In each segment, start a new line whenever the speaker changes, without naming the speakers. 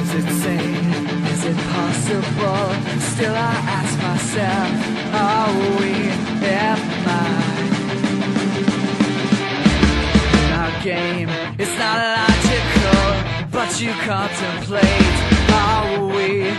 Is it sane? Is it possible? Still I ask myself, are we in our game? It's not logical, but you contemplate, are we in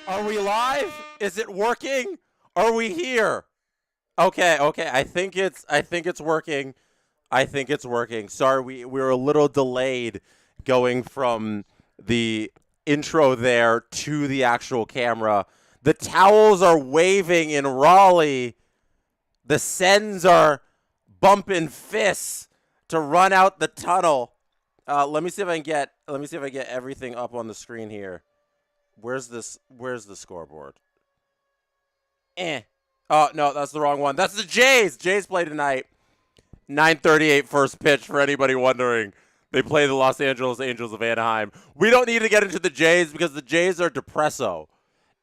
Are we live? Is it working? Are we here? Okay. I think it's working. I think it's working. Sorry, we were a little delayed going from the intro there to the actual camera. The towels are waving in Raleigh. The Sens are bumping fists to run out the tunnel. Let me see if I can get everything up on the screen here. Where's the scoreboard? Oh, no, that's the wrong one. That's the Jays. Jays play tonight. 9:38 first pitch for anybody wondering. They play the Los Angeles Angels of Anaheim. We don't need to get into the Jays because the Jays are depresso.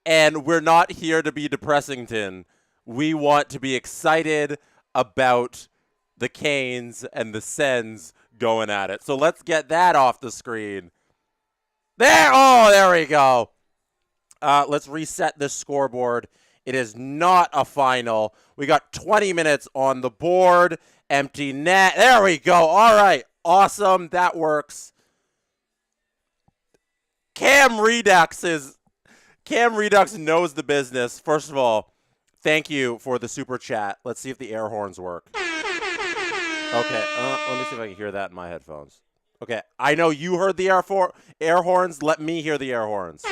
And we're not here to be depressington. We want to be excited about the Canes and the Sens going at it. So let's get that off the screen. There we go. Let's reset this scoreboard. It is not a final. We got 20 minutes on the board. Empty net. There we go. All right. Awesome. That works. Cam Redux knows the business. First of all, thank you for the super chat. Let's see if the air horns work. Okay. Let me see if I can hear that in my headphones. Okay. I know you heard the air horns. Let me hear the air horns.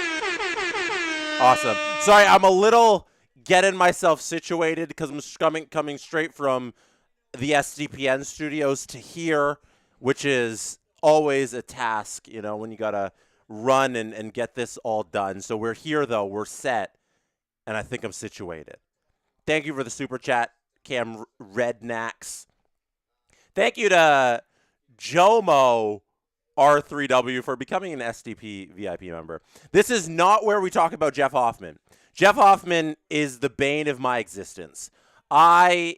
Awesome. Sorry, I'm a little getting myself situated because I'm coming straight from the SDPN studios to here, which is always a task, when you got to run and get this all done. So we're here, though. We're set, and I think I'm situated. Thank you for the super chat, Cam Rednax. Thank you to Jomo R3W for becoming an SDP VIP member. This is not where we talk about Jeff Hoffman. Jeff Hoffman is the bane of my existence. I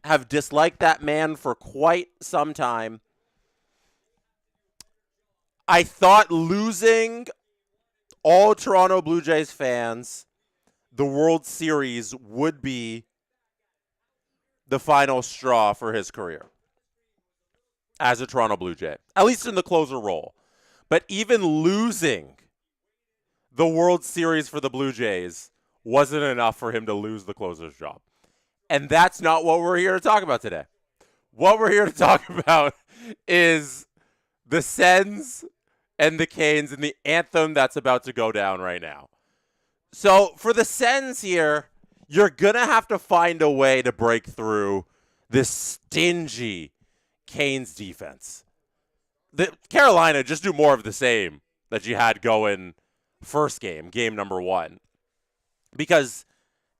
have disliked that man for quite some time. I thought losing all Toronto Blue Jays fans the World Series would be the final straw for his career as a Toronto Blue Jay, at least in the closer role. But even losing the World Series for the Blue Jays wasn't enough for him to lose the closer's job. And that's not what we're here to talk about today. What we're here to talk about is the Sens and the Canes and the anthem that's about to go down right now. So for the Sens here, you're going to have to find a way to break through this stingy Canes defense. The Carolina, just do more of the same that you had going first game number 1. Because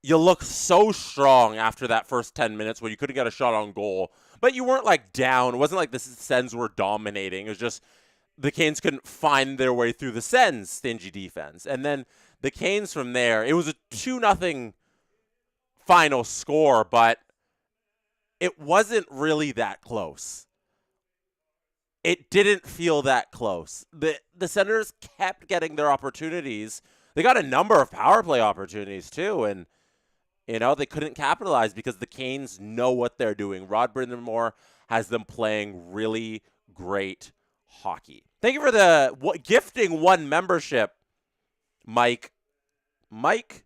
you look so strong after that first 10 minutes when you couldn't get a shot on goal. But you weren't like down. It wasn't like the Sens were dominating. It was just the Canes couldn't find their way through the Sens' stingy defense. And then the Canes from there, it was a 2-0 final score, but it wasn't really that close. It didn't feel that close. The Senators kept getting their opportunities. They got a number of power play opportunities too, and they couldn't capitalize because the Canes know what they're doing. Rod Brindamore has them playing really great hockey. Thank you for the gifting 1 membership, Mike. Mike,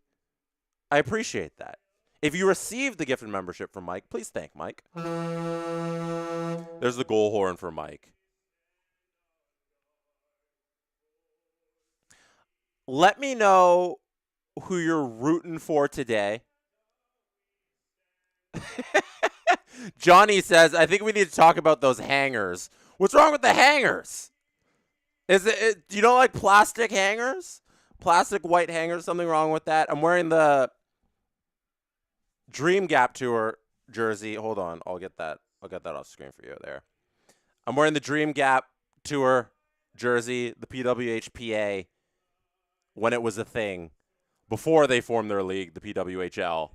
I appreciate that. If you received the gifted membership from Mike, please thank Mike. There's the goal horn for Mike. Let me know who you're rooting for today. Johnny says, I think we need to talk about those hangers. What's wrong with the hangers? Is it do you don't like plastic hangers? Plastic white hangers, something wrong with that? I'm wearing the Dream Gap Tour jersey. Hold on, I'll get that off screen for you there. I'm wearing the Dream Gap Tour jersey, the PWHPA, when it was a thing. Before they formed their league, the PWHL,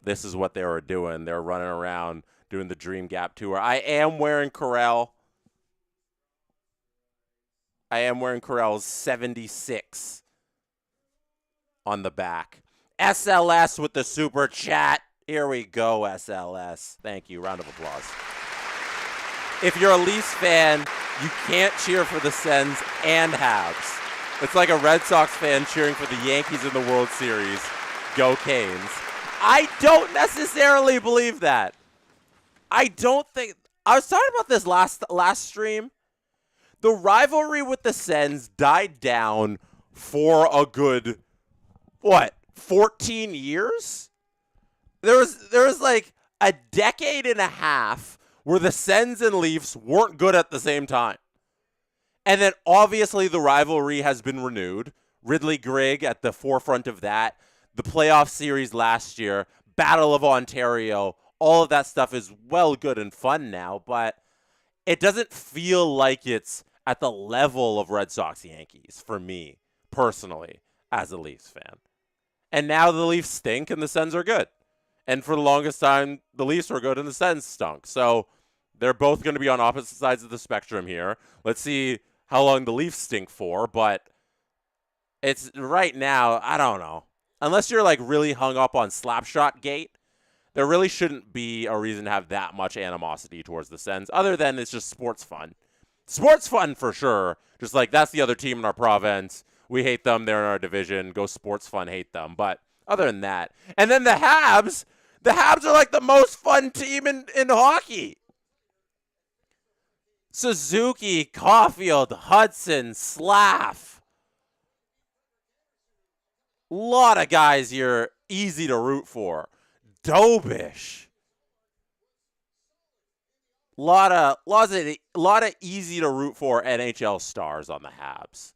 this is what they were doing. They were running around doing the Dream Gap Tour. I am wearing Corel. I am wearing Corel's 76 on the back. SLS with the super chat. Here we go, SLS. Thank you. Round of applause. If you're a Leafs fan, you can't cheer for the Sens and Habs. It's like a Red Sox fan cheering for the Yankees in the World Series. Go Canes. I don't necessarily believe that. I don't think... I was talking about this last stream. The rivalry with the Sens died down for a good, 14 years? There was like a decade and a half where the Sens and Leafs weren't good at the same time. And then obviously the rivalry has been renewed. Ridley Grigg at the forefront of that. The playoff series last year. Battle of Ontario. All of that stuff is well, good, and fun now. But it doesn't feel like it's at the level of Red Sox Yankees for me, personally, as a Leafs fan. And now the Leafs stink and the Sens are good. And for the longest time, the Leafs were good and the Sens stunk. So they're both going to be on opposite sides of the spectrum here. Let's see how long the Leafs stink for. But it's right now, I don't know. Unless you're like really hung up on Slapshot Gate, there really shouldn't be a reason to have that much animosity towards the Sens, other than it's just sports fun. Sports fun for sure. Just like that's the other team in our province. We hate them. They're in our division. Go sports fun, hate them. But other than that. And then the Habs are like the most fun team in hockey. Suzuki, Caulfield, Hudson, Slav. Lot of guys here easy to root for. Dobish. Lot of easy to root for NHL stars on the Habs.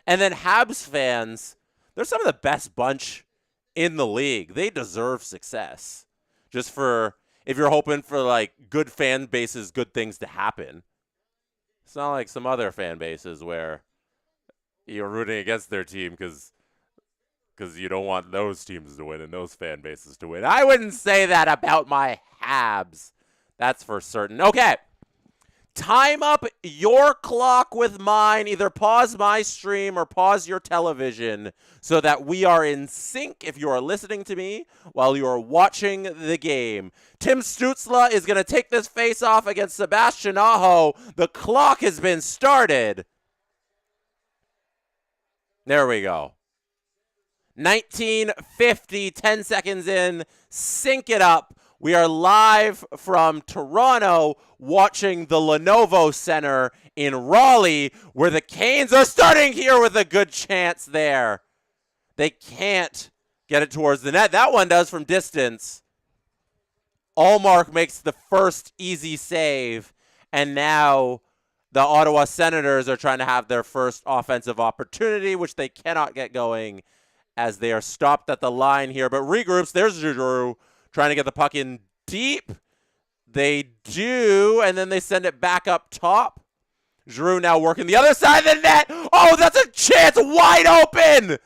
And then Habs fans, they're some of the best bunch in the league. They deserve success. Just for, if you're hoping for like good fan bases, good things to happen. It's not like some other fan bases where you're rooting against their team because you don't want those teams to win and those fan bases to win. I wouldn't say that about my Habs. That's for certain. Okay. Time up your clock with mine. Either pause my stream or pause your television so that we are in sync if you are listening to me while you are watching the game. Tim Stützle is going to take this face-off against Sebastian Aho. The clock has been started. There we go. 1950, 10 seconds in. Sync it up. We are live from Toronto watching the Lenovo Center in Raleigh, where the Canes are starting here with a good chance there. They can't get it towards the net. That one does from distance. Allmark makes the first easy save, and now the Ottawa Senators are trying to have their first offensive opportunity, which they cannot get going as they are stopped at the line here. But regroups, there's Giroux trying to get the puck in deep. They do, and then they send it back up top. Giroux now working the other side of the net. Oh, that's a chance, wide open.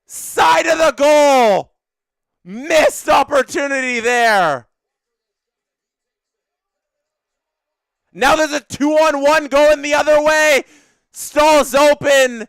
Side of the goal. Missed opportunity there. Now there's a 2-on-1 going the other way. Stall's open.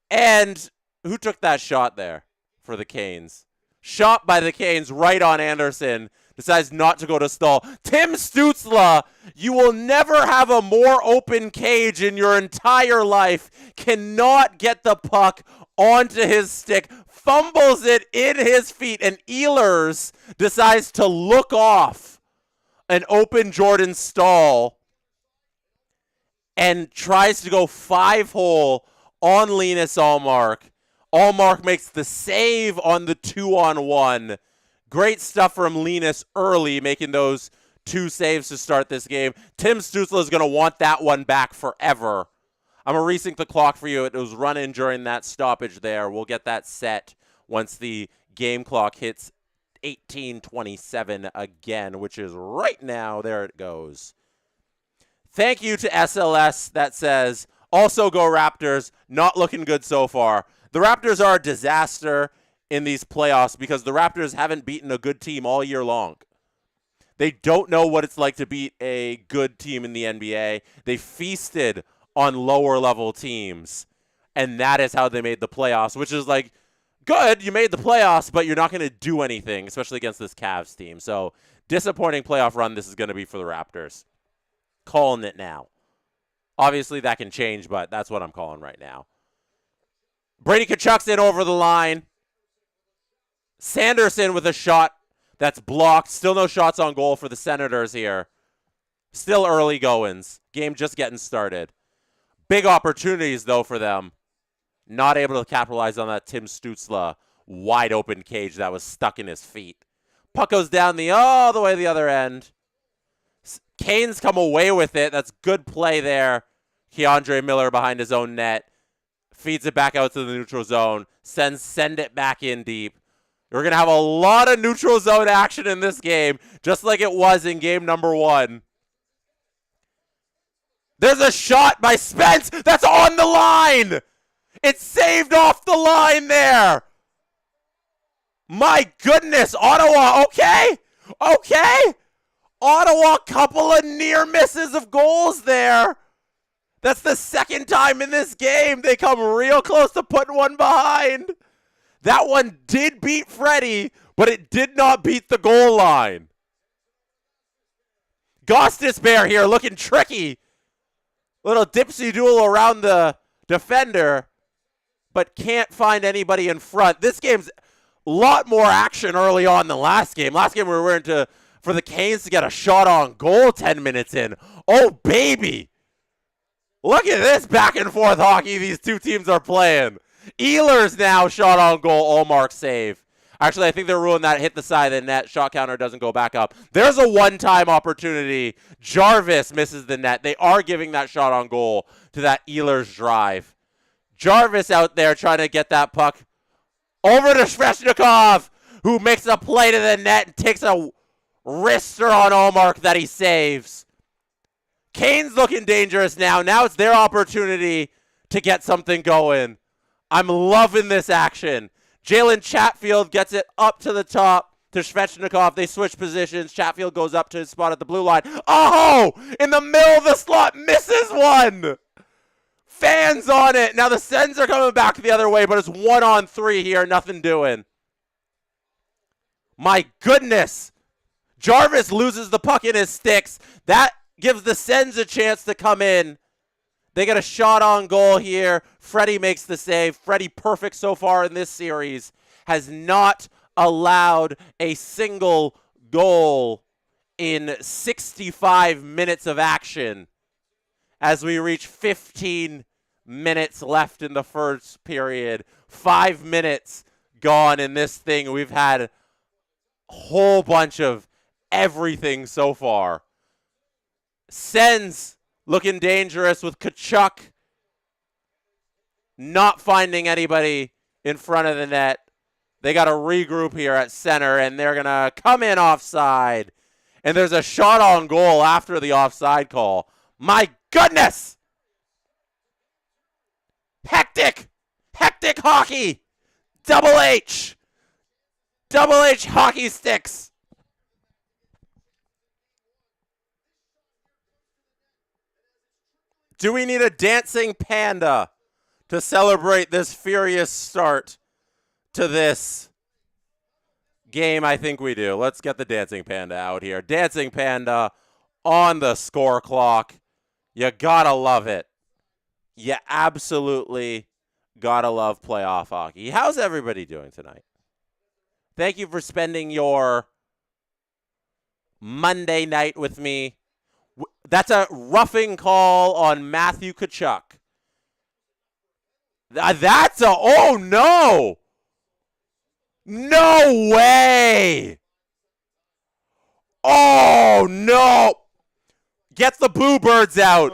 And who took that shot there for the Canes? Shot by the Canes right on Anderson. Decides not to go to Stahl. Tim Stützle, you will never have a more open cage in your entire life. Cannot get the puck onto his stick. Fumbles it in his feet. And Ehlers decides to look off an open Jordan Stahl and tries to go 5-hole on Linus Allmark. Allmark makes the save on the 2-on-1. Great stuff from Linus early, making those 2 saves to start this game. Tim Stützle is going to want that one back forever. I'm going to resync the clock for you. It was running during that stoppage there. We'll get that set once the game clock hits 18:27 again, which is right now. There it goes. Thank you to SLS that says, also go Raptors. Not looking good so far. The Raptors are a disaster in these playoffs because the Raptors haven't beaten a good team all year long. They don't know what it's like to beat a good team in the NBA. They feasted on lower level teams, and that is how they made the playoffs, which is like, good, you made the playoffs, but you're not going to do anything, especially against this Cavs team. So disappointing playoff run this is going to be for the Raptors. Calling it now. Obviously that can change, but that's what I'm calling right now. Brady Tkachuk's in over the line. Sanderson with a shot that's blocked. Still no shots on goal for the Senators here. Still early goings. Game just getting started. Big opportunities, though, for them. Not able to capitalize on that Tim Stützle wide open cage that was stuck in his feet. Puck goes down all the way to the other end. Canes come away with it. That's good play there. Keandre Miller behind his own net. Feeds it back out to the neutral zone. Send it back in deep. We're going to have a lot of neutral zone action in this game, just like it was in game number 1. There's a shot by Spence that's on the line. It's saved off the line there. My goodness, Ottawa, okay? Okay? Ottawa, couple of near misses of goals there. That's the second time in this game they come real close to putting one behind. That one did beat Freddie, but it did not beat the goal line. Gostisbehere here looking tricky. Little dipsy duel around the defender, but can't find anybody in front. This game's a lot more action early on than last game. Last game we were into for the Canes to get a shot on goal 10 minutes in. Oh, baby. Look at this back and forth hockey these two teams are playing. Ehlers now shot on goal. Ullmark save. Actually, I think they're ruling that hit the side of the net. Shot counter doesn't go back up. There's a one-time opportunity. Jarvis misses the net. They are giving that shot on goal to that Ehlers drive. Jarvis out there trying to get that puck over to Svechnikov, who makes a play to the net and takes a wrister on Ullmark that he saves. Canes looking dangerous now. Now it's their opportunity to get something going. I'm loving this action. Jalen Chatfield gets it up to the top to Svechnikov. They switch positions. Chatfield goes up to his spot at the blue line. Oh! In the middle of the slot, misses one! Fans on it. Now the Sens are coming back the other way, but it's 1-on-3 here. Nothing doing. My goodness. Jarvis loses the puck in his sticks. That gives the Sens a chance to come in. They get a shot on goal here. Freddie makes the save. Freddie, perfect so far in this series, has not allowed a single goal in 65 minutes of action as we reach 15 minutes left in the first period. 5 minutes gone in this thing. We've had a whole bunch of everything so far. Sens looking dangerous with Tkachuk not finding anybody in front of the net. They got to regroup here at center, and they're going to come in offside. And there's a shot on goal after the offside call. My goodness! Hectic! Hectic hockey! Double H! Double H hockey sticks! Do we need a dancing panda to celebrate this furious start to this game? I think we do. Let's get the dancing panda out here. Dancing panda on the score clock. You gotta love it. You absolutely gotta love playoff hockey. How's everybody doing tonight? Thank you for spending your Monday night with me. That's a roughing call on Matthew Tkachuk. That's a, oh no! No way! Oh no! Get the boo birds out.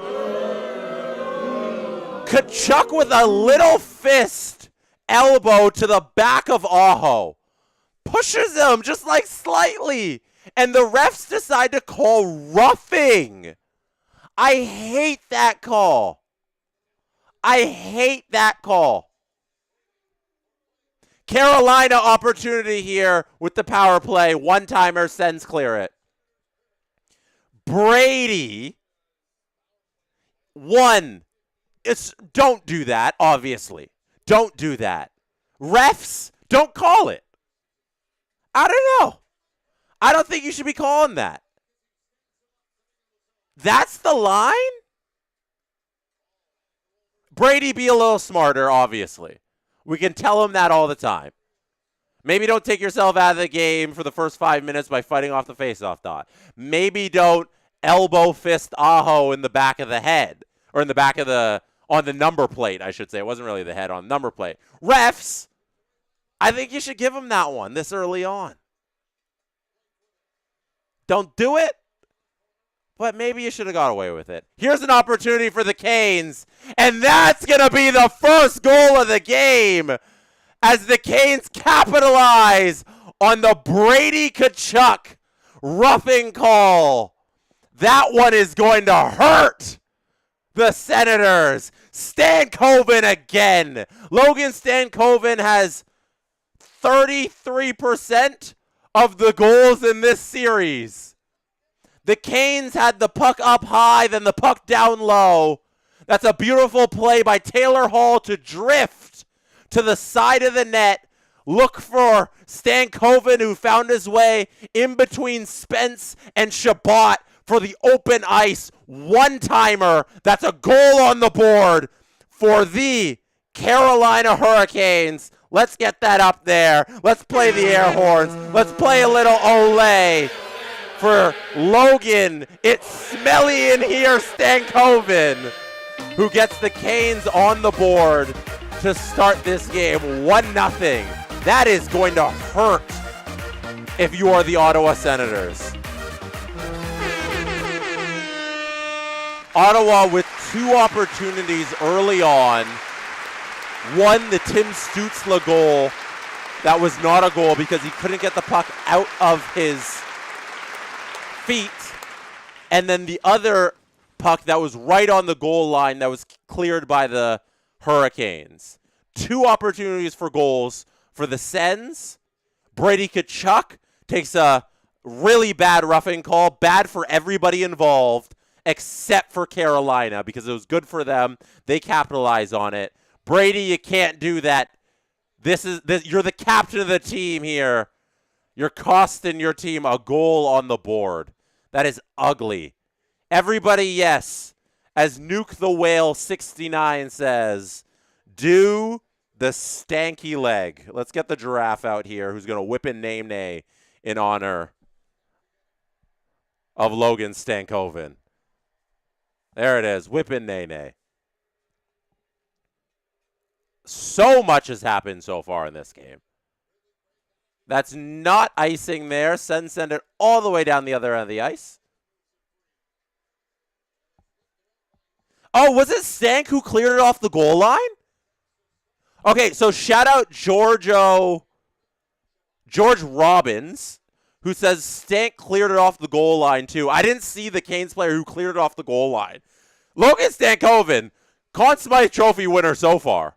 Tkachuk with a little fist elbow to the back of Aho. Pushes him just like slightly. And the refs decide to call roughing. I hate that call. I hate that call. Carolina opportunity here with the power play. One-timer, Sens clear it. Brady. Don't do that, obviously. Don't do that. Refs, don't call it. I don't know. I don't think you should be calling that. That's the line? Brady, be a little smarter, obviously. We can tell him that all the time. Maybe don't take yourself out of the game for the first 5 minutes by fighting off the faceoff dot. Maybe don't elbow fist Aho in the back of the head. Or in the back of on the number plate, I should say. It wasn't really the head, on the number plate. Refs, I think you should give him that one this early on. Don't do it, but maybe you should have got away with it. Here's an opportunity for the Canes, and that's going to be the first goal of the game as the Canes capitalize on the Brady Tkachuk roughing call. That one is going to hurt the Senators. Stankoven again. Logan Stankoven has 33% of the goals in this series. The Canes had the puck up high, then the puck down low. That's a beautiful play by Taylor Hall to drift to the side of the net. Look for Stankoven, who found his way in between Spence and Shabbat for the open ice one-timer. That's a goal on the board for the Carolina Hurricanes. Let's get that up there. Let's play the air horns. Let's play a little Olay for Logan. It's smelly in here, Stankoven. who gets the Canes on the board to start this game 1-0. That is going to hurt if you are the Ottawa Senators. Ottawa with 2 opportunities early on. One, the Tim Stützle goal. That was not a goal because he couldn't get the puck out of his feet. And then the other puck that was right on the goal line that was cleared by the Hurricanes. 2 opportunities for goals for the Sens. Brady Tkachuk takes a really bad roughing call. Bad for everybody involved except for Carolina because it was good for them. They capitalize on it. Brady, you can't do that. You're the captain of the team here. You're costing your team a goal on the board. That is ugly. Everybody, yes, as Nuke the Whale 69 says, do the stanky leg. Let's get the giraffe out here who's going to whip in Nene in honor of Logan Stankoven. There it is, whip in Nene. So much has happened so far in this game. That's not icing there. Send it all the way down the other end of the ice. Oh, was it Stank who cleared it off the goal line? Okay, so shout out George Robbins, who says Stank cleared it off the goal line too. I didn't see the Canes player who cleared it off the goal line. Logan Stankoven, Conn Smythe Trophy winner so far.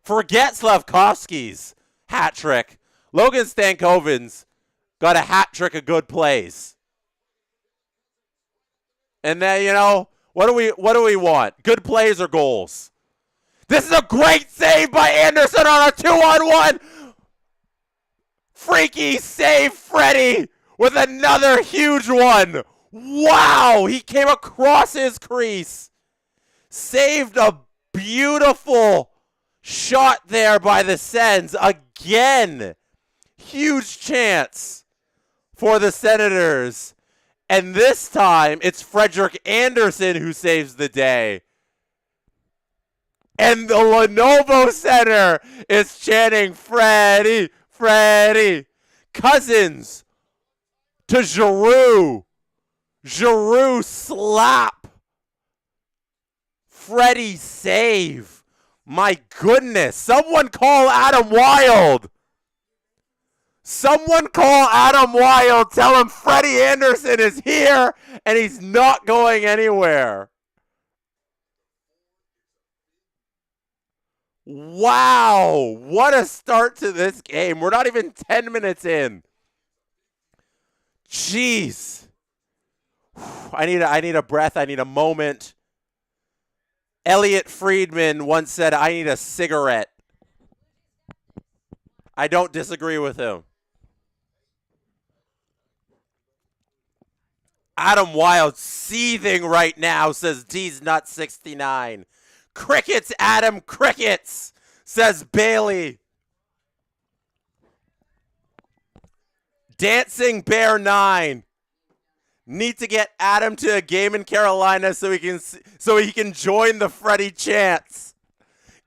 Forget Slavkovsky's hat trick. Logan Stankoven's got a hat trick of good plays. And then, what do we want? Good plays or goals? This is a great save by Anderson on a 2-on-1. Freaky save, Freddie, with another huge one. Wow, he came across his crease. Saved a beautiful shot there by the Sens. Again, huge chance for the Senators. And this time, it's Frederik Anderson who saves the day. And the Lenovo Center is chanting, Freddie, Freddie. Cousins to Giroux. Giroux slap. Freddie save. My goodness. Someone call Adam Wild. Someone call Adam Wild. Tell him Freddie Anderson is here and he's not going anywhere. Wow. What a start to this game. We're not even 10 minutes in. Jeez. I need a breath. I need a moment. Elliot Friedman once said, I need a cigarette. I don't disagree with him. Adam Wild seething right now, says D's Nut 69. Crickets, Adam, crickets, says Bailey. Dancing Bear 9. Need to get Adam to a game in Carolina so he can join the Freddie chants.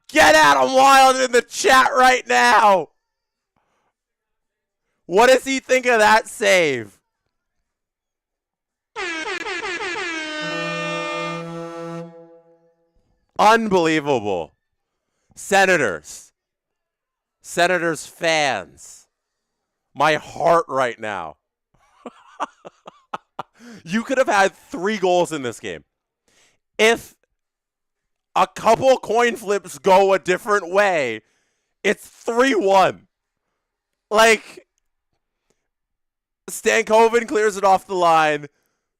Get Adam Wild in the chat right now. What does he think of that save? Unbelievable. Senators fans. My heart right now. You could have had 3 goals in this game. If a couple coin flips go a different way, it's 3-1. Like, Stankoven clears it off the line.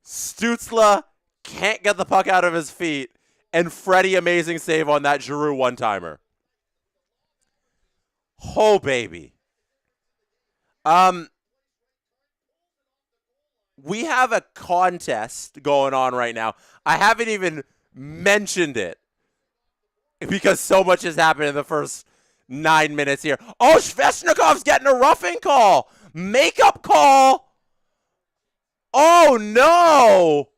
Stützle can't get the puck out of his feet. And Freddie, amazing save on that Giroux one-timer. Oh, baby. We have a contest going on right now. I haven't even mentioned it because so much has happened in the first 9 minutes here. Oh, Svechnikov's getting a roughing call. Makeup call. Oh, no.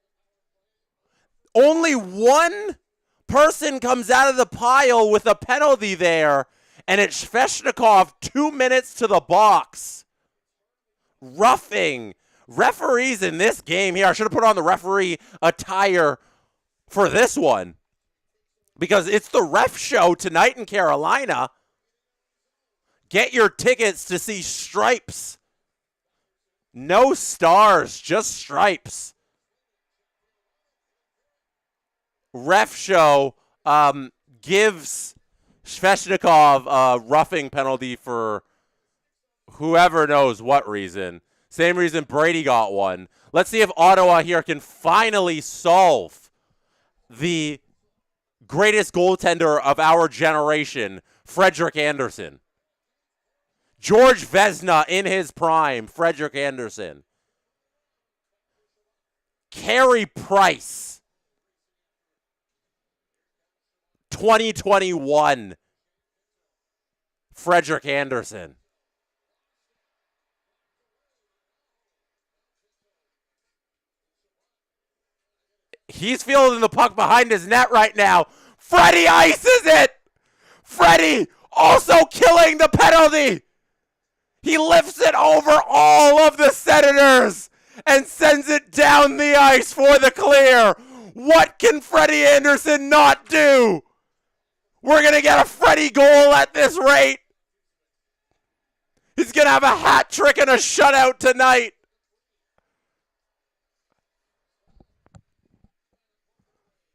Only one person comes out of the pile with a penalty there, and it's Svechnikov 2 minutes to the box. Roughing. Referees in this game here. I should have put on the referee attire for this one, because it's the ref show tonight in Carolina. Get your tickets to see stripes. No stars, just stripes. Ref show gives Svechnikov a roughing penalty for whoever knows what reason. Same reason Brady got one. Let's see if Ottawa here can finally solve the greatest goaltender of our generation, Frederik Andersen. George Vezina in his prime, Frederik Andersen. Carey Price, 2021, Frederik Andersen. He's fielding the puck behind his net right now. Freddie ices it! Freddie also killing the penalty! He lifts it over all of the Senators and sends it down the ice for the clear. What can Freddie Andersen not do? We're going to get a Freddie goal at this rate. He's going to have a hat trick and a shutout tonight.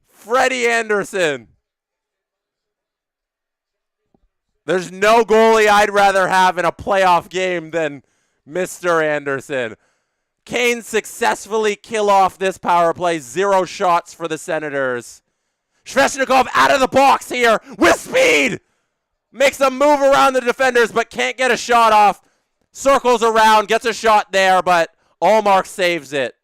Freddie Andersen. There's no goalie I'd rather have in a playoff game than Mr. Andersen. Canes successfully kill off this power play. 0 shots for the Senators. Svechnikov out of the box here with speed. Makes a move around the defenders but can't get a shot off. Circles around, gets a shot there, but Ullmark saves it.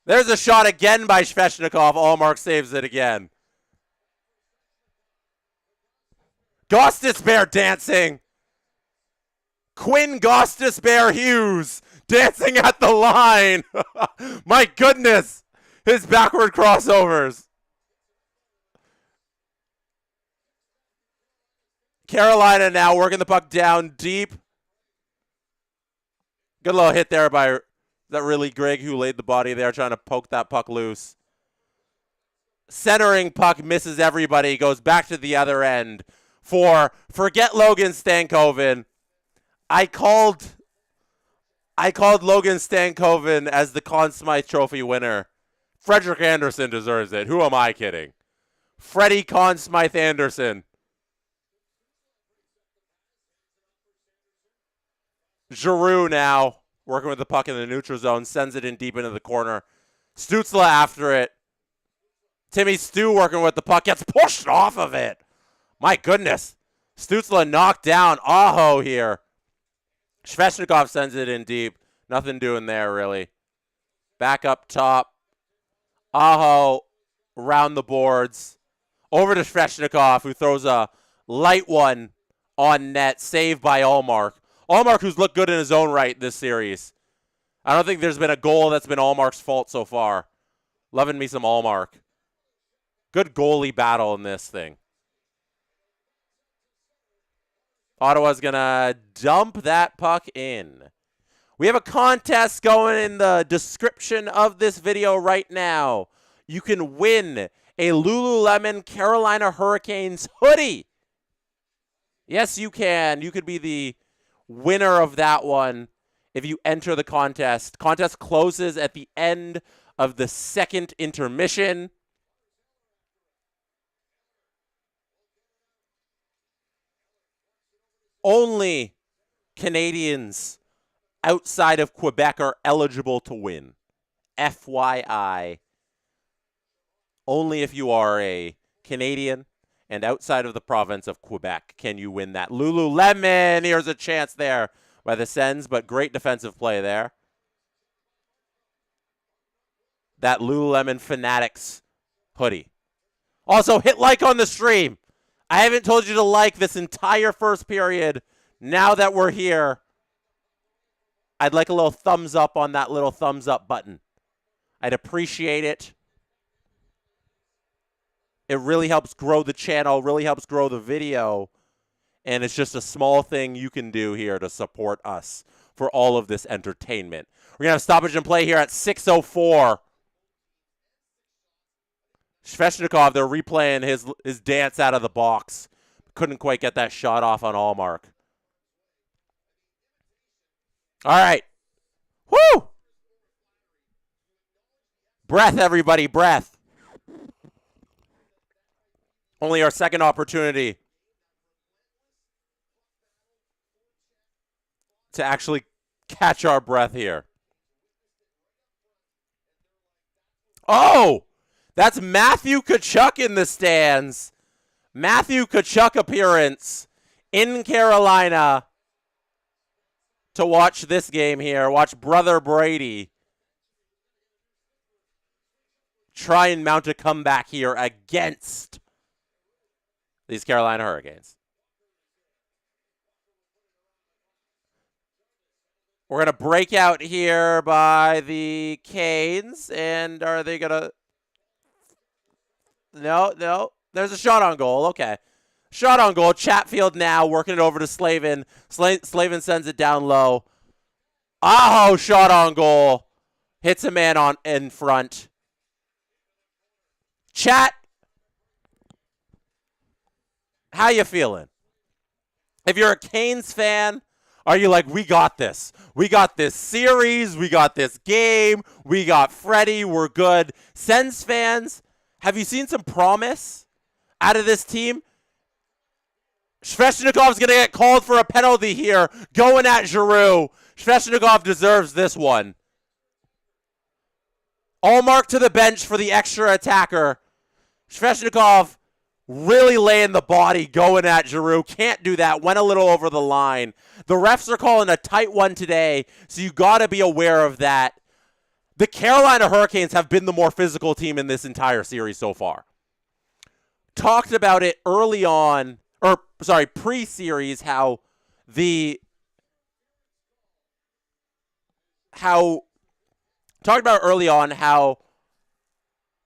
There's a shot again by Svechnikov. Ullmark saves it again. Gostisbehere dancing. Quinn Gostisbehere Hughes dancing at the line. My goodness. His backward crossovers. Carolina now working the puck down deep. Good little hit there by, is that really Greg who laid the body there trying to poke that puck loose? Centering puck misses everybody. Goes back to the other end. Forget Logan Stankoven. I called Logan Stankoven as the Conn Smythe Trophy winner. Frederik Andersen deserves it. Who am I kidding? Freddie Conn Smythe Andersen. Giroux now working with the puck in the neutral zone. Sends it in deep into the corner. Stützle after it. Timmy Stu working with the puck. Gets pushed off of it. My goodness. Stützle knocked down Aho here. Svechnikov sends it in deep. Nothing doing there, really. Back up top. Aho around the boards. Over to Svechnikov, who throws a light one on net. Saved by Ullmark. Ullmark, who's looked good in his own right this series. I don't think there's been a goal that's been Ullmark's fault so far. Loving me some Ullmark. Good goalie battle in this thing. Ottawa's going to dump that puck in. We have a contest going in the description of this video right now. You can win a Lululemon Carolina Hurricanes hoodie. Yes, you can. You could be the winner of that one if you enter the contest. Contest closes at the end of the second intermission. Only Canadians outside of Quebec are eligible to win. FYI. Only if you are a Canadian and outside of the province of Quebec can you win that Lululemon. Here's a chance there by the Sens, but great defensive play there. That Lululemon Fanatics hoodie. Also, hit like on the stream. I haven't told you to like this entire first period. Now that we're here, I'd like a little thumbs up on that little thumbs up button. I'd appreciate it. It really helps grow the channel, really helps grow the video. And it's just a small thing you can do here to support us for all of this entertainment. We're going to have stoppage and play here at 6:04. Svechnikov, they're replaying his dance out of the box. Couldn't quite get that shot off on Allmark. All right. Woo! Breath, everybody, breath. Only our second opportunity to actually catch our breath here. Oh! That's Matthew Tkachuk in the stands. Matthew Tkachuk appearance in Carolina to watch this game here. Watch Brother Brady try and mount a comeback here against these Carolina Hurricanes. We're going to break out here by the Canes. And are they going to... No. There's a shot on goal. Okay. Shot on goal. Chatfield now working it over to Slavin. Slavin sends it down low. Aho, shot on goal. Hits a man in front. Chat, how you feeling? If you're a Canes fan, are you like, we got this? We got this series. We got this game. We got Freddie. We're good. Sens fans, have you seen some promise out of this team? Svechnikov's going to get called for a penalty here, going at Giroux. Svechnikov deserves this one. Allmark to the bench for the extra attacker. Svechnikov really laying the body, going at Giroux. Can't do that. Went a little over the line. The refs are calling a tight one today, so you got to be aware of that. The Carolina Hurricanes have been the more physical team in this entire series so far. Talked about it early on, pre-series, how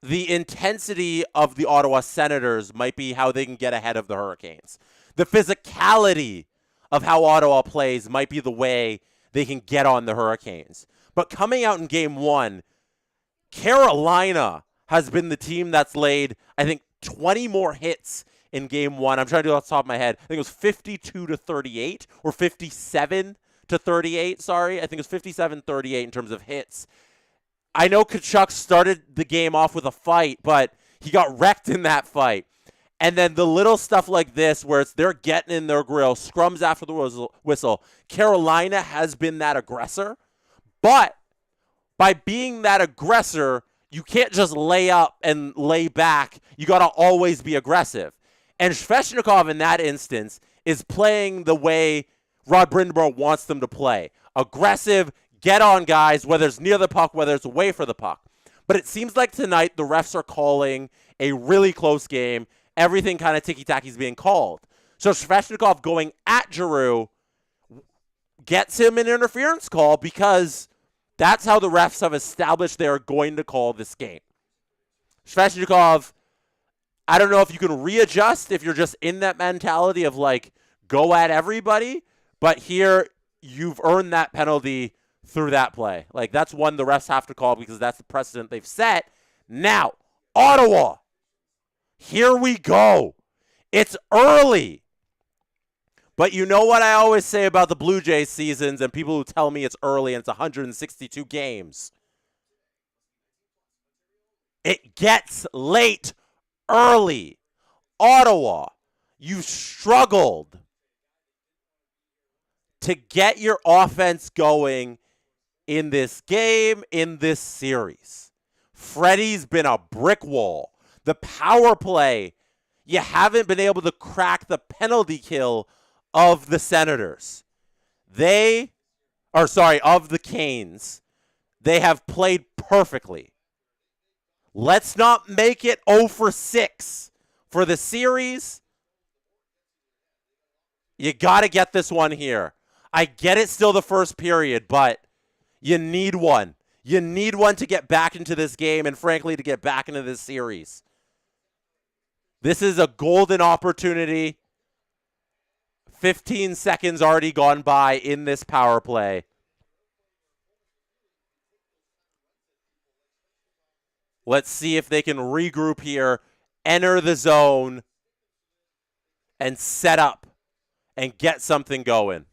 the intensity of the Ottawa Senators might be how they can get ahead of the Hurricanes. The physicality of how Ottawa plays might be the way they can get on the Hurricanes. But coming out in Game 1, Carolina has been the team that's laid, I think, 20 more hits in Game 1. I'm trying to do it off the top of my head. I think it was 52-38 or 57-38. Sorry. I think it was 57-38 in terms of hits. I know Tkachuk started the game off with a fight, but he got wrecked in that fight. And then the little stuff like this where they're getting in their grill, scrums after the whistle. Carolina has been that aggressor. But by being that aggressor, you can't just lay up and lay back. You got to always be aggressive. And Svechnikov in that instance is playing the way Rod Brind'Amour wants them to play. Aggressive, get on guys, whether it's near the puck, whether it's away from the puck. But it seems like tonight the refs are calling a really close game. Everything kind of ticky-tacky is being called. So Svechnikov going at Giroux gets him an interference call because that's how the refs have established they're going to call this game. Svechnikov, I don't know if you can readjust if you're just in that mentality of like, go at everybody. But here, you've earned that penalty through that play. Like, that's one the refs have to call because that's the precedent they've set. Now, Ottawa. Here we go. It's early. But you know what I always say about the Blue Jays seasons and people who tell me it's early and it's 162 games. It gets late early. Ottawa, you struggled to get your offense going in this game, in this series. Freddie's been a brick wall. The power play, you haven't been able to crack the penalty kill of the Senators. Of the Canes. They have played perfectly. Let's not make it 0 for 6 for the series. You got to get this one here. I get it's still the first period, but you need one. You need one to get back into this game and, frankly, to get back into this series. This is a golden opportunity. 15 seconds already gone by in this power play. Let's see if they can regroup here, enter the zone, and set up and get something going.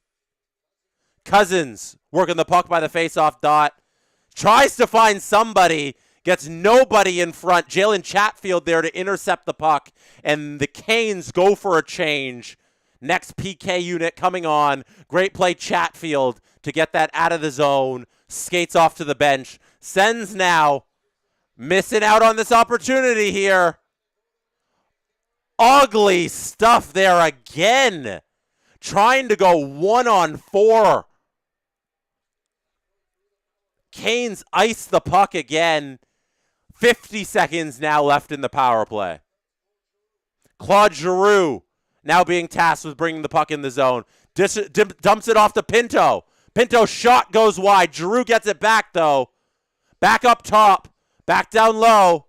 Cousins working the puck by the faceoff dot. Tries to find somebody. Gets nobody in front. Jalen Chatfield there to intercept the puck. And the Canes go for a change. Next PK unit coming on. Great play Chatfield to get that out of the zone. Skates off to the bench. Sens now missing out on this opportunity here. Ugly stuff there again. Trying to go 1-on-4. Canes ice the puck again. 50 seconds now left in the power play. Claude Giroux now being tasked with bringing the puck in the zone. Dumps it off to Pinto. Pinto's shot goes wide. Giroux gets it back, though. Back up top. Back down low.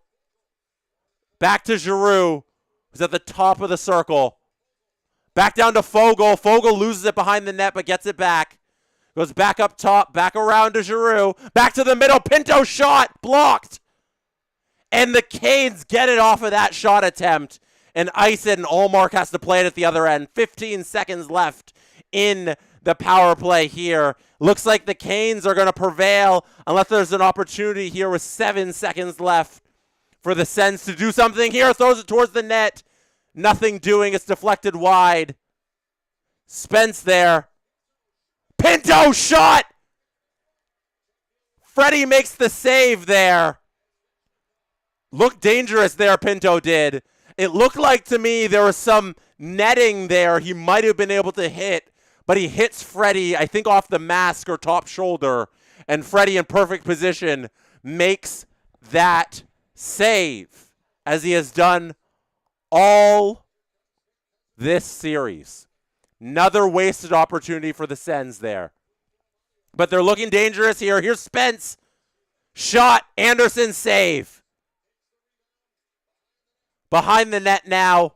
Back to Giroux, who's at the top of the circle. Back down to Fogle. Fogle loses it behind the net, but gets it back. Goes back up top, back around to Giroux. Back to the middle. Pinto shot. Blocked. And the Canes get it off of that shot attempt. And ice it, and Allmark has to play it at the other end. 15 seconds left in the power play here. Looks like the Canes are going to prevail unless there's an opportunity here with 7 seconds left for the Sens to do something here. Throws it towards the net. Nothing doing. It's deflected wide. Spence there. Pinto shot! Freddie makes the save there. Looked dangerous there, Pinto did. It looked like to me there was some netting there he might have been able to hit, but he hits Freddie, I think, off the mask or top shoulder, and Freddie in perfect position makes that save, as he has done all this series. Another wasted opportunity for the Sens there. But they're looking dangerous here. Here's Spence. Shot. Anderson save. Behind the net now.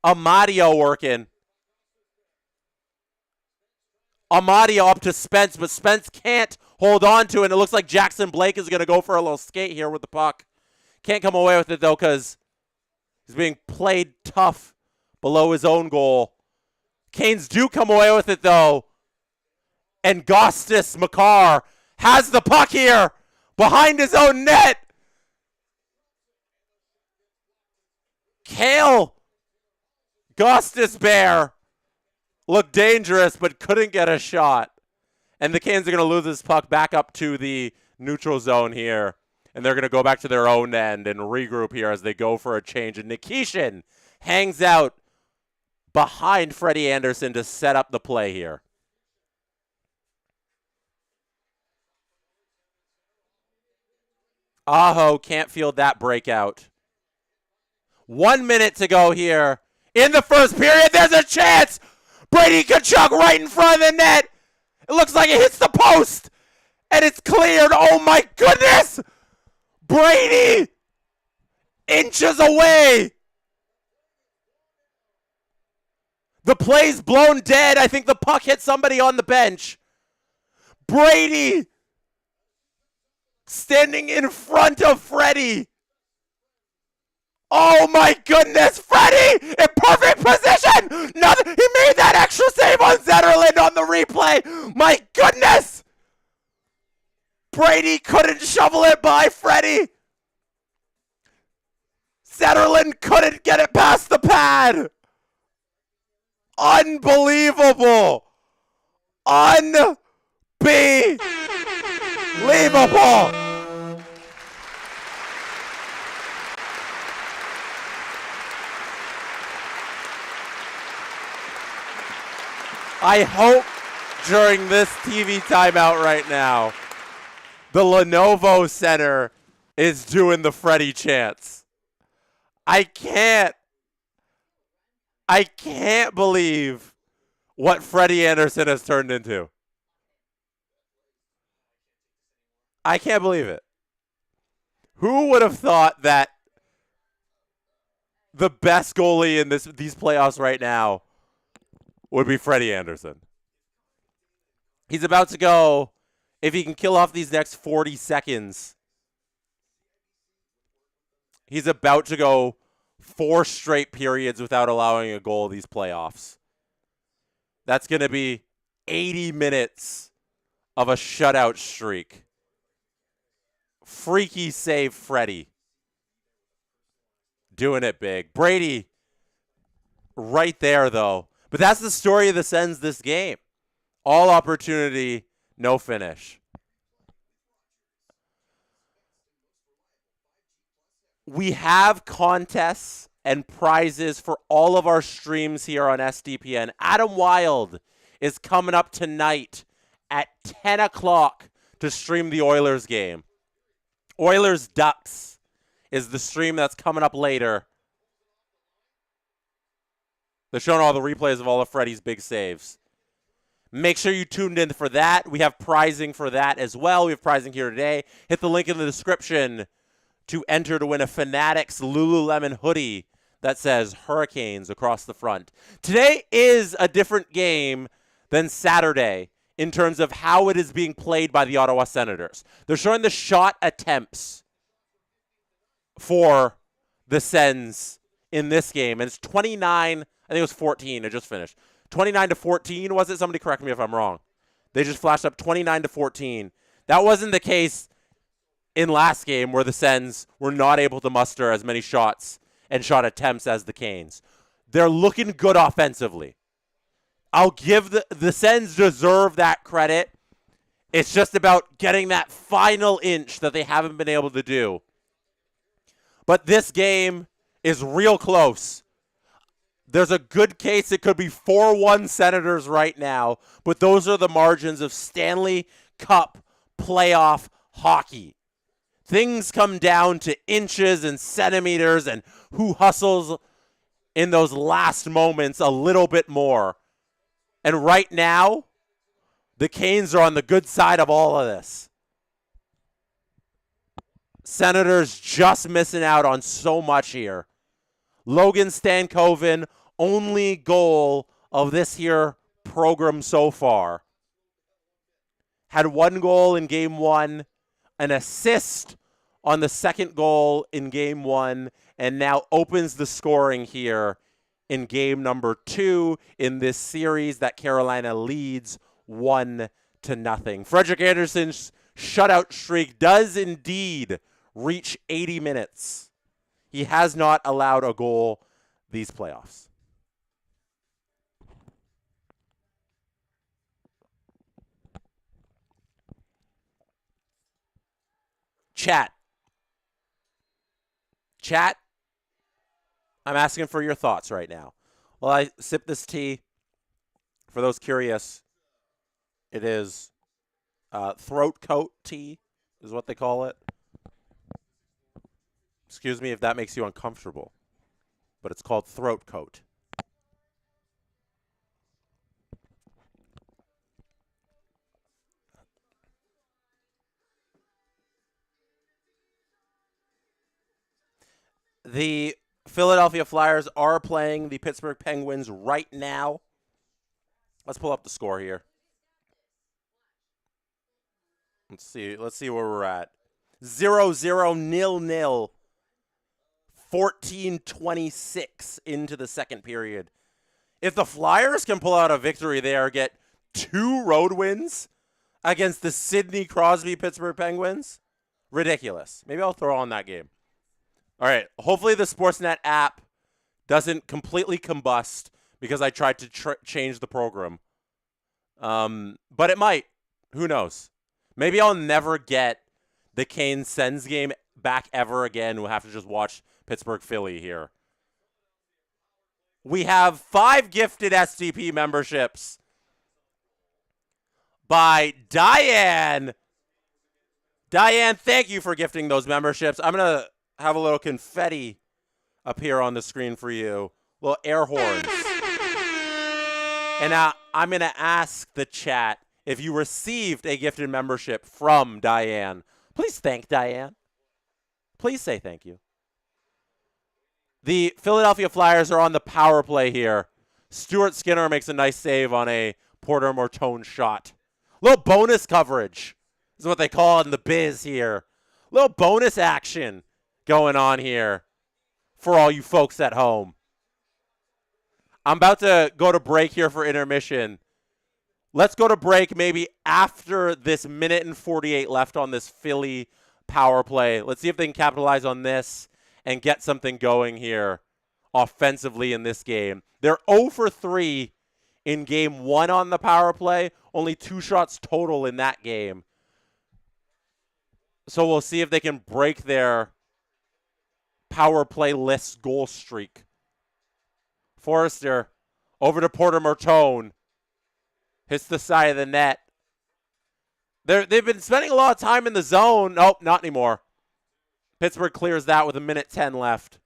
Amadio working. Amadio up to Spence, but Spence can't hold on to it. And it looks like Jackson Blake is going to go for a little skate here with the puck. Can't come away with it, though, because he's being played tough below his own goal. Canes do come away with it, though. And Gostis Makar has the puck here behind his own net. Kale Gostis Bear looked dangerous but couldn't get a shot. And the Canes are going to lose this puck back up to the neutral zone here. And they're going to go back to their own end and regroup here as they go for a change. And Nikishin hangs out behind Freddie Anderson to set up the play here. Aho can't field that breakout. 1 minute to go here. In the first period, there's a chance. Brady Tkachuk right in front of the net. It looks like it hits the post. And it's cleared. Oh, my goodness. Brady inches away. The play's blown dead. I think the puck hit somebody on the bench. Brady standing in front of Freddie. Oh my goodness, Freddie in perfect position. He made that extra save on Zetterlund on the replay. My goodness. Brady couldn't shovel it by Freddie. Zetterlund couldn't get it past the pad. Unbelievable. Unbelievable. I hope during this TV timeout right now, the Lenovo Center is doing the Freddie chants. I can't believe what Freddie Anderson has turned into. I can't believe it. Who would have thought that the best goalie in these playoffs right now would be Freddie Anderson. He's about to go, if he can kill off these next 40 seconds, he's about to go 4 straight periods without allowing a goal these playoffs. That's going to be 80 minutes of a shutout streak. Freaky save, Freddie. Doing it big. Brady right there, though. But that's the story of the Sens this game. All opportunity, no finish. We have contests and prizes for all of our streams here on SDPN. Adam Wild is coming up tonight at 10 o'clock to stream the Oilers game. Oilers Ducks is the stream that's coming up later. They're showing all the replays of all of Freddie's big saves. Make sure you tuned in for that. We have prizing for that as well. We have prizing here today. Hit the link in the description to enter to win a Fanatics Lululemon hoodie that says Hurricanes across the front. Today is a different game than Saturday in terms of how it is being played by the Ottawa Senators. They're showing the shot attempts for the Sens in this game, and it's 29, I think it was 14, it just finished. 29-14, was it? Somebody correct me if I'm wrong. They just flashed up 29-14. That wasn't the case in last game where the Sens were not able to muster as many shots and shot attempts as the Canes. They're looking good offensively. I'll give the Sens deserve that credit. It's just about getting that final inch that they haven't been able to do. But this game is real close. There's a good case it could be 4-1 Senators right now, but those are the margins of Stanley Cup Playoff hockey. Things come down to inches and centimeters and who hustles in those last moments a little bit more. And right now, the Canes are on the good side of all of this. Senators just missing out on so much here. Logan Stankoven, only goal of this here program so far. Had 1 goal in game 1, an assist on the second goal in game 1, and now opens the scoring here in game number 2 in this series that Carolina leads 1-0. Frederik Andersen's shutout streak does indeed reach 80 minutes. He has not allowed a goal these playoffs. Chat, I'm asking for your thoughts right now. While I sip this tea, for those curious, it is throat coat tea is what they call it. Excuse me if that makes you uncomfortable, but it's called throat coat. The Philadelphia Flyers are playing the Pittsburgh Penguins right now. Let's pull up the score here. Let's see where we're at. 0-0, 0-0. 14:26 into the second period. If the Flyers can pull out a victory there, get 2 road wins against the Sidney Crosby Pittsburgh Penguins, ridiculous. Maybe I'll throw on that game. All right, hopefully the Sportsnet app doesn't completely combust because I tried to change the program. But it might. Who knows? Maybe I'll never get the Canes-Sens game back ever again. We'll have to just watch Pittsburgh-Philly here. We have 5 gifted SDP memberships by Diane. Diane, thank you for gifting those memberships. I'm going to have a little confetti up here on the screen for you. Little air horns. And now I'm going to ask the chat if you received a gifted membership from Diane. Please thank Diane. Please say thank you. The Philadelphia Flyers are on the power play here. Stuart Skinner makes a nice save on a Porter Martone shot. Little bonus coverage is what they call it in the biz here. Little bonus action going on here for all you folks at home. I'm about to go to break here for intermission. Let's go to break maybe after this minute and 48 left on this Philly power play. Let's see if they can capitalize on this and get something going here offensively in this game. They're 0 for 3 in game 1 on the power play. Only 2 shots total in that game. So we'll see if they can break their power play list goal streak. Forrester over to Porter Martone. Hits the side of the net. They've been spending a lot of time in the zone. Nope, not anymore. Pittsburgh clears that with 1:10 left.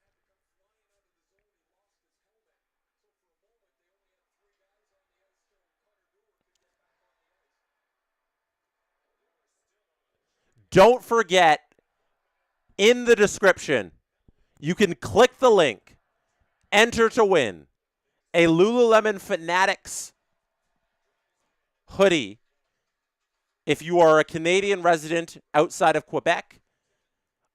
Don't forget, in the description, you can click the link, enter to win a Lululemon Fanatics hoodie if you are a Canadian resident outside of Quebec.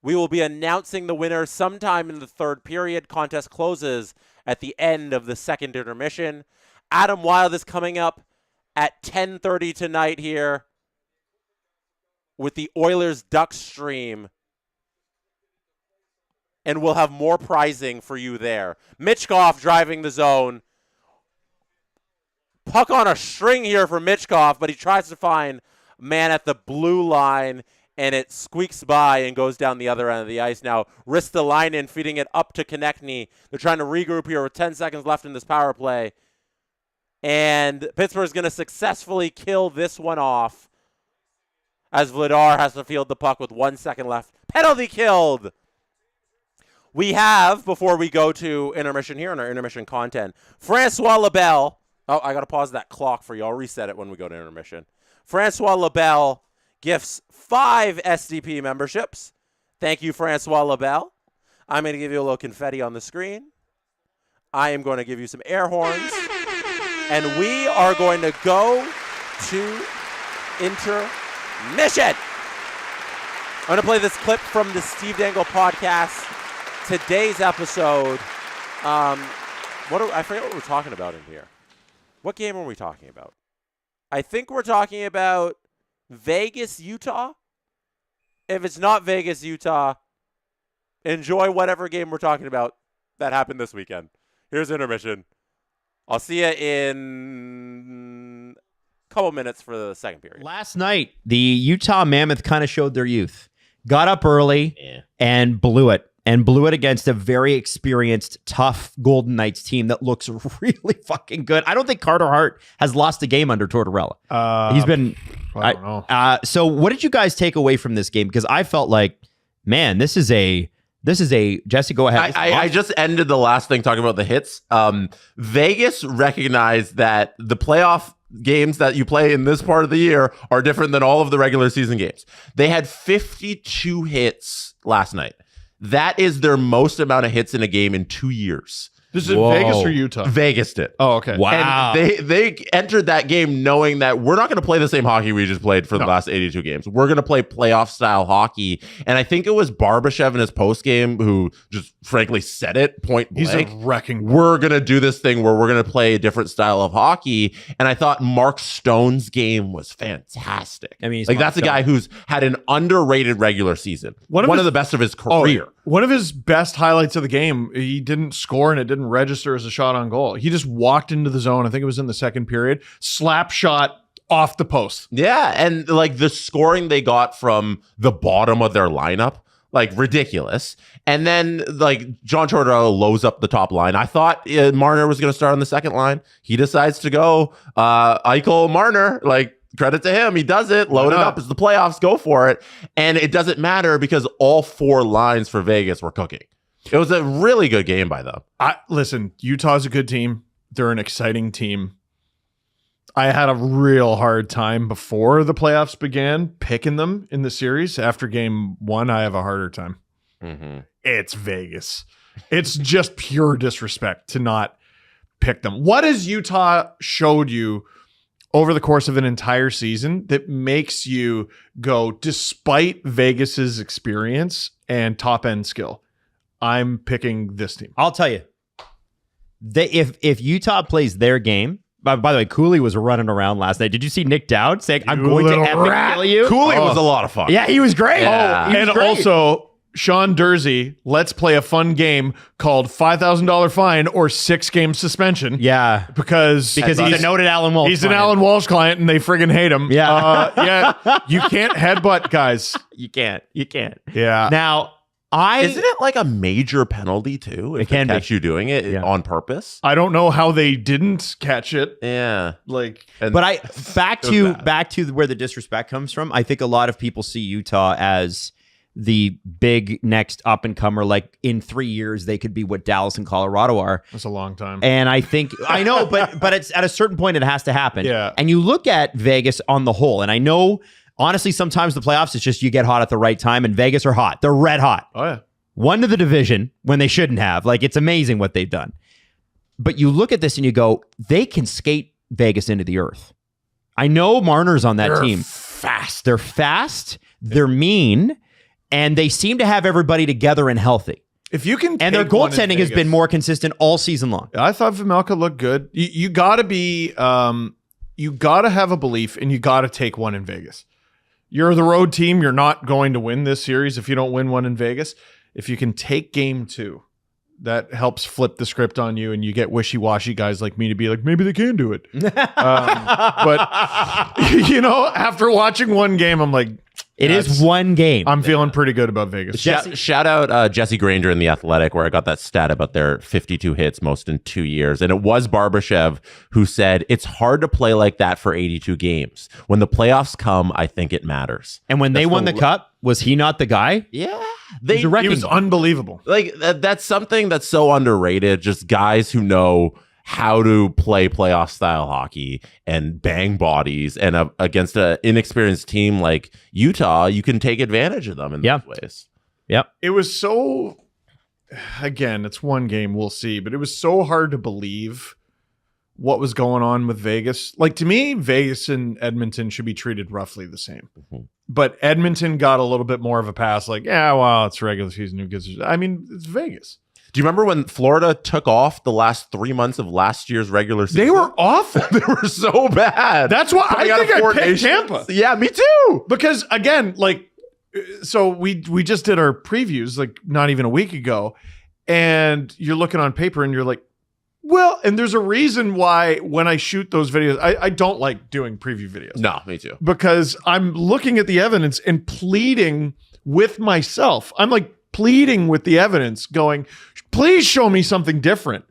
We will be announcing the winner sometime in the third period. Contest closes at the end of the second intermission. Adam Wild is coming up at 10:30 tonight here with the Oilers Ducks stream. And we'll have more prizing for you there. Mitchkov driving the zone. Puck on a string here for Mitchkov, but he tries to find man at the blue line, and it squeaks by and goes down the other end of the ice. Now, Ristolainen feeding it up to Konechny. They're trying to regroup here with 10 seconds left in this power play. And Pittsburgh's going to successfully kill this one off as Vladar has to field the puck with 1 second left. Penalty killed! We have, before we go to intermission here in our intermission content, Francois Lebel. Oh, I got to pause that clock for you. I'll reset it when we go to intermission. Francois Lebel gifts 5 SDP memberships. Thank you, Francois Lebel. I'm going to give you a little confetti on the screen. I am going to give you some air horns. And we are going to go to intermission. I'm going to play this clip from the Steve Dangle podcast. Today's episode, I forget what we're talking about in here. What game are we talking about? I think we're talking about Vegas, Utah. If it's not Vegas, Utah, enjoy whatever game we're talking about that happened this weekend. Here's intermission. I'll see you in a couple minutes for the second period.
Last night, the Utah Mammoth kind of showed their youth. Got up early and blew it. And blew it against a very experienced, tough Golden Knights team that looks really fucking good. I don't think Carter Hart has lost a game under Tortorella. He's been... I don't know. So what did you guys take away from this game? Because I felt like, man, this is a... Jesse, go ahead.
I just ended the last thing talking about the hits. Vegas recognized that the playoff games that you play in this part of the year are different than all of the regular season games. They had 52 hits last night. That is their most amount of hits in a game in 2 years.
This is Vegas or Utah?
Vegas did.
Oh, okay.
Wow.
And they entered that game knowing that we're not going to play the same hockey we just played for the last 82 games. We're going to play playoff-style hockey. And I think it was Barbashev in his postgame who just frankly said it point blank.
He's a wrecking.
We're going to do this thing where we're going to play a different style of hockey. And I thought Mark Stone's game was fantastic.
I mean,
like that's a guy who's had an underrated regular season. One of the best of his career.
One of his best highlights of the game, he didn't score and it didn't register as a shot on goal. He just walked into the zone. I think it was in the second period. Slap shot off the post.
Yeah, and like the scoring they got from the bottom of their lineup, like ridiculous. And then like John Tortorella loads up the top line. I thought Marner was going to start on the second line. He decides to go Eichel Marner, like credit to him. He does it. Load it up. It's the playoffs. Go for it. And it doesn't matter because all 4 lines for Vegas were cooking. It was a really good game by them.
Listen, Utah's a good team. They're an exciting team. I had a real hard time before the playoffs began picking them in the series. After game 1, I have a harder time.
Mm-hmm.
It's Vegas. It's just pure disrespect to not pick them. What has Utah showed you over the course of an entire season that makes you go, despite Vegas's experience and top end skill, I'm picking this team?
I'll tell you. If Utah plays their game, by the way, Cooley was running around last night. Did you see Nick Dowd saying, I'm going to epic kill you?
Cooley was a lot of fun.
Yeah, he was great.
Yeah.
He was
And
great.
also, Sean Dursey, let's play a fun game called $5,000 fine or 6-game suspension.
Yeah.
Because
Because he's a noted Alan Walsh
He's an
client.
Alan Walsh client and they friggin' hate him.
Yeah.
Yeah. You can't headbutt guys.
You can't.
Yeah.
Now,
Isn't it like a major penalty too? If
It can
they catch
be.
you doing it
Yeah.
on purpose.
I don't know how they didn't catch it.
Yeah.
Like,
And
But back
It was bad.
to where the disrespect comes from. I think a lot of people see Utah as the big next up and comer. Like in 3 years, they could be what Dallas and Colorado are.
that's a long time.
And I think I know, but it's at a certain point it has to happen.
Yeah.
And you look at Vegas on the whole, and I know honestly sometimes the playoffs it's just you get hot at the right time, and Vegas are hot. They're red hot.
Oh, yeah.
Won to the division when they shouldn't have. Like, it's amazing what they've done. But you look at this and you go, they can skate Vegas into the earth. I know Marner's on that team.
Fast.
They're fast, they're mean, and they seem to have everybody together and healthy.
If you can,
And their
take one in
goaltending has
Vegas-
been more consistent all season long.
I thought Vejmelka looked good. You got to be, you got to have a belief, and you got to take one in Vegas. You're the road team. You're not going to win this series if you don't win one in Vegas. If you can take game 2, that helps flip the script on you, and you get wishy-washy guys like me to be like, maybe they can do it. But after watching one game, I'm like,
It is one game.
I'm feeling pretty good about Vegas.
Shout out Jesse Granger in The Athletic, where I got that stat about their 52 hits, most in 2 years. And it was Barbashev who said, it's hard to play like that for 82 games. When the playoffs come, I think it matters.
And when they won the cup, was he not the guy?
Yeah.
He's a wrecking
He was
ball.
unbelievable.
Like that's something that's so underrated. Just guys who know how to play playoff style hockey and bang bodies, and against an inexperienced team like Utah, you can take advantage of them in those ways.
Yep.
It was so, again, it's one game, we'll see, but it was so hard to believe what was going on with Vegas. Like, to me, Vegas and Edmonton should be treated roughly the same.
Mm-hmm.
But Edmonton got a little bit more of a pass. Like, yeah, well, it's regular season. Who gives a-" I mean, it's Vegas.
Do you remember when Florida took off the last 3 months of last year's regular season?
They were awful.
They were so bad.
That's why
Coming out
I
of
think I
Four
picked
Nations.
Tampa.
Yeah, me too.
Because, again, like, so we just did our previews, like, not even a week ago. And you're looking on paper and you're like, well, and there's a reason why when I shoot those videos, I don't like doing preview videos.
No, me too.
Because I'm looking at the evidence and pleading with myself. I'm like pleading with the evidence, going, please show me something different.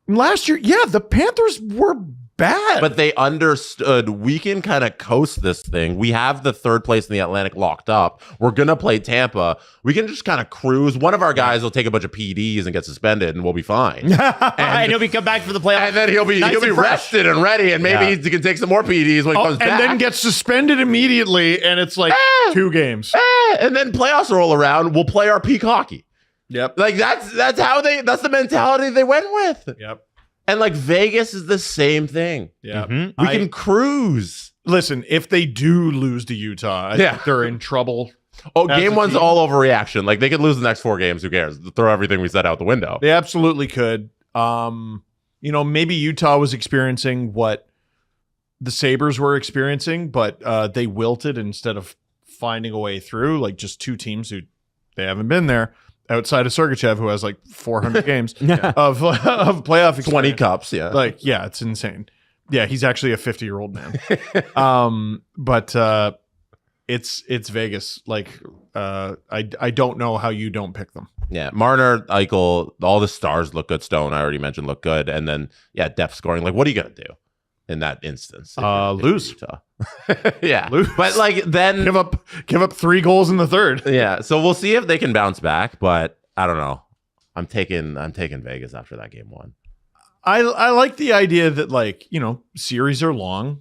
And last year, yeah, the Panthers were bad.
But they understood we can kind of coast this thing. We have the third place in the Atlantic locked up. We're going to play Tampa. We can just kind of cruise. One of our guys will take a bunch of PDs and get suspended, and we'll be fine.
And he'll be come back for the playoffs.
And then he'll be
Nice and fresh.
rested and ready, and maybe he can take some more PDs when he comes back.
and then get suspended immediately, and it's like 2 games.
And then playoffs roll around. We'll play our peak hockey.
Yep.
Like that's the mentality they went with.
Yep.
And like Vegas is the same thing.
Yep.
Mhm.
We can cruise.
Listen, if they do lose to Utah, I think they're in trouble.
Oh,
As
game
a
one's
team.
all overreaction. Like they could lose the next 4 games. Who cares? Throw everything we said out the window.
They absolutely could. Maybe Utah was experiencing what the Sabres were experiencing, but they wilted instead of finding a way through. Like just 2 teams who they haven't been there outside of Sergachev, who has like 400 games of playoff experience.
20 cups. Yeah.
Like, yeah, it's insane. Yeah, he's actually a 50-year-old man. But it's Vegas. Like, I don't know how you don't pick them.
Yeah, Marner, Eichel, all the stars look good. Stone, I already mentioned, look good. And then, depth scoring. Like, what are you going to do in that instance? If you're
Lose.
Utah? Yeah.
Lose.
But, like, then...
Give up 3 goals in the third.
Yeah, so we'll see if they can bounce back. But, I don't know. I'm taking Vegas after that game 1.
I like the idea that, like, series are long.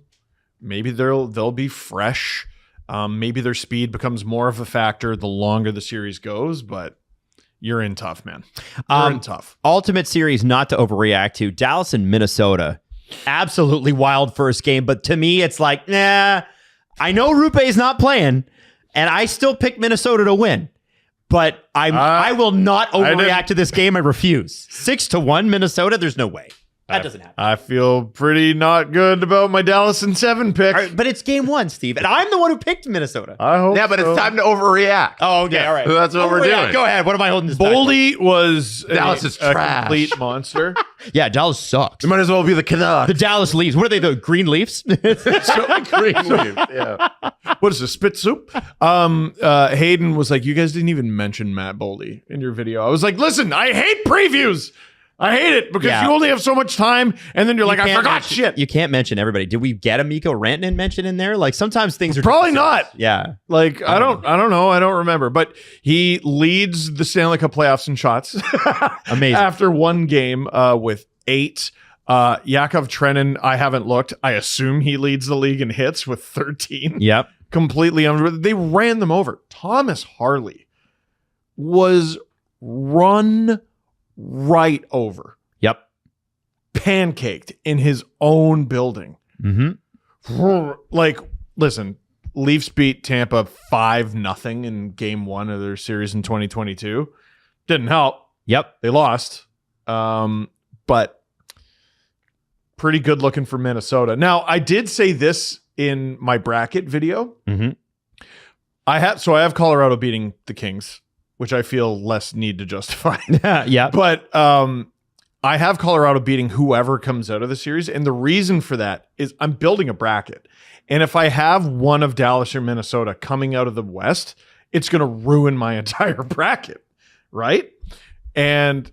Maybe they'll be fresh. Maybe their speed becomes more of a factor the longer the series goes. But you're in tough, man. You're in tough.
Ultimate series not to overreact to. Dallas and Minnesota. Absolutely wild first game. But to me, it's like, nah, I know Rupe is not playing, and I still pick Minnesota to win. But I will not overreact to this game. I refuse. 6-1 Minnesota. There's no way. That doesn't happen.
I feel pretty not good about my Dallas in 7 pick.
All right, but it's game 1, Steve. And I'm the one who picked Minnesota.
I hope
Yeah, but
so.
it's time to overreact.
Oh, okay. All right.
That's what we're doing.
Go ahead. What am I holding this back
Boldy was
Dallas is
a
trash.
complete monster.
for? Yeah, Dallas sucks.
It might as well be the Canucks.
The Dallas Leafs. What are they, the Green Leafs?
Yeah.
What is this, spit soup? Hayden was like, you guys didn't even mention Matt Boldy in your video. I was like, listen, I hate previews. I hate it because
Yeah.
you only have so much time, and then you're like, I
can't
forgot
mention-
shit.
You can't mention everybody. Did we get a Miko Rantanen mention in there? Like sometimes things are
Probably
just-
not.
Yeah.
Like I don't know. I don't remember. But he leads the Stanley Cup playoffs in shots.
Amazing.
After one game with 8. Yakov Trenin, I haven't looked. I assume he leads the league in hits with 13.
Yep.
Completely they ran them over. Thomas Harley was run right over.
Yep.
Pancaked in his own building.
Mm-hmm.
Like, listen, Leafs beat Tampa 5-0 in game 1 of their series in 2022. Didn't help.
Yep.
They lost. But pretty good looking for Minnesota. Now, I did say this in my bracket video.
Mm-hmm.
I have Colorado beating the Kings, which I feel less need to justify.
Yeah.
But I have Colorado beating whoever comes out of the series. And the reason for that is I'm building a bracket. And if I have one of Dallas or Minnesota coming out of the West, it's going to ruin my entire bracket. Right? And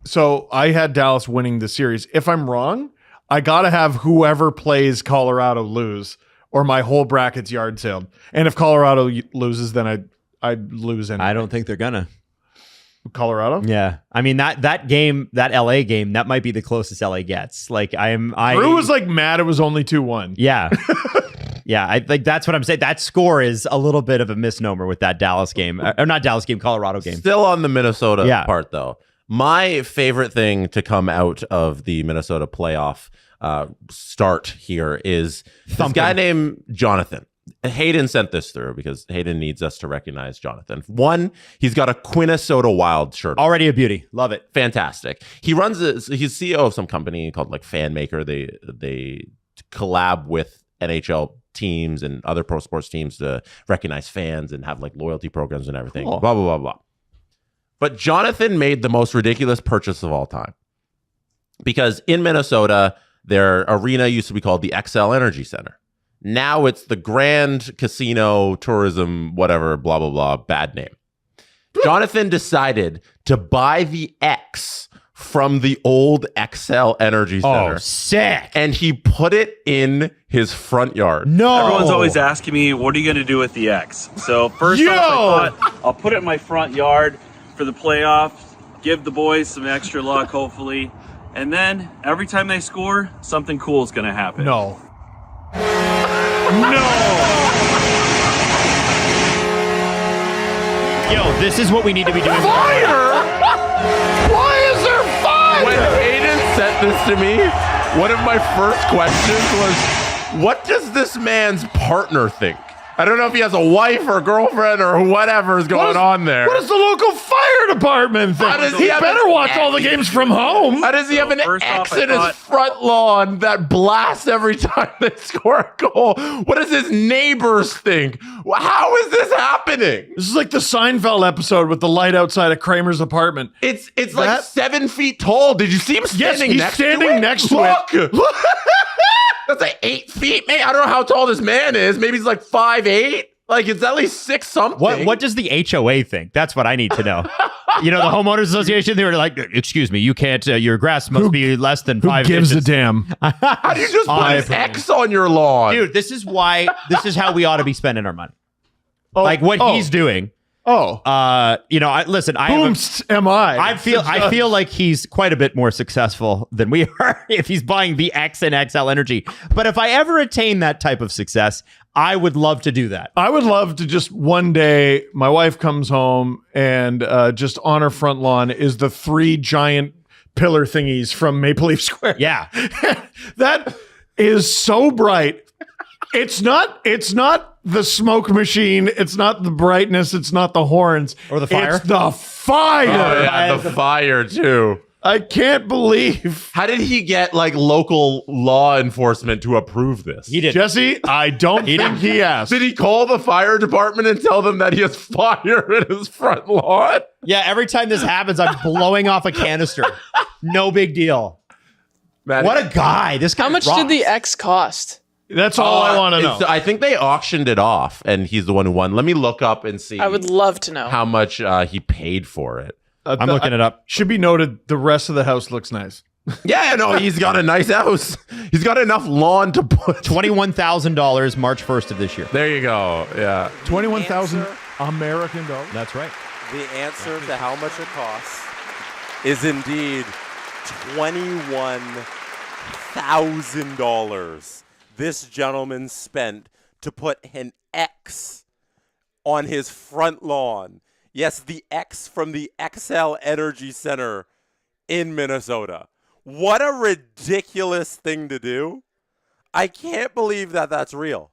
so I had Dallas winning the series. If I'm wrong, I got to have whoever plays Colorado lose, or my whole bracket's yard sailed. And if Colorado loses, then I'd lose anyway.
I don't think they're gonna.
Colorado?
Yeah. I mean that game, that LA game, that might be the closest LA gets. Like
Drew was like mad it was only 2-1.
Yeah. Yeah, I think that's what I'm saying. That score is a little bit of a misnomer with that Dallas game. Or not Dallas game, Colorado game.
Still on the Minnesota
Yeah.
part, though. My favorite thing to come out of the Minnesota playoff start here is this guy named Jonathan. Hayden sent this through because Hayden needs us to recognize Jonathan. One, he's got a Quinnesota Wild shirt on.
Already a beauty. Love it.
Fantastic. He's CEO of some company called like FanMaker. They collab with NHL teams and other pro sports teams to recognize fans and have like loyalty programs and everything.
Cool.
Blah, blah, blah, blah. But Jonathan made the most ridiculous purchase of all time. Because in Minnesota, their arena used to be called the XL Energy Center. Now it's the Grand Casino Tourism, whatever, blah, blah, blah, bad name. Jonathan decided to buy the X from the old XL Energy Center.
Oh, sick.
And he put it in his front yard.
No.
Everyone's always asking me, what are you going to do with the X? So first off, I thought I'll put it in my front yard for the playoffs, give the boys some extra luck, hopefully. And then every time they score, something cool is going to happen.
No.
Yo, this is what we need to be doing.
Fire! Why is there fire?
When Hayden sent this to me, one of my first questions was, what does this man's partner think? I don't know if he has a wife or a girlfriend or whatever is going on there.
What does the local fire department think?
How does
He
he have
better
an
watch all the games from home.
How does he have an
first
X
off, I
in his
thought-
front lawn that blasts every time they score a goal? What does his neighbors think? How is this happening?
This is like the Seinfeld episode with the light outside of Kramer's apartment.
It's like 7 feet tall. Did you see him standing
he's
next
standing
to it?
next to
Look! That's like 8 feet, man. I don't know how tall this man is. Maybe he's like 5'8". Like it's at least 6 something.
What does the HOA think? That's what I need to know. You know, the homeowners association, they were like, excuse me, you can't, your grass must be less than 5
Who gives
inches.
a damn?
How do you just put an X on your lawn?
Dude, this is how we ought to be spending our money. Like what he's doing.
Oh,
listen,
boomst am I?
I feel like he's quite a bit more successful than we are if he's buying the X and XL energy. But if I ever attain that type of success, I would love to do that.
I would love to just one day, my wife comes home and just on her front lawn is the 3 giant pillar thingies from Maple Leaf Square.
Yeah.
That is so bright. It's not the smoke machine. It's not the brightness. It's not the horns.
Or the fire.
It's the fire.
Oh, yeah, the fire too.
I can't believe.
How did he get like local law enforcement to approve this?
He did.
Jesse, I don't think he asked.
Did he call the fire department and tell them that he has fire in his front lawn?
Yeah, every time this happens, I'm blowing off a canister. No big deal.
Man,
What a guy. This guy
How much
rocks.
did the X cost?
That's all I want to know.
I think they auctioned it off, and he's the one who won. Let me look up and see
I would love to know.
how much he paid for it.
I'm looking it up.
Should be noted, the rest of the house looks nice.
Yeah, no, he's got a nice house. He's got enough lawn to put.
$21,000 March 1st of this year.
There you go. Yeah.
21,000 American dollars.
That's right.
The answer to how much it costs is indeed $21,000. This gentleman spent to put an X on his front lawn. Yes, the X from the XL Energy Center in Minnesota. What a ridiculous thing to do. I can't believe that that's real.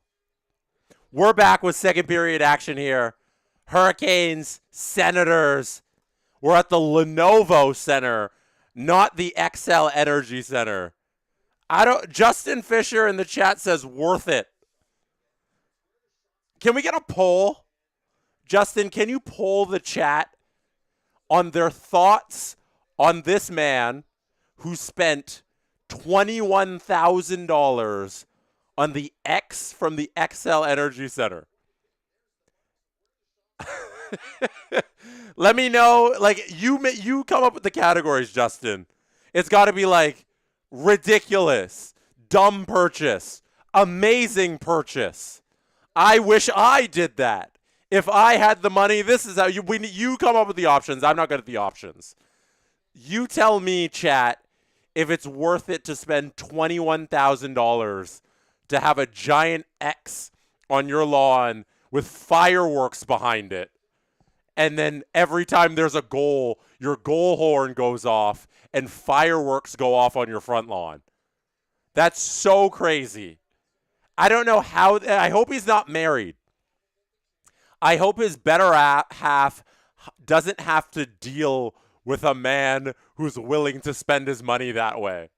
We're back with second period action here. Hurricanes, Senators. We're at the Lenovo Center, not the XL Energy Center. Justin Fisher in the chat says worth it. Can we get a poll? Justin, can you poll the chat on their thoughts on this man who spent $21,000 on the X from the XL Energy Center? Let me know. Like, you come up with the categories, Justin. It's got to be like ridiculous, dumb purchase, amazing purchase. I wish I did that. If I had the money, this is how you come up with the options. I'm not good at the options. You tell me, chat, if it's worth it to spend $21,000 to have a giant X on your lawn with fireworks behind it. And then every time there's a goal, your goal horn goes off and fireworks go off on your front lawn. That's so crazy. I don't know how. I hope he's not married. I hope his better half doesn't have to deal with a man who's willing to spend his money that way.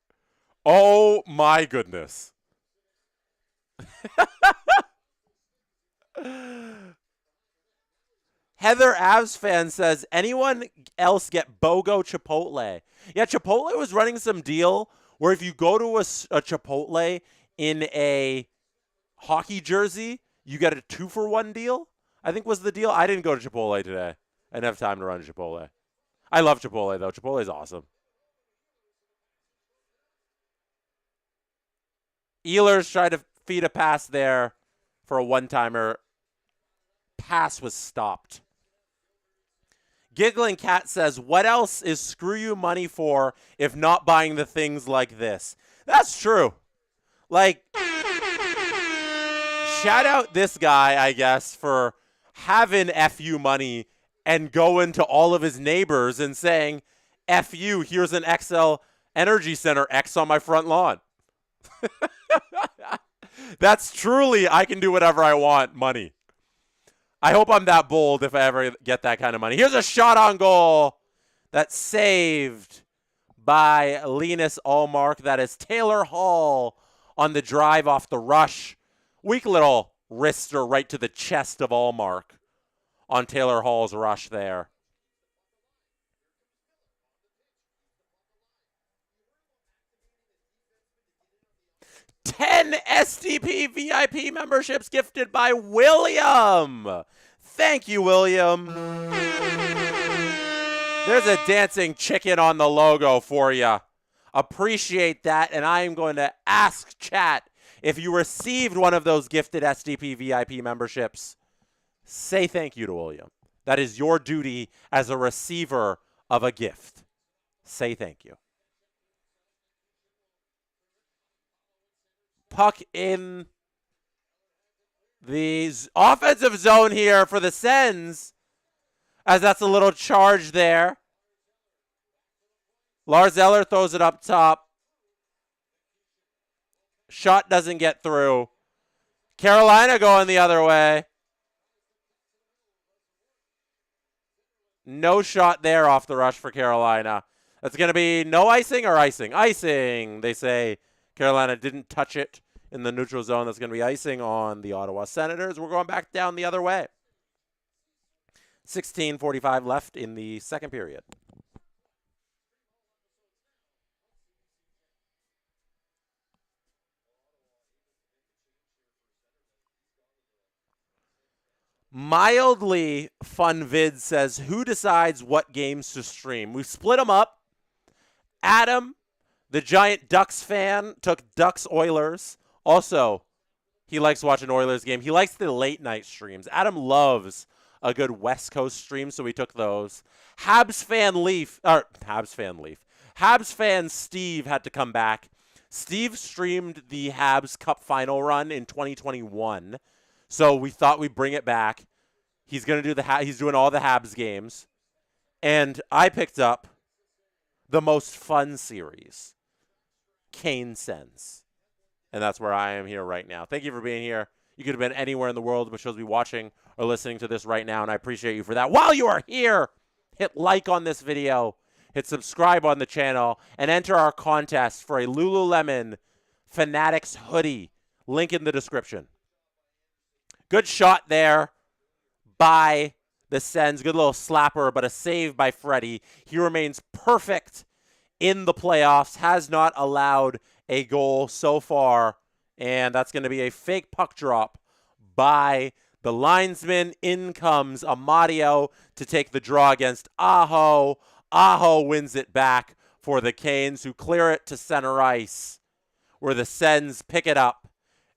Oh my goodness. Heather Avs fan says, anyone else get BOGO Chipotle? Yeah, Chipotle was running some deal where if you go to a Chipotle in a hockey jersey, you get a 2-for-1 deal. I think was the deal. I didn't go to Chipotle today. I didn't have time to run to Chipotle. I love Chipotle, though. Chipotle is awesome. Ehlers tried to feed a pass there for a one-timer. Pass was stopped. Giggling Cat says, what else is screw you money for if not buying the things like this? That's true. Like, shout out this guy, I guess, for having FU money and going to all of his neighbors and saying, FU, here's an XL Energy Center X on my front lawn. That's truly, I can do whatever I want money. I hope I'm that bold if I ever get that kind of money. Here's a shot on goal that's saved by Linus Allmark. That is Taylor Hall on the drive off the rush. Weak little wrister right to the chest of Allmark on Taylor Hall's rush there. $10 SDP VIP memberships gifted by William. Thank you, William. There's a dancing chicken on the logo for you. Appreciate that, and I am going to ask chat if you received one of those gifted SDP VIP memberships. Say thank you to William. That is your duty as a receiver of a gift. Say thank you. Puck in the offensive zone here for the Sens, as that's a little charge there. Lars Eller throws it up top. Shot doesn't get through. Carolina going the other way. No shot there off the rush for Carolina. That's going to be no icing or icing? Icing. They say Carolina didn't touch it in the neutral zone. That's going to be icing on the Ottawa Senators. We're going back down the other way. 16:45 left in the second period. Mildly Fun Vid says, who decides what games to stream? We split them up. Adam, the giant Ducks fan, took Ducks Oilers. Also, he likes watching Oilers game. He likes the late night streams. Adam loves a good West Coast stream, so we took those. Habs fan Steve had to come back. Steve streamed the Habs Cup final run in 2021. So we thought we'd bring it back. He's going to do he's doing all the Habs games. And I picked up the most fun series, Kane Sens. And that's where I am here right now. Thank you for being here. You could have been anywhere in the world, but you'll be watching or listening to this right now, and I appreciate you for that. While you are here, hit like on this video, hit subscribe on the channel, and enter our contest for a Lululemon Fanatics hoodie. Link in the description. Good shot there by the Sens. Good little slapper, but a save by Freddie. He remains perfect in the playoffs. Has not allowed a goal so far. And that's going to be a fake puck drop by the linesman. In comes Amadio to take the draw against Aho. Aho wins it back for the Canes, who clear it to center ice, where the Sens pick it up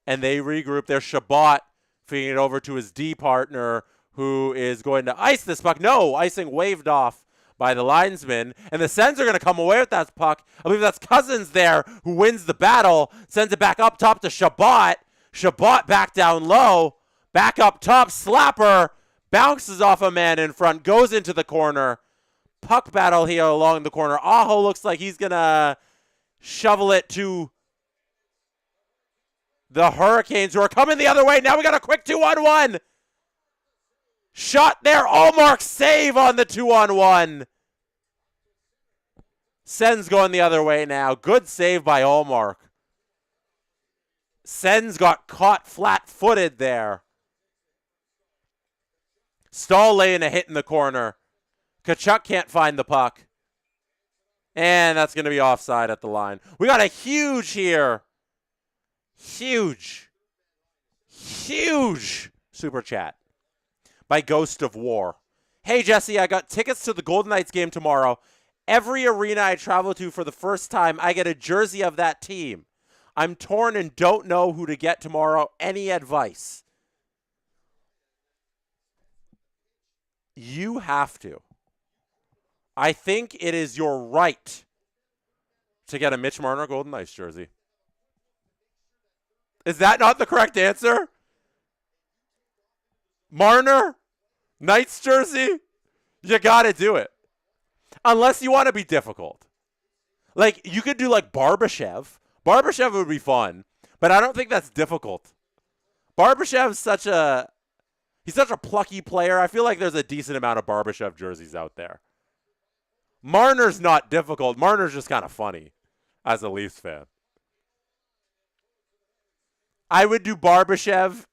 and they regroup. There's Shabbat feeding it over to his D partner, who is going to ice this puck. No, icing waved off by the linesman, and the Sens are going to come away with that puck. I believe that's Cousins there who wins the battle, sends it back up top to Shabbat. Shabbat back down low, back up top, slapper, bounces off a man in front, goes into the corner. Puck battle here along the corner. Aho looks like he's going to shovel it to the Hurricanes, who are coming the other way. Now we got a quick 2-on-1. Shot there. Allmark save on the 2-on-1. Sens going the other way now. Good save by Allmark. Sens got caught flat-footed there. Stahl laying a hit in the corner. Kachuk can't find the puck. And that's going to be offside at the line. We got a huge here. Huge super chat by Ghost of War. Hey, Jesse, I got tickets to the Golden Knights game tomorrow. Every arena I travel to for the first time, I get a jersey of that team. I'm torn and don't know who to get tomorrow. Any advice? You have to. I think it is your right to get a Mitch Marner Golden Knights jersey. Is that not the correct answer? Marner? Knights jersey? You got to do it. Unless you want to be difficult. Like, you could do like Barbashev. Barbashev would be fun, but I don't think that's difficult. Barbashev's he's such a plucky player. I feel like there's a decent amount of Barbashev jerseys out there. Marner's not difficult. Marner's just kind of funny as a Leafs fan. I would do Barbashev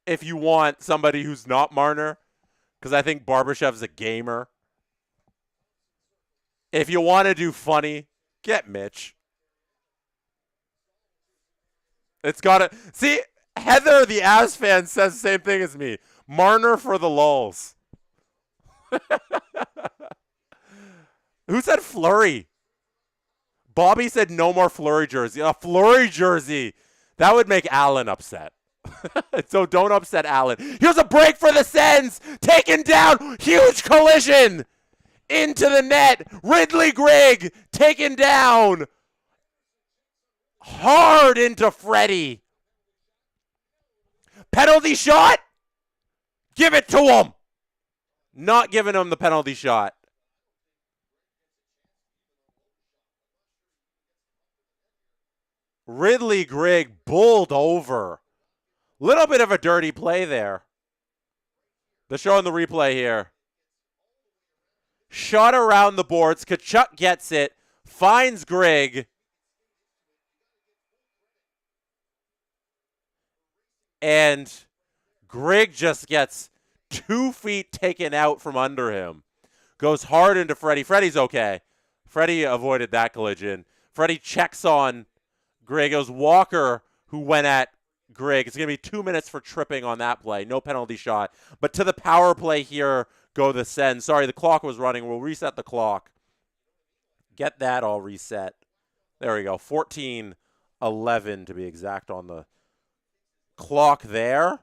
if you want somebody who's not Marner, because I think Barbashev's a gamer. If you want to do funny, get Mitch. It's got to... See, Heather, the Avs fan, says the same thing as me. Marner for the lulz. Who said Fleury? Bobby said no more Fleury jersey. A Fleury jersey. That would make Alan upset. So don't upset Allen. Here's a break for the Sens. Taken down. Huge collision. Into the net. Ridley Grigg taken down. Hard into Freddie. Penalty shot. Give it to him. Not giving him the penalty shot. Ridley Grigg bowled over. Little bit of a dirty play there. They're showing the replay here. Shot around the boards. Tkachuk gets it. Finds Grigg. And Grigg just gets 2 feet taken out from under him. Goes hard into Freddie. Freddie's okay. Freddie avoided that collision. Freddie checks on Grigg. It was Walker who went at Grigg. It's going to be 2 minutes for tripping on that play. No penalty shot. But to the power play here go the Sens. Sorry, the clock was running. We'll reset the clock. Get that all reset. There we go. 14-11 to be exact on the clock there.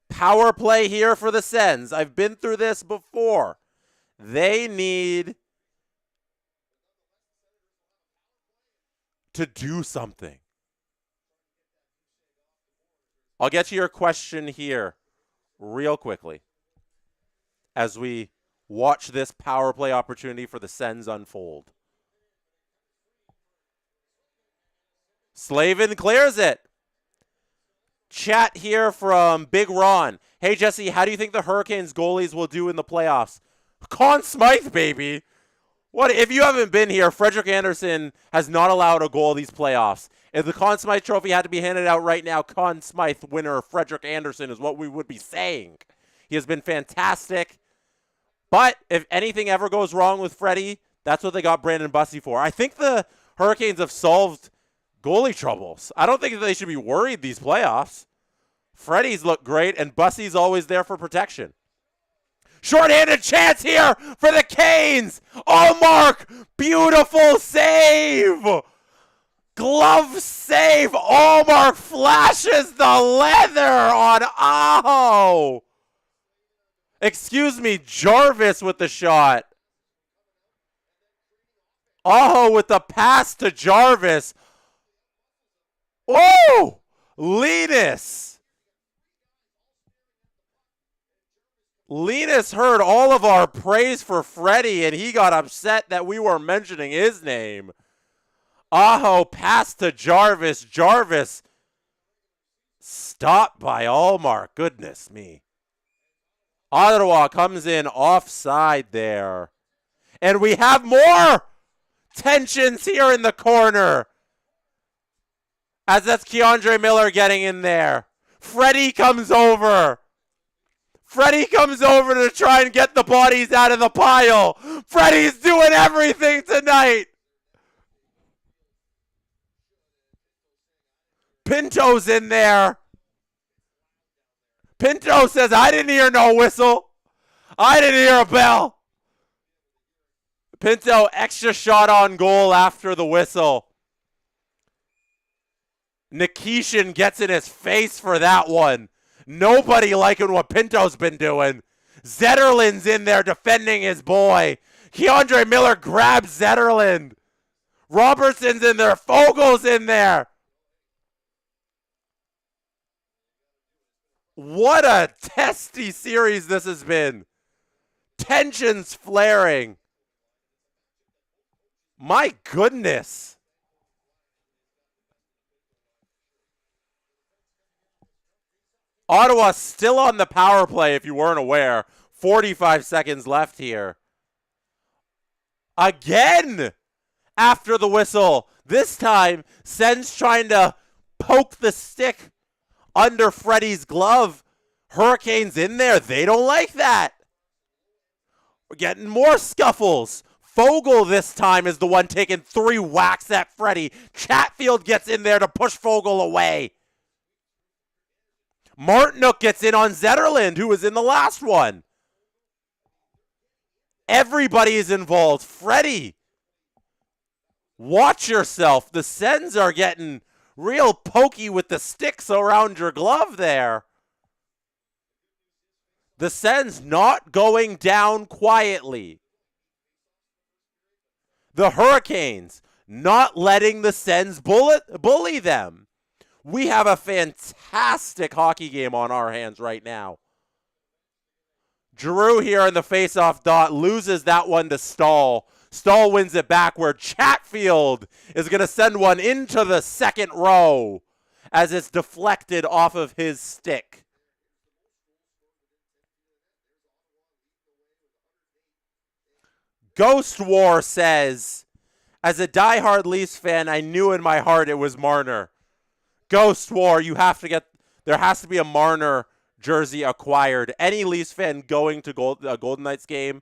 Power play here for the Sens. I've been through this before. They need to do something. I'll get to your question here real quickly as we watch this power play opportunity for the Sens unfold. Slavin clears it. Chat here from Big Ron. Hey, Jesse, how do you think the Hurricanes goalies will do in the playoffs? Conn Smythe, baby. What if you haven't been here? Frederik Andersen has not allowed a goal these playoffs. If the Conn Smythe Trophy had to be handed out right now, Conn Smythe winner Frederik Andersen is what we would be saying. He has been fantastic. But if anything ever goes wrong with Freddie, that's what they got Brandon Bussi for. I think the Hurricanes have solved goalie troubles. I don't think that they should be worried these playoffs. Freddie's looked great, and Bussi's always there for protection. Short-handed chance here for the Canes. Oh, Mark, beautiful save. Glove save. Allmark flashes the leather on Aho. Excuse me, Jarvis with the shot. Aho with the pass to Jarvis. Oh! Linus. Linus heard all of our praise for Freddie, and he got upset that we were mentioning his name. Aho pass to Jarvis. Jarvis stopped by Allmark. Goodness me. Ottawa comes in offside there. And we have more tensions here in the corner. As that's Keandre Miller getting in there. Freddie comes over. Freddie comes over to try and get the bodies out of the pile. Freddie's doing everything tonight. Pinto's in there. Pinto says, I didn't hear no whistle. I didn't hear a bell. Pinto, extra shot on goal after the whistle. Nikishin gets in his face for that one. Nobody liking what Pinto's been doing. Zetterlund's in there defending his boy. Keandre Miller grabs Zetterlund. Robertson's in there. Fogel's in there. What a testy series this has been. Tensions flaring. My goodness. Ottawa still on the power play, if you weren't aware. 45 seconds left here. Again, after the whistle. This time, Sens trying to poke the stick under Freddie's glove. Hurricanes in there. They don't like that. We're getting more scuffles. Fogel this time is the one taking 3 whacks at Freddie. Chatfield gets in there to push Fogel away. Martinook gets in on Zetterlund, who was in the last one. Everybody is involved. Freddie, watch yourself. The Sens are getting Real pokey with the sticks around your glove there. The Sens not going down quietly. The Hurricanes not letting the Sens bully them. We have a fantastic hockey game on our hands right now. Giroux here in the faceoff dot loses that one to Stahl. Stahl wins it back where Chatfield is going to send one into the second row as it's deflected off of his stick. Ghost War says, as a diehard Leafs fan, I knew in my heart it was Marner. Ghost War, there has to be a Marner jersey acquired. Any Leafs fan going to Golden Knights game,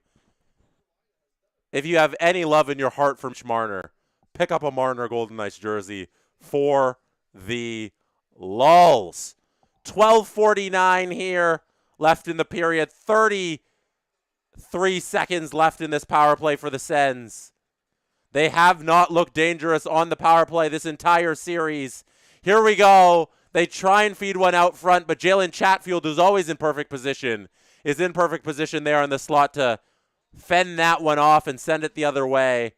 if you have any love in your heart for Marner, pick up a Marner Golden Knights jersey for the lulz. 12:49 here left in the period. 33 seconds left in this power play for the Sens. They have not looked dangerous on the power play this entire series. Here we go. They try and feed one out front, but Jalen Chatfield, who's always in perfect position, is in perfect position there in the slot to fend that one off and send it the other way.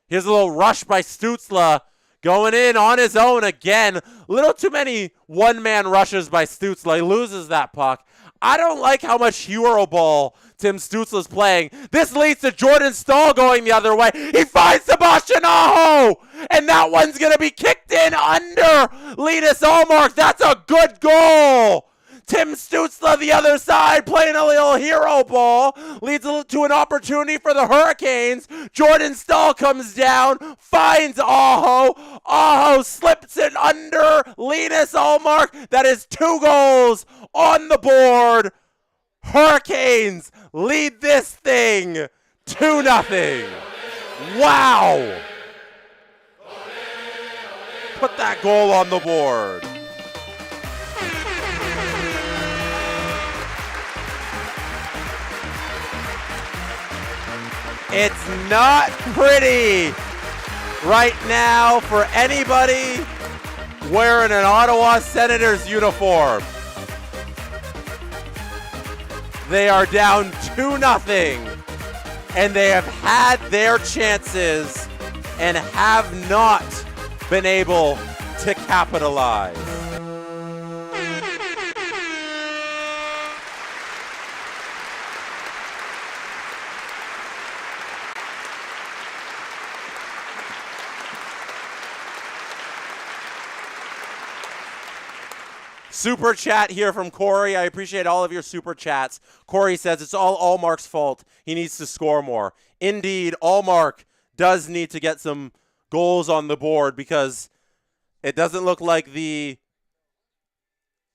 Here's a little rush by Stützle going in on his own again. Little too many one-man rushes by Stützle. He loses that puck. I don't like how much hero ball Tim Stützle's playing. This leads to Jordan Stahl going the other way. He finds Sebastian Aho, and that one's going to be kicked in under Linus Ullmark. That's a good goal. Tim Stützle the other side playing a little hero ball. Leads to an opportunity for the Hurricanes. Jordan Stahl comes down, finds Aho. Aho slips it under Linus Ullmark. That is 2 goals on the board. Hurricanes lead this thing 2-0. Wow. Put that goal on the board. It's not pretty right now for anybody wearing an Ottawa Senators uniform. They are down 2-0, and they have had their chances and have not been able to capitalize. Super chat here from Corey. I appreciate all of your super chats. Corey says it's all Ullmark's fault. He needs to score more. Indeed, Ullmark does need to get some goals on the board because it doesn't look like the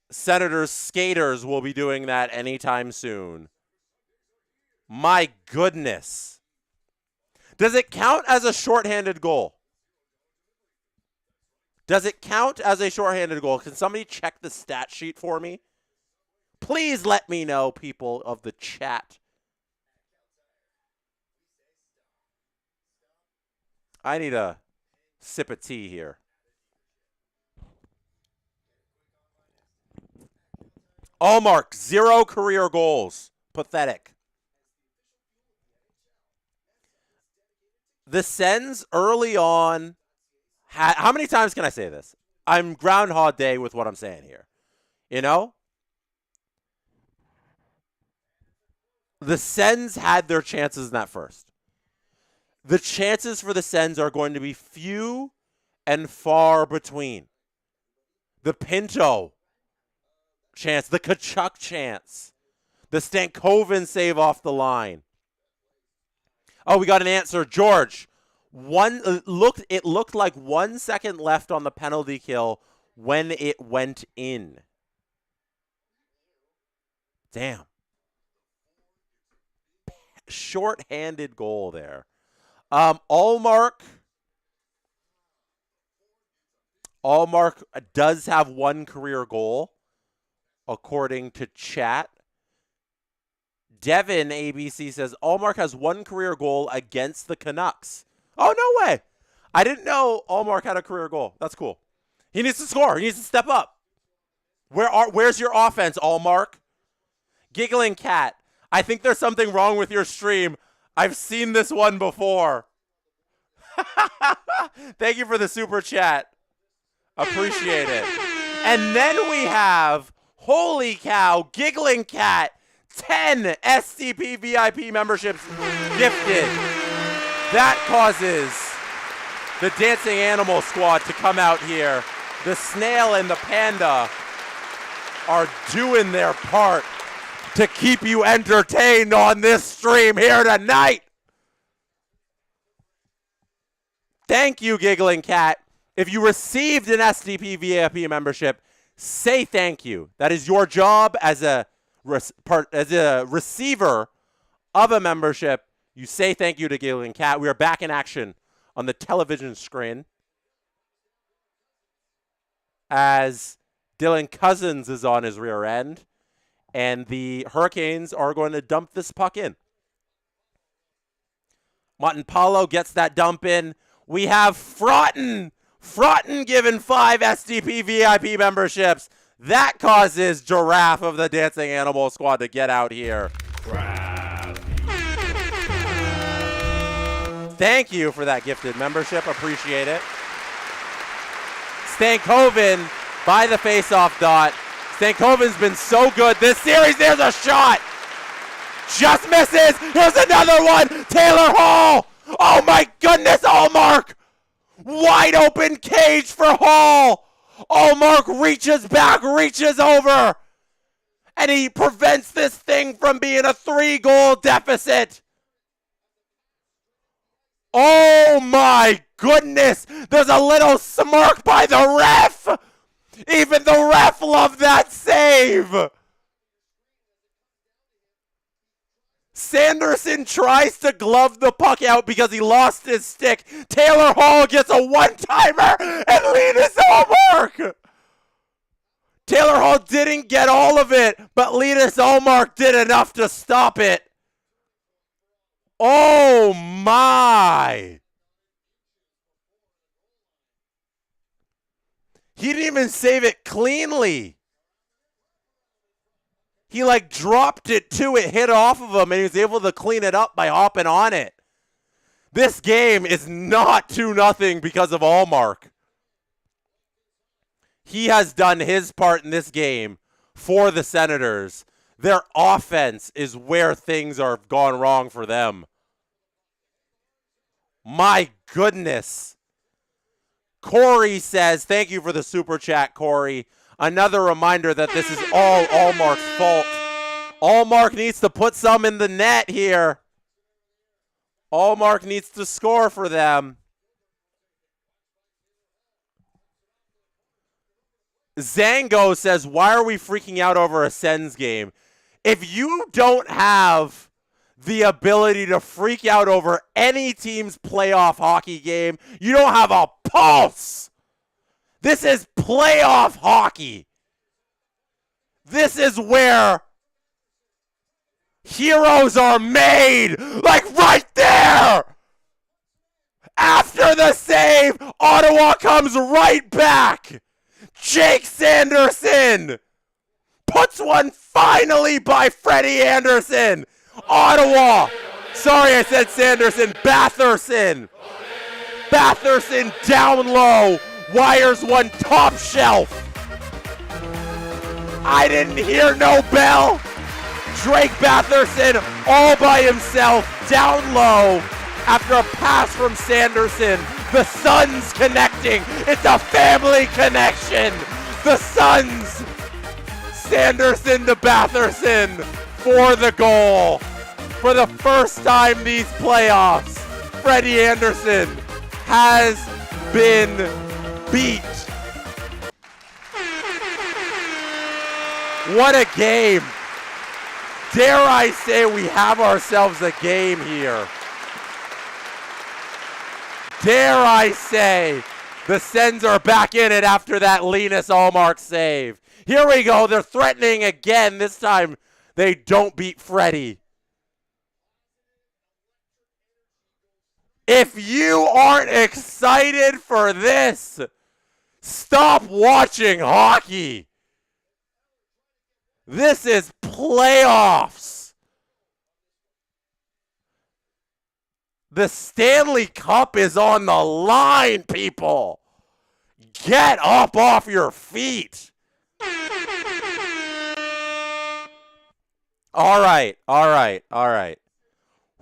Senators skaters will be doing that anytime soon. My goodness. Does it count as a shorthanded goal? Does it count as a shorthanded goal? Can somebody check the stat sheet for me? Please let me know, people of the chat. I need a sip of tea here. Ullmark, 0 career goals. Pathetic. The Sens early on. How many times can I say this? I'm Groundhog Day with what I'm saying here. You know? The Sens had their chances in that first. The chances for the Sens are going to be few and far between. The Pinto chance, the Kachuk chance, the Stankoven save off the line. Oh, we got an answer. George. It looked like 1 second left on the penalty kill when it went in. Damn. Short-handed goal there. Ullmark does have 1 career goal, according to chat. Devin ABC says Ullmark has 1 career goal against the Canucks. Oh, no way. I didn't know Allmark had a career goal. That's cool. He needs to score. He needs to step up. Where's your offense, Allmark? Giggling Cat. I think there's something wrong with your stream. I've seen this one before. Thank you for the super chat. Appreciate it. And then we have, holy cow, Giggling Cat, 10 SDP VIP memberships gifted. That causes the Dancing Animal Squad to come out here. The snail and the panda are doing their part to keep you entertained on this stream here tonight. Thank you, Giggling Cat. If you received an SDP VIP membership, say thank you. That is your job as a receiver of a membership. You say thank you to Giggling Cat. We are back in action on the television screen as Dylan Cousins is on his rear end, and the Hurricanes are going to dump this puck in. Montenpalo gets that dump in. We have Frotton given 5 SDP VIP memberships. That causes Giraffe of the Dancing Animal Squad to get out here. Thank you for that gifted membership. Appreciate it. Stankoven by the face-off dot. Stankoven's been so good this series. There's a shot. Just misses. Here's another one. Taylor Hall. Oh, my goodness, Allmark. Wide open cage for Hall. Allmark reaches back, reaches over. And he prevents this thing from being a 3-goal deficit. Oh, my goodness. There's a little smirk by the ref. Even the ref loved that save. Sanderson tries to glove the puck out because he lost his stick. Taylor Hall gets a one-timer and Linus Allmark. Taylor Hall didn't get all of it, but Linus Allmark did enough to stop it. Oh, my. He didn't even save it cleanly. He dropped it too. It hit off of him and he was able to clean it up by hopping on it. This game is not 2-0 because of Allmark. He has done his part in this game for the Senators. Their offense is where things are gone wrong for them. My goodness. Corey says, thank you for the super chat, Corey. Another reminder that this is all Allmark's fault. Allmark needs to put some in the net here. Allmark needs to score for them. Zango says, why are we freaking out over a Sens game? If you don't have the ability to freak out over any team's playoff hockey game, you don't have a pulse. This is playoff hockey. This is where heroes are made. Right there. After the save, Ottawa comes right back. Jake Sanderson puts one finally by Freddie Anderson. Ottawa. Sorry, I said Sanderson. Batherson. Batherson down low. Wires one top shelf. I didn't hear no bell. Drake Batherson all by himself down low after a pass from Sanderson. The Suns connecting. It's a family connection. The Suns. Sanderson to Batherson for the goal. For the first time these playoffs, Freddie Anderson has been beat. What a game. Dare I say we have ourselves a game here. Dare I say the Sens are back in it after that Linus Allmark save. Here we go. They're threatening again. This time they don't beat Freddie. If you aren't excited for this, stop watching hockey. This is playoffs. The Stanley Cup is on the line, people. Get up off your feet. All right.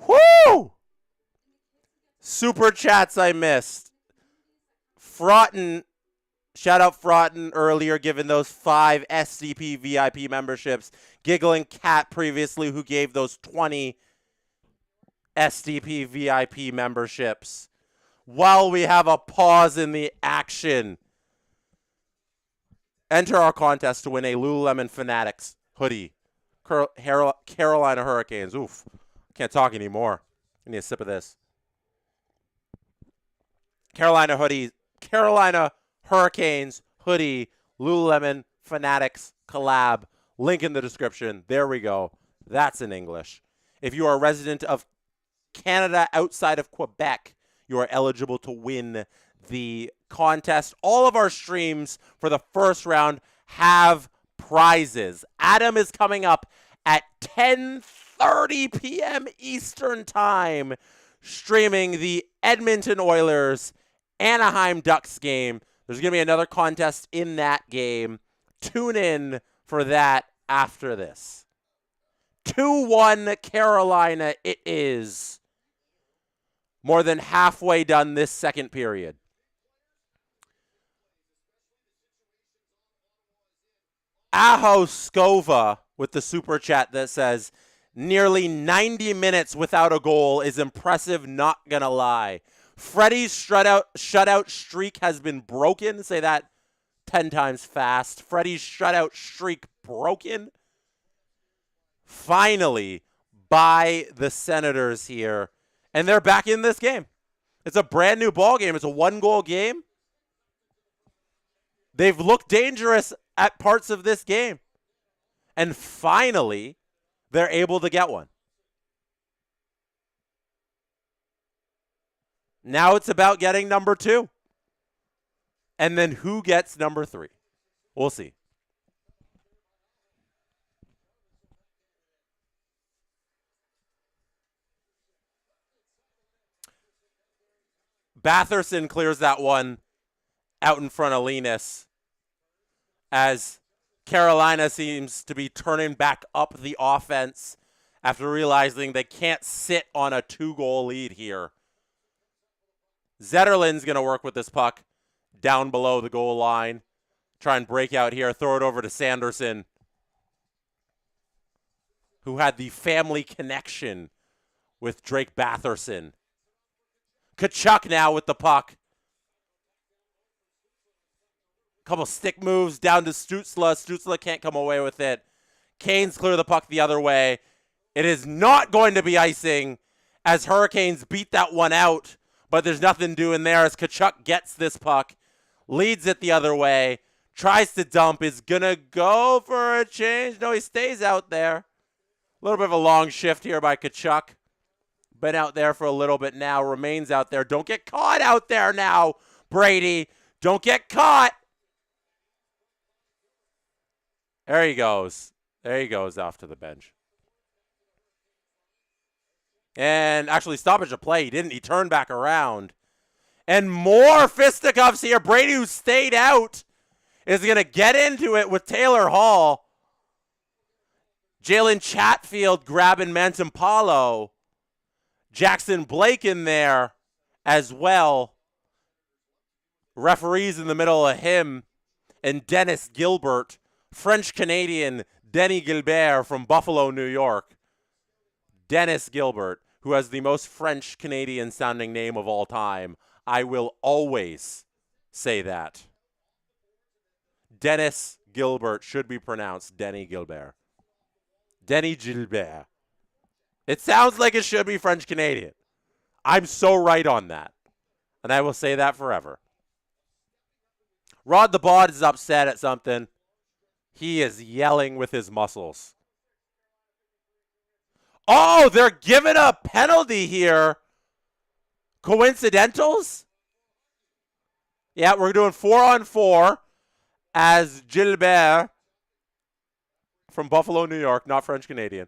Woo! Super chats I missed. Frotton, shout out Frotton earlier, giving those 5 SDP VIP memberships. Giggling Cat previously, who gave those 20 SDP VIP memberships. While we have a pause in the action, enter our contest to win a Lululemon Fanatics hoodie. Carolina Hurricanes. Oof. Can't talk anymore. I need a sip of this. Carolina Hurricanes hoodie, Lululemon Fanatics collab. Link in the description. There we go. That's in English. If you are a resident of Canada outside of Quebec, you are eligible to win the contest. All of our streams for the first round have prizes. Adam is coming up at 10:30 p.m. Eastern Time, streaming the Edmonton Oilers Anaheim Ducks game. There's going to be another contest in that game. Tune in for that after this. 2-1 Carolina it is. More than halfway done this second period. Aho Skova with the super chat that says, nearly 90 minutes without a goal is impressive, not gonna lie. Freddie's shutout streak has been broken. Say that 10 times fast. Freddie's shutout streak broken. Finally, by the Senators here. And they're back in this game. It's a brand new ball game. It's a 1-goal game. They've looked dangerous at parts of this game. And finally, they're able to get one. Now it's about getting number 2. And then who gets number 3? We'll see. Batherson clears that one out in front of Linus as Carolina seems to be turning back up the offense after realizing they can't sit on a 2-goal lead here. Zetterlund's going to work with this puck down below the goal line. Try and break out here. Throw it over to Sanderson, who had the family connection with Drake Batherson. Tkachuk now with the puck. Couple stick moves down to Stützle. Stützle can't come away with it. Canes clear the puck the other way. It is not going to be icing as Hurricanes beat that one out, but there's nothing doing there as Tkachuk gets this puck, leads it the other way, tries to dump, is going to go for a change. No, he stays out there. A little bit of a long shift here by Tkachuk. Been out there for a little bit now, remains out there. Don't get caught out there now, Brady. Don't get caught. There he goes. There he goes off to the bench. And actually, stoppage of play. He didn't. He turned back around. And more fisticuffs here. Brady, who stayed out, is going to get into it with Taylor Hall. Jalen Chatfield grabbing Mantampalo. Jackson Blake in there as well. Referees in the middle of him. And Dennis Gilbert, French-Canadian Denny Gilbert from Buffalo, New York. Dennis Gilbert, who has the most French-Canadian sounding name of all time. I will always say that. Dennis Gilbert should be pronounced Denny Gilbert. Denny Gilbert. It sounds like it should be French-Canadian. I'm so right on that. And I will say that forever. Rod the Bod is upset at something. He is yelling with his muscles. Oh, they're giving a penalty here. Coincidentals? Yeah, we're doing 4-on-4 as Gilbert from Buffalo, New York, not French Canadian,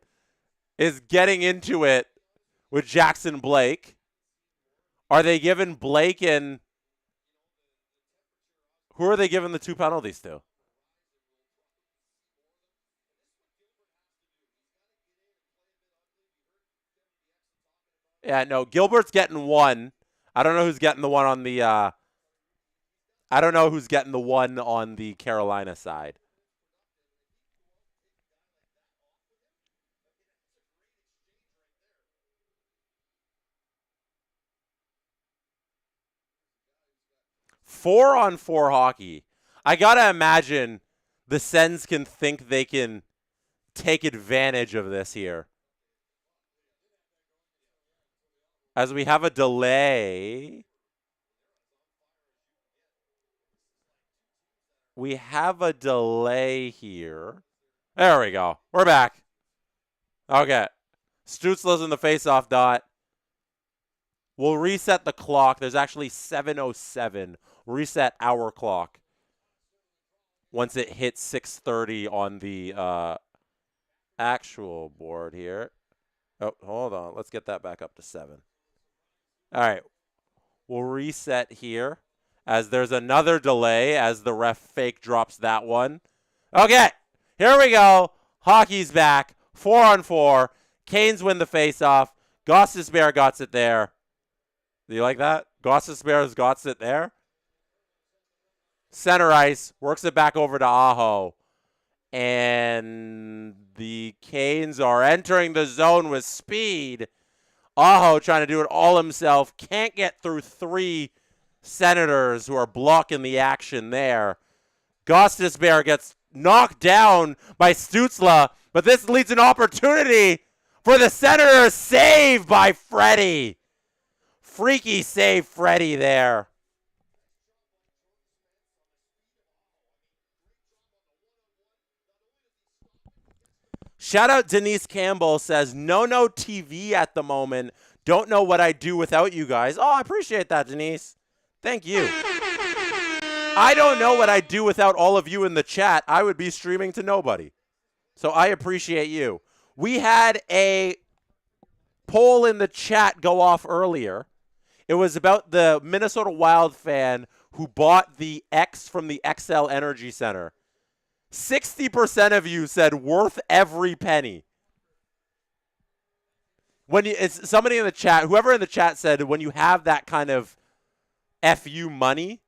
is getting into it with Jackson Blake. Are they giving Blake and who are they giving the 2 penalties to? Yeah, no, Gilbert's getting 1. I don't know who's getting the one on the I don't know who's getting the one on the Carolina side. Four-on-4 hockey. I gotta imagine the Sens can think they can take advantage of this here. As we have a delay. We have a delay here. There we go. We're back. Okay. Stützle's in the face-off dot. We'll reset the clock. There's actually 7:07. Reset our clock once it hits 6:30 on the actual board here. Oh, hold on. Let's get that back up to 7. All right. We'll reset here as there's another delay as the ref fake drops that one. Okay. Here we go. Hockey's back. 4-on-4. Canes win the face-off. Gostisbehere got it there. Do you like that? Gostisbehere's got it there. Center ice. Works it back over to Aho. And the Canes are entering the zone with speed. Aho trying to do it all himself. Can't get through 3 Senators who are blocking the action there. Gostisbehere gets knocked down by Stützle. But this leads an opportunity for the Senators. Save by Freddie. Freaky save, Freddie, there. Shout out Denise Campbell says, no TV at the moment. Don't know what I'd do without you guys. Oh, I appreciate that, Denise. Thank you. I don't know what I'd do without all of you in the chat. I would be streaming to nobody. So I appreciate you. We had a poll in the chat go off earlier. It was about the Minnesota Wild fan who bought the X from the XL Energy Center. 60% of you said worth every penny. When it's somebody in the chat, whoever in the chat said when you have that kind of FU money,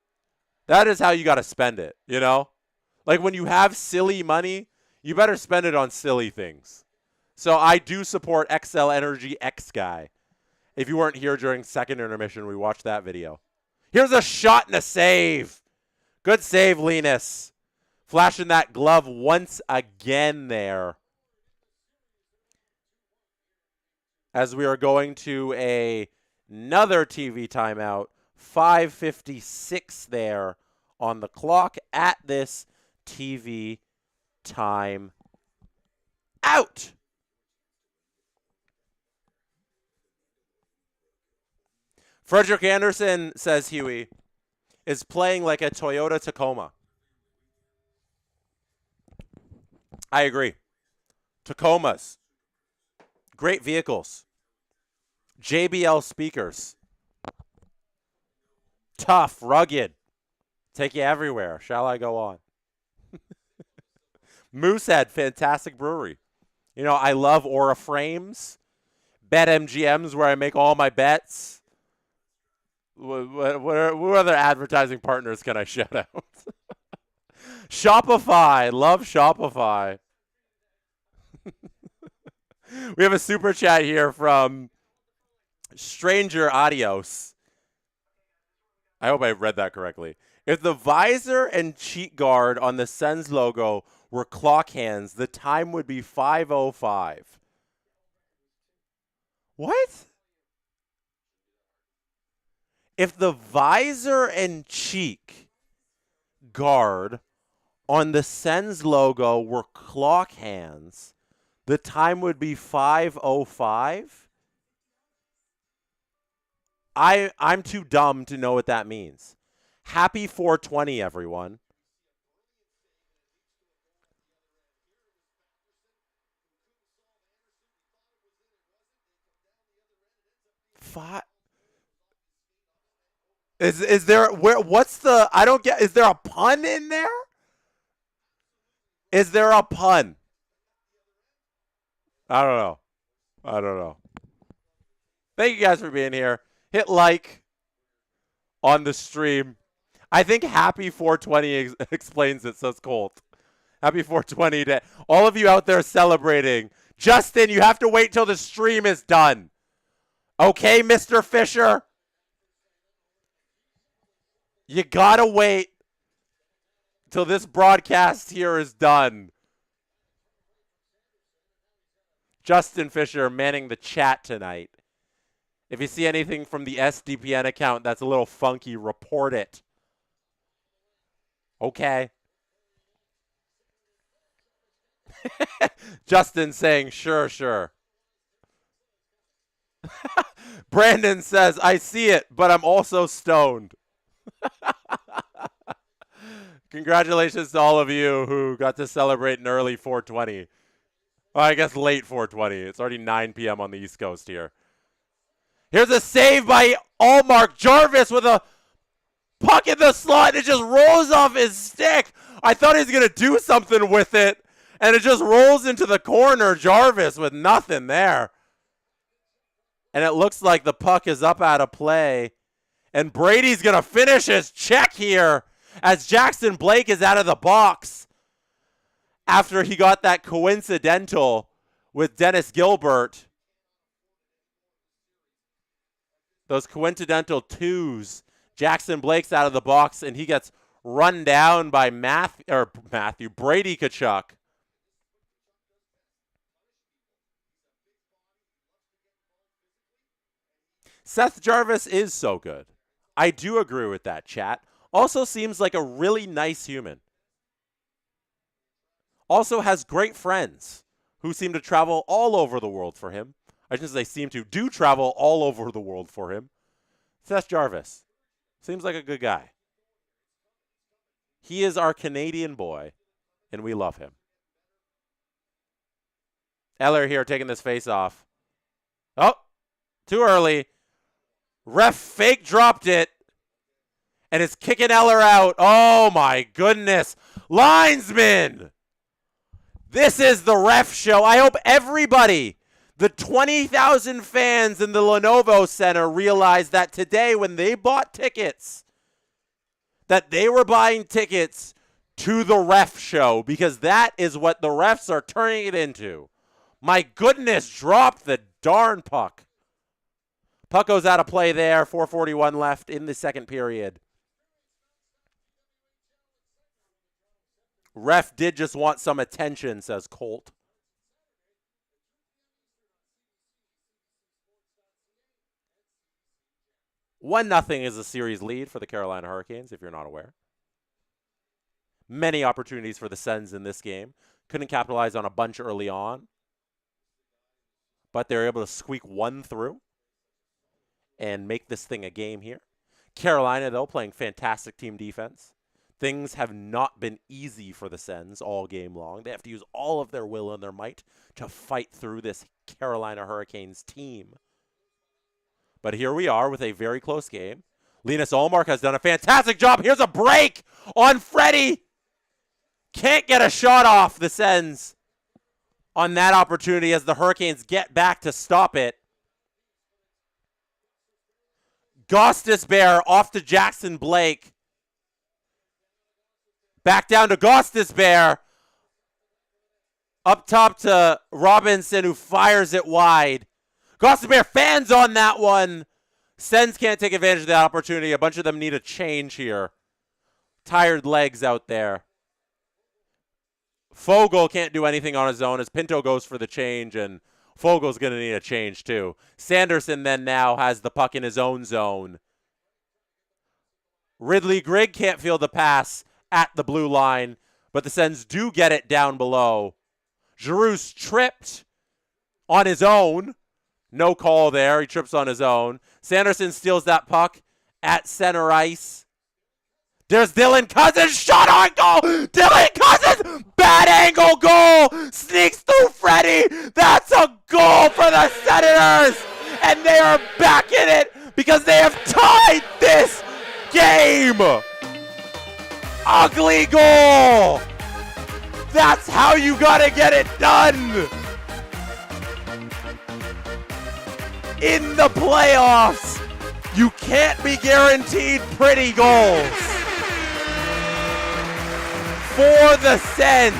that is how you got to spend it, you know? Like when you have silly money, you better spend it on silly things. So I do support XL Energy X Guy. If you weren't here during second intermission, we watched that video. Here's a shot and a save. Good save, Linus. Flashing that glove once again there. As we are going to another TV timeout. 5:56 there on the clock at this TV time out. Frederick Anderson, says Huey, is playing like a Toyota Tacoma. I agree. Tacomas. Great vehicles. JBL speakers. Tough, rugged. Take you everywhere. Shall I go on? Moosehead, fantastic brewery. You know, I love Aura Frames. BetMGM's where I make all my bets. What other advertising partners can I shout out? Shopify. Love Shopify. We have a super chat here from Stranger Adios. I hope I read that correctly. If the visor and cheek guard on the Sens logo were clock hands, the time would be 5:05. What? If the visor and cheek guard on the Sens logo were clock hands, the time would be 5:05? I'm too dumb to know what that means. Happy 420, everyone. Is there what's the I don't get is there a pun in there? Is there a pun? I don't know. Thank you guys for being here. Hit like on the stream. I think happy 420 explains it, says Colt. Happy 420 to all of you out there celebrating. Justin, you have to wait till the stream is done. Okay, Mr. Fisher? You gotta wait till this broadcast here is done. Justin Fisher manning the chat tonight. If you see anything from the SDPN account that's a little funky, report it. Okay. Justin saying, sure. Brandon says, I see it, but I'm also stoned. Congratulations to all of you who got to celebrate an early 420. Well, I guess late 420. It's already 9 p.m. on the East Coast here. Here's a save by Allmark. Jarvis with a puck in the slot. It just rolls off his stick. I thought he was going to do something with it, and it just rolls into the corner. Jarvis with nothing there. And it looks like the puck is up out of play. And Brady's going to finish his check here as Jackson Blake is out of the box after he got that coincidental with Dennis Gilbert. Those coincidental twos. Jackson Blake's out of the box, and he gets run down by Brady Tkachuk. Seth Jarvis is so good. I do agree with that, chat. Also seems like a really nice human. Also has great friends who seem to travel all over the world for him. I shouldn't say seem to, do travel all over the world for him. Seth Jarvis. Seems like a good guy. He is our Canadian boy, and we love him. Eller here taking this face off. Oh, too early. Ref fake dropped it, and it's kicking Eller out. Oh, my goodness. Linesman! This is the ref show. I hope everybody, the 20,000 fans in the Lenovo Center, realize that today when they bought tickets, that they were buying tickets to the ref show, because that is what the refs are turning it into. My goodness, dropped the darn puck. Puck goes out of play there. 4:41 left in the second period. Ref did just want some attention, says Colt. One nothing is a series lead for the Carolina Hurricanes, if you're not aware. Many opportunities for the Sens in this game. Couldn't capitalize on a bunch early on, but they were able to squeak one through and make this thing a game here. Carolina, though, playing fantastic team defense. Things have not been easy for the Sens all game long. They have to use all of their will and their might to fight through this Carolina Hurricanes team. But here we are with a very close game. Linus Ullmark has done a fantastic job. Here's a break on Freddie. Can't get a shot off the Sens on that opportunity as the Hurricanes get back to stop it. Gostisbehere off to Jackson Blake. Back down to Gostisbehere. Up top to Robinson, who fires it wide. Gostisbehere fans on that one. Sens can't take advantage of that opportunity. A bunch of them need a change here. Tired legs out there. Fogle can't do anything on his own as Pinto goes for the change, and Fogel's going to need a change too. Sanderson then now has the puck in his own zone. Ridley Grigg can't feel the pass at the blue line, but the Sens do get it down below. Giroux's tripped on his own. No call there. He trips on his own. Sanderson steals that puck at center ice. There's Dylan Cousins, shot on goal. Dylan Cousins, bad angle goal. Sneaks through Freddie. That's a goal for the Senators. And they are back in it because they have tied this game. Ugly goal. That's how you gotta get it done. In the playoffs, you can't be guaranteed pretty goals. For the Sens,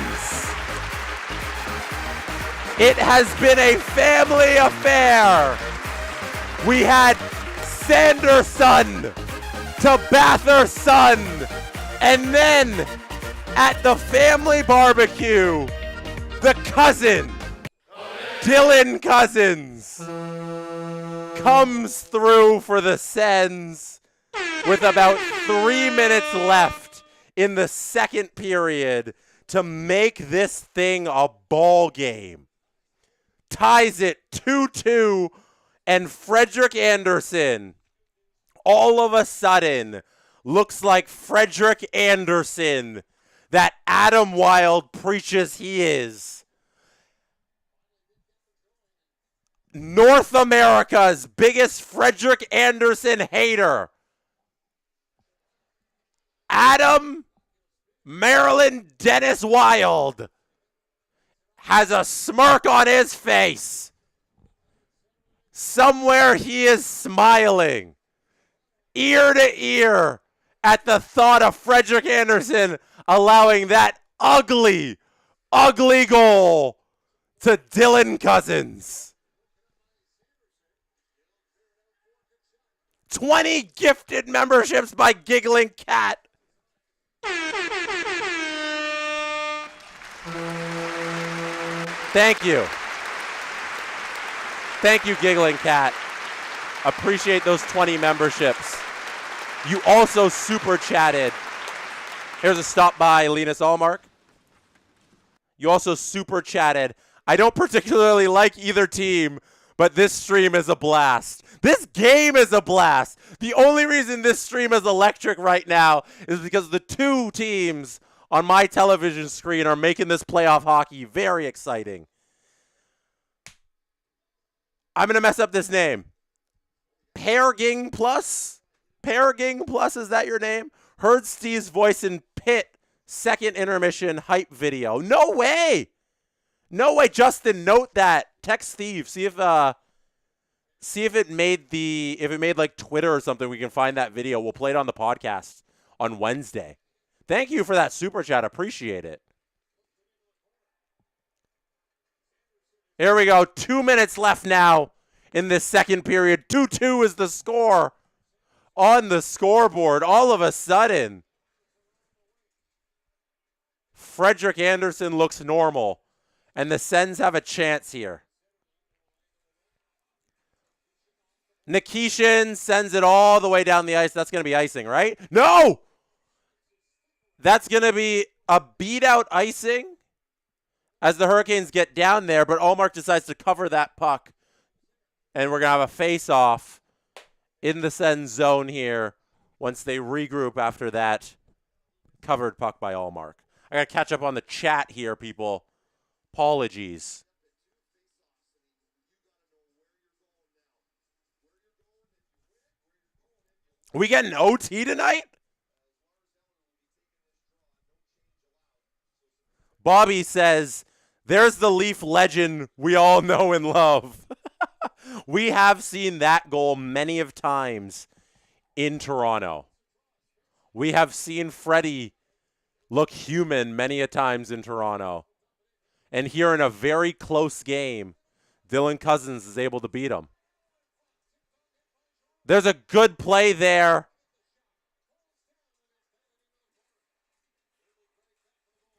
it has been a family affair. We had Sanderson to Batherson, and then at the family barbecue, the cousin, Dylan Cousins, comes through for the Sens with about 3 minutes left in the second period to make this thing a ball game. Ties it 2-2, and Frederik Andersen all of a sudden looks like Frederik Andersen that Adam Wild preaches he is. North America's biggest Frederik Andersen hater. Adam Maryland Dennis Wild has a smirk on his face. Somewhere he is smiling, ear to ear, at the thought of Frederik Andersen allowing that ugly, ugly goal to Dylan Cousins. 20 gifted memberships by Giggling Cat. Thank you. Thank you, Giggling Cat. Appreciate those 20 memberships. You also super chatted. Here's a stop by Linus Allmark. You also super chatted. I don't particularly like either team, but this stream is a blast. This game is a blast. The only reason this stream is electric right now is because the two teams on my television screen are making this playoff hockey very exciting. I'm going to mess up this name. Perging Plus? Perging Plus, is that your name? Heard Steve's voice in Pitt second intermission hype video. No way. No way. Justin, note that. Text Steve. See if it made like Twitter or something. We can find that video. We'll play it on the podcast on Wednesday. Thank you for that super chat. Appreciate it. Here we go. 2 minutes left now in this second period. 2-2 is the score on the scoreboard. All of a sudden, Frederik Andersen looks normal, and the Sens have a chance here. Nikishin sends it all the way down the ice. That's going to be icing, right? No! That's going to be a beat-out icing as the Hurricanes get down there, but Allmark decides to cover that puck. And we're going to have a face-off in the Sens zone here once they regroup after that covered puck by Allmark. I got to catch up on the chat here, people. Apologies. We get an OT tonight? Bobby says, there's the Leaf legend we all know and love. We have seen that goal many of times in Toronto. We have seen Freddie look human many a times in Toronto. And here in a very close game, Dylan Cousins is able to beat him. There's a good play there.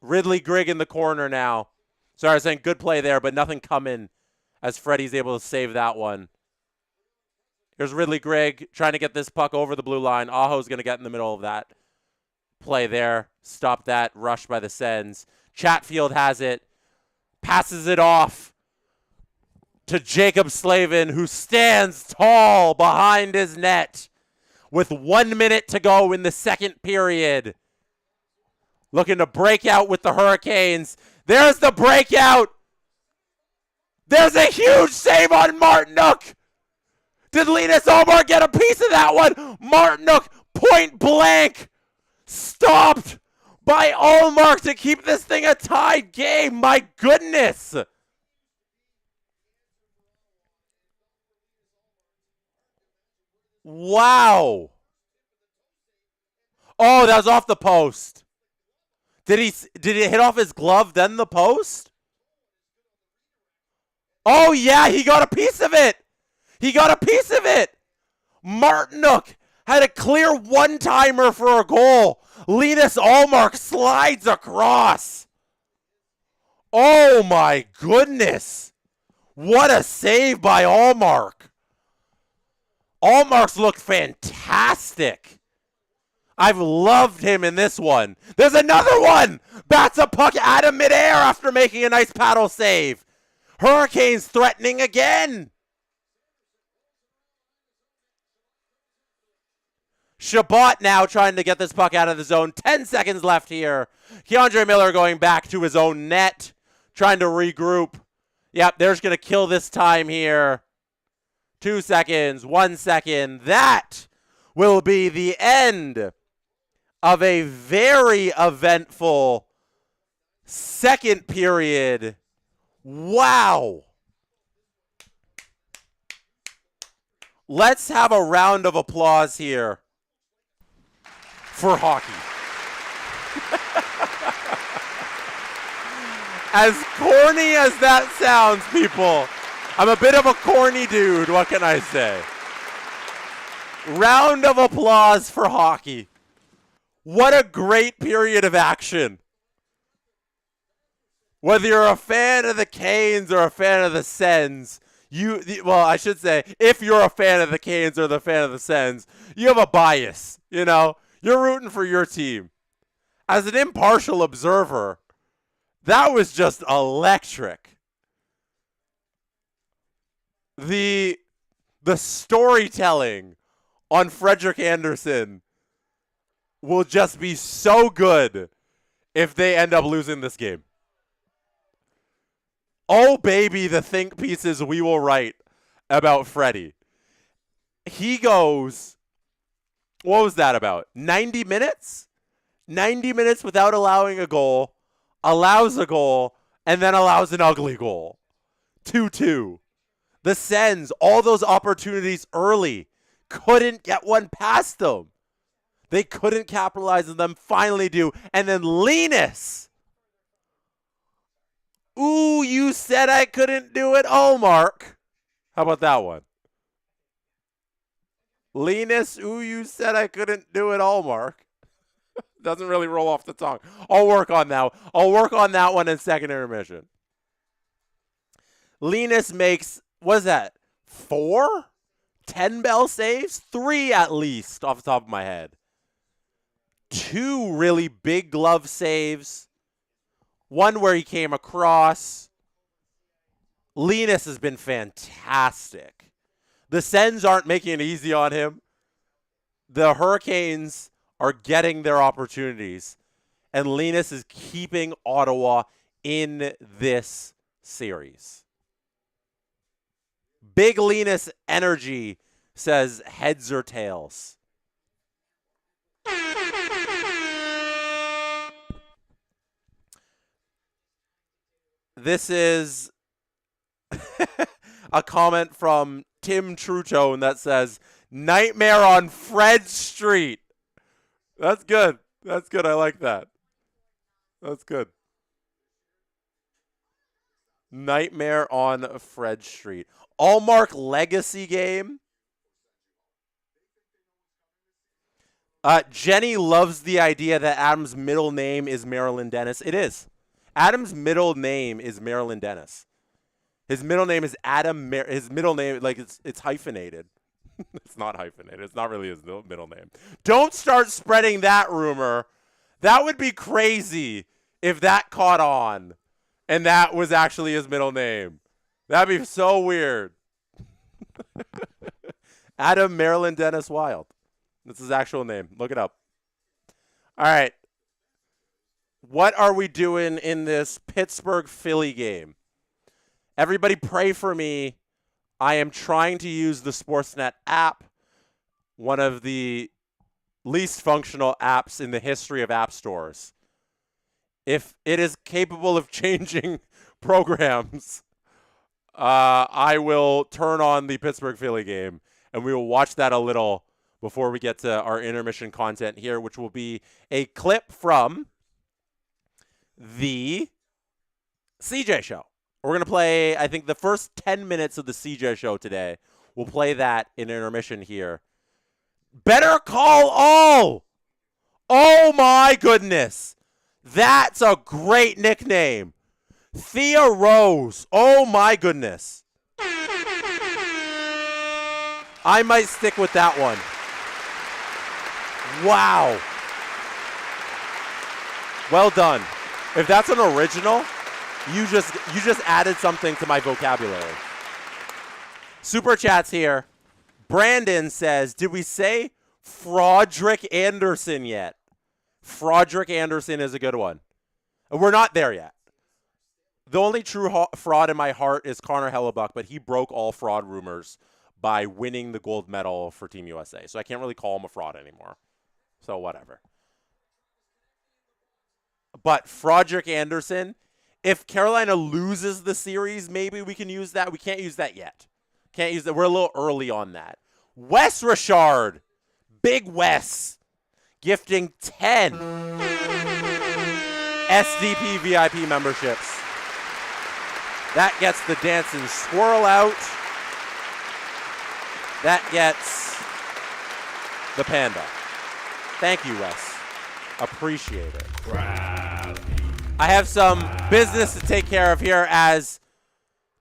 Ridley Grigg in the corner now. Sorry, I was saying good play there, but nothing coming as Freddie's able to save that one. Here's Ridley Grigg trying to get this puck over the blue line. Aho's going to get in the middle of that play there. Stop that rush by the Sens. Chatfield has it. Passes it off. to Jacob Slavin, who stands tall behind his net with 1 minute to go in the second period. Looking to break out with the Hurricanes. There's the breakout. There's a huge save on Martinook. Did Linus Ullmark get a piece of that one? Martinook, point blank, stopped by Ullmark to keep this thing a tied game. My goodness. Wow. Oh, that was off the post. Did it hit off his glove, then the post? Oh, yeah, he got a piece of it. He got a piece of it. Martinook had a clear one-timer for a goal. Linus Ullmark slides across. Oh, my goodness. What a save by Ullmark. Ullmark's looked fantastic. I've loved him in this one. There's another one. Bats a puck out of midair after making a nice paddle save. Hurricanes threatening again. Shabbat now trying to get this puck out of the zone. 10 seconds left here. Keandre Miller going back to his own net, trying to regroup. Yep, they're just going to kill this time here. 2 seconds, 1 second. That will be the end of a very eventful second period. Wow. Let's have a round of applause here for hockey. As corny as that sounds, people, I'm a bit of a corny dude, what can I say? Round of applause for hockey. What a great period of action. Whether you're a fan of the Canes or a fan of the Sens, I should say, if you're a fan of the Canes or the fan of the Sens, you have a bias, you know? You're rooting for your team. As an impartial observer, that was just electric. The storytelling on Frederik Andersen will just be so good if they end up losing this game. Oh, baby, the think pieces we will write about Freddie. He goes, what was that about? 90 minutes? 90 minutes without allowing a goal, allows a goal, and then allows an ugly goal. 2-2. The Sens, all those opportunities early, couldn't get one past them. They couldn't capitalize on them, finally do. And then Linus. Ooh, you said I couldn't do it, Ullmark. How about that one? Linus, ooh, you said I couldn't do it, Ullmark. Doesn't really roll off the tongue. I'll work on that. I'll work on that one in second intermission. Linus makes, what is that, 4? 10 bell saves? 3 at least, off the top of my head. 2 really big glove saves. 1 where he came across. Linus has been fantastic. The Sens aren't making it easy on him. The Hurricanes are getting their opportunities. And Linus is keeping Ottawa in this series. Big Linus energy says heads or tails. This is a comment from Tim Trutone that says, nightmare on Fred Street. That's good. That's good. I like that. That's good. Nightmare on Fred Street. Ullmark legacy game. Jenny loves the idea that Adam's middle name is Marilyn Dennis. It is. Adam's middle name is Marilyn Dennis. His middle name is Adam. His middle name, like, it's hyphenated. It's not hyphenated. It's not really his middle name. Don't start spreading that rumor. That would be crazy if that caught on and that was actually his middle name. That'd be so weird. Adam Maryland Dennis Wild. That's his actual name. Look it up. All right. What are we doing in this Pittsburgh-Philly game? Everybody pray for me. I am trying to use the Sportsnet app, one of the least functional apps in the history of app stores. If it is capable of changing programs, I will turn on the Pittsburgh-Philly game, and we will watch that a little before we get to our intermission content here, which will be a clip from the CJ show. We're going to play, I think, the first 10 minutes of the CJ show today. We'll play that in intermission here. Better Call All! Oh, my goodness. That's a great nickname. Thea Rose. Oh, my goodness. I might stick with that one. Wow. Well done. If that's an original, you just added something to my vocabulary. Super chats here. Brandon says, did we say Froderick Anderson yet? Froderick Anderson is a good one. We're not there yet. The only true fraud in my heart is Connor Hellebuck, but he broke all fraud rumors by winning the gold medal for Team USA. So I can't really call him a fraud anymore. So whatever. But Froderick Anderson, if Carolina loses the series, maybe we can use that. We can't use that yet. Can't use that. We're a little early on that. Wes Richard, Big Wes, gifting 10 SDP VIP memberships. That gets the dancing squirrel out. That gets the panda. Thank you, Wes. Appreciate it. I have some business to take care of here as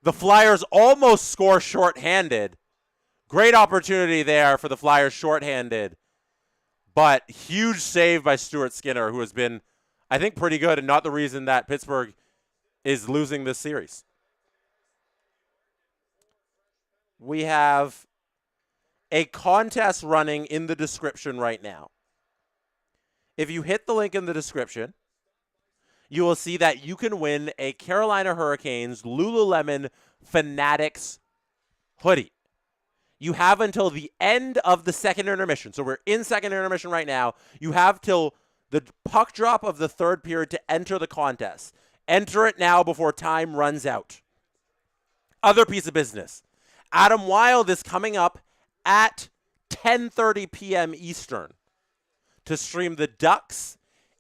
the Flyers almost score shorthanded. Great opportunity there for the Flyers shorthanded. But huge save by Stuart Skinner, who has been, I think, pretty good and not the reason that Pittsburgh is losing this series. We have a contest running in the description right now. If you hit the link in the description, you will see that you can win a Carolina Hurricanes Lululemon Fanatics hoodie. You have until the end of the second intermission. So we're in second intermission right now. You have till the puck drop of the third period to enter the contest. Enter it now before time runs out. Other piece of business. Adam Wild is coming up at 10:30 p.m. Eastern to stream the Ducks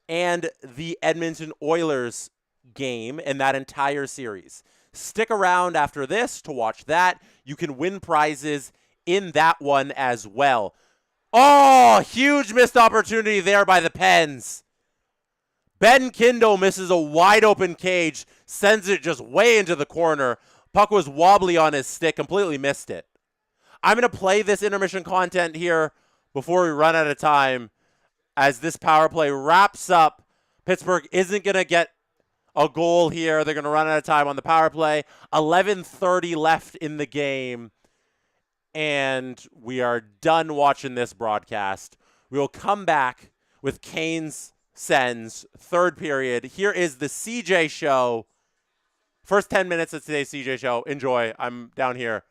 and the Edmonton Oilers game and that entire series. Stick around after this to watch that. You can win prizes in that one as well. Oh, huge missed opportunity there by the Pens. Ben Kindle misses a wide open cage, sends it just way into the corner. Puck was wobbly on his stick, completely missed it. I'm going to play this intermission content here before we run out of time as this power play wraps up. Pittsburgh isn't going to get a goal here. They're going to run out of time on the power play. 11:30 left in the game. And we are done watching this broadcast. We will come back with Canes Sens third period. Here is the CJ show. First 10 minutes of today's CJ show. Enjoy. I'm down here.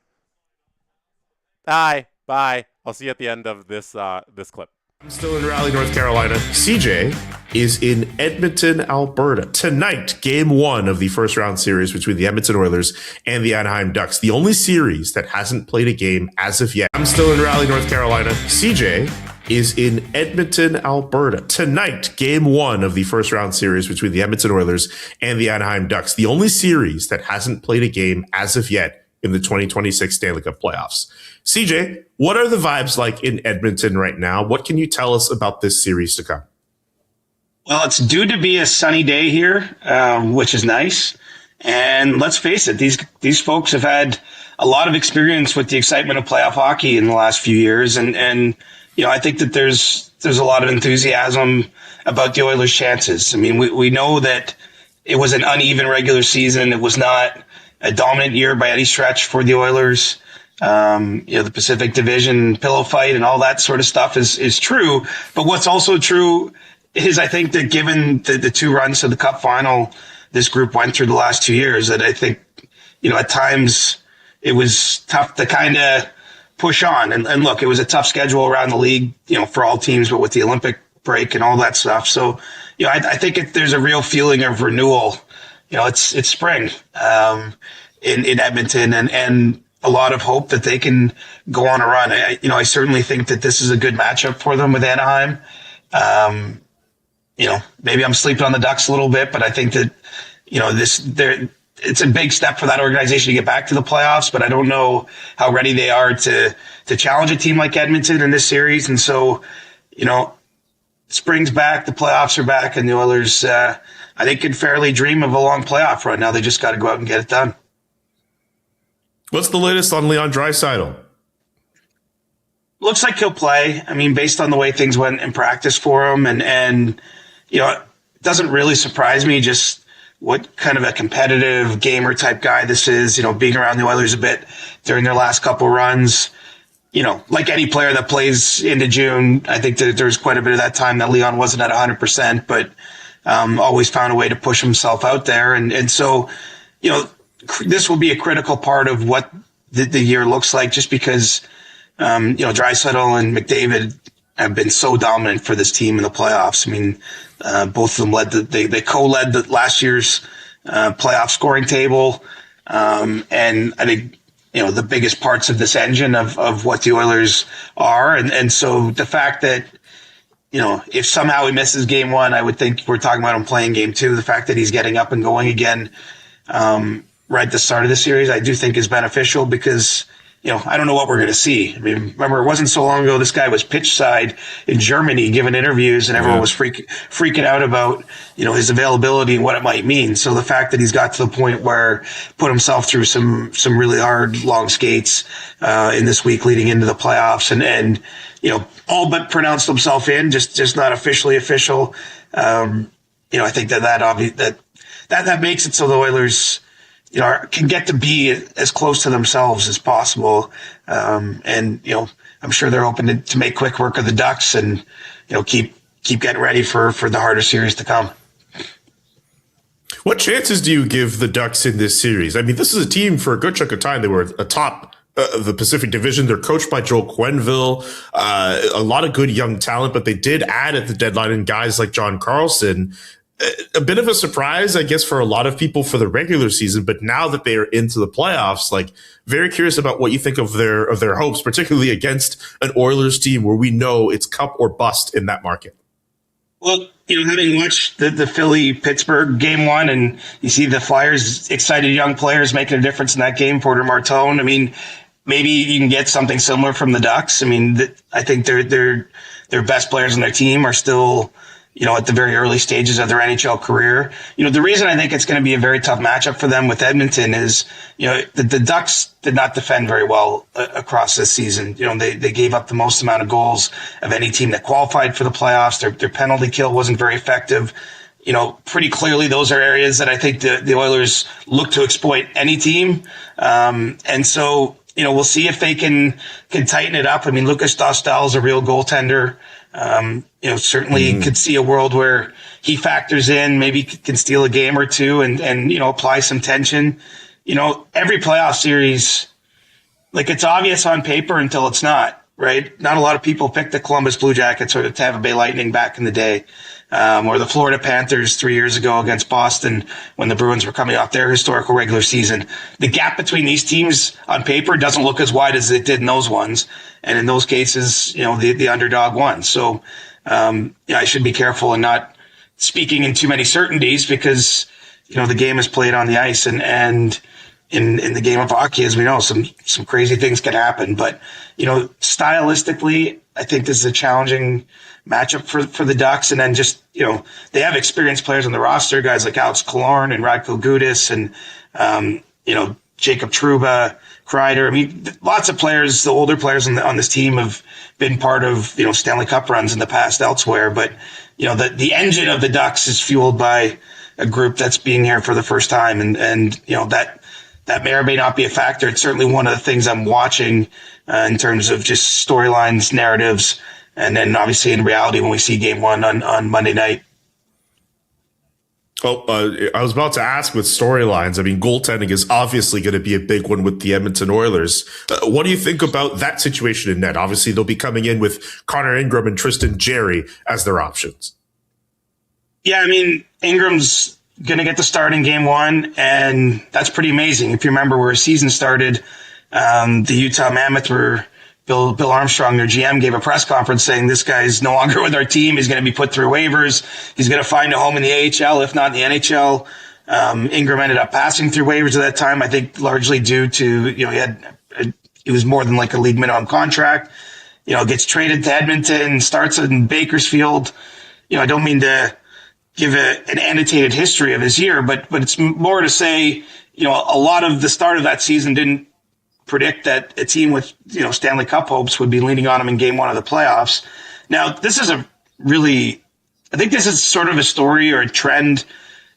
Bye. I'll see you at the end of this clip.
I'm still in Raleigh, North Carolina. CJ is in Edmonton, Alberta. Tonight, game 1 of the first round series between the Edmonton Oilers and the Anaheim Ducks. The only series that hasn't played a game as of yet. I'm still in Raleigh, North Carolina. CJ is in Edmonton, Alberta. Tonight, game 1 of the first round series between the Edmonton Oilers and the Anaheim Ducks. The only series that hasn't played a game as of yet in the 2026 Stanley Cup Playoffs. CJ, what are the vibes like in Edmonton right now? What can you tell us about this series to come?
Well, it's due to be a sunny day here, which is nice. And let's face it, these folks have had a lot of experience with the excitement of playoff hockey in the last few years. And you know, I think that there's a lot of enthusiasm about the Oilers' chances. I mean, we know that it was an uneven regular season. It was not a dominant year by any stretch for the Oilers. The Pacific Division pillow fight and all that sort of stuff is true. But what's also true is I think that given the 2 runs to the Cup final this group went through the last 2 years, that I think, at times it was tough to kind of push on. And look, it was a tough schedule around the league, for all teams, but with the Olympic break and all that stuff. So, I think there's a real feeling of renewal. It's spring in Edmonton and a lot of hope that they can go on a run. I certainly think that this is a good matchup for them with Anaheim. Maybe I'm sleeping on the Ducks a little bit, but I think that, it's a big step for that organization to get back to the playoffs, but I don't know how ready they are to challenge a team like Edmonton in this series. And so, spring's back, the playoffs are back, and the Oilers, I think, can fairly dream of a long playoff run. Now they just got to go out and get it done.
What's the latest on Leon Draisaitl?
Looks like he'll play. I mean, based on the way things went in practice for him, and it doesn't really surprise me just what kind of a competitive gamer type guy this is, being around the Oilers a bit during their last couple runs. Like any player that plays into June, I think that there's quite a bit of that time that Leon wasn't at 100%, but always found a way to push himself out there. And so, this will be a critical part of what the year looks like, just because, Draisaitl and McDavid have been so dominant for this team in the playoffs. I mean, both of them they co-led the last year's playoff scoring table. And I think, the biggest parts of this engine of what the Oilers are. And so the fact that, if somehow he misses game 1, I would think we're talking about him playing game 2. The fact that he's getting up and going again, right at the start of the series, I do think is beneficial because, I don't know what we're going to see. I mean, remember, it wasn't so long ago this guy was pitch side in Germany giving interviews, and everyone was freaking out about, his availability and what it might mean. So the fact that he's got to the point where put himself through some really hard long skates in this week leading into the playoffs, and all but pronounced himself in, just not officially official. I think that makes it so the Oilers, can get to be as close to themselves as possible. And, I'm sure they're hoping to make quick work of the Ducks and, keep getting ready for the harder series to come.
What chances do you give the Ducks in this series? I mean, this is a team for a good chunk of time. They were atop the Pacific Division. They're coached by Joel Quenneville, a lot of good young talent, but they did add at the deadline in guys like John Carlson. A bit of a surprise, I guess, for a lot of people for the regular season, but now that they are into the playoffs, very curious about what you think of their hopes, particularly against an Oilers team where we know it's cup or bust in that market.
Well, having watched the Philly-Pittsburgh game 1, and you see the Flyers' excited young players making a difference in that game, Porter Martone. I mean, maybe you can get something similar from the Ducks. I mean, I think their best players on their team are still, at the very early stages of their NHL career. The reason I think it's going to be a very tough matchup for them with Edmonton is, the Ducks did not defend very well across this season. They gave up the most amount of goals of any team that qualified for the playoffs. Their penalty kill wasn't very effective. Pretty clearly those are areas that I think the Oilers look to exploit any team. And so, we'll see if they can tighten it up. I mean, Lucas Dostal is a real goaltender. Certainly could see a world where he factors in, maybe can steal a game or two and apply some tension. Every playoff series, it's obvious on paper until it's not, right? Not a lot of people picked the Columbus Blue Jackets or the Tampa Bay Lightning back in the day, or the Florida Panthers 3 years ago against Boston when the Bruins were coming off their historical regular season. The gap between these teams on paper doesn't look as wide as it did in those ones. And in those cases, the underdog won. So, I should be careful and not speaking in too many certainties because, the game is played on the ice and in the game of hockey, as we know, some crazy things can happen. But, stylistically, I think this is a challenging matchup for the Ducks. And then just, they have experienced players on the roster, guys like Alex Killorn and Radko Gudas and, Jacob Trouba, Kreider. I mean, lots of players, the older players on this team have been part of, Stanley Cup runs in the past elsewhere. But, the engine of the Ducks is fueled by a group that's being here for the first time. And that that may or may not be a factor. It's certainly one of the things I'm watching in terms of just storylines, narratives, and then obviously in reality when we see game one on Monday night.
Oh, I was about to ask with storylines. I mean, goaltending is obviously going to be a big one with the Edmonton Oilers. What do you think about that situation in net? Obviously, they'll be coming in with Connor Ingram and Tristan Jarry as their options.
Yeah, I mean, Ingram's going to get the start in game one, and that's pretty amazing. If you remember where his season started, the Utah Mammoth were Bill Armstrong, their GM, gave a press conference saying this guy's no longer with our team. He's going to be put through waivers. He's going to find a home in the AHL, if not in the NHL. Ingram ended up passing through waivers at that time, I think largely due to, he was more than like a league minimum contract, gets traded to Edmonton, starts in Bakersfield. I don't mean to give an annotated history of his year, but it's more to say, a lot of the start of that season didn't predict that a team with, Stanley Cup hopes would be leaning on him in game one of the playoffs. Now, this is I think this is sort of a story or a trend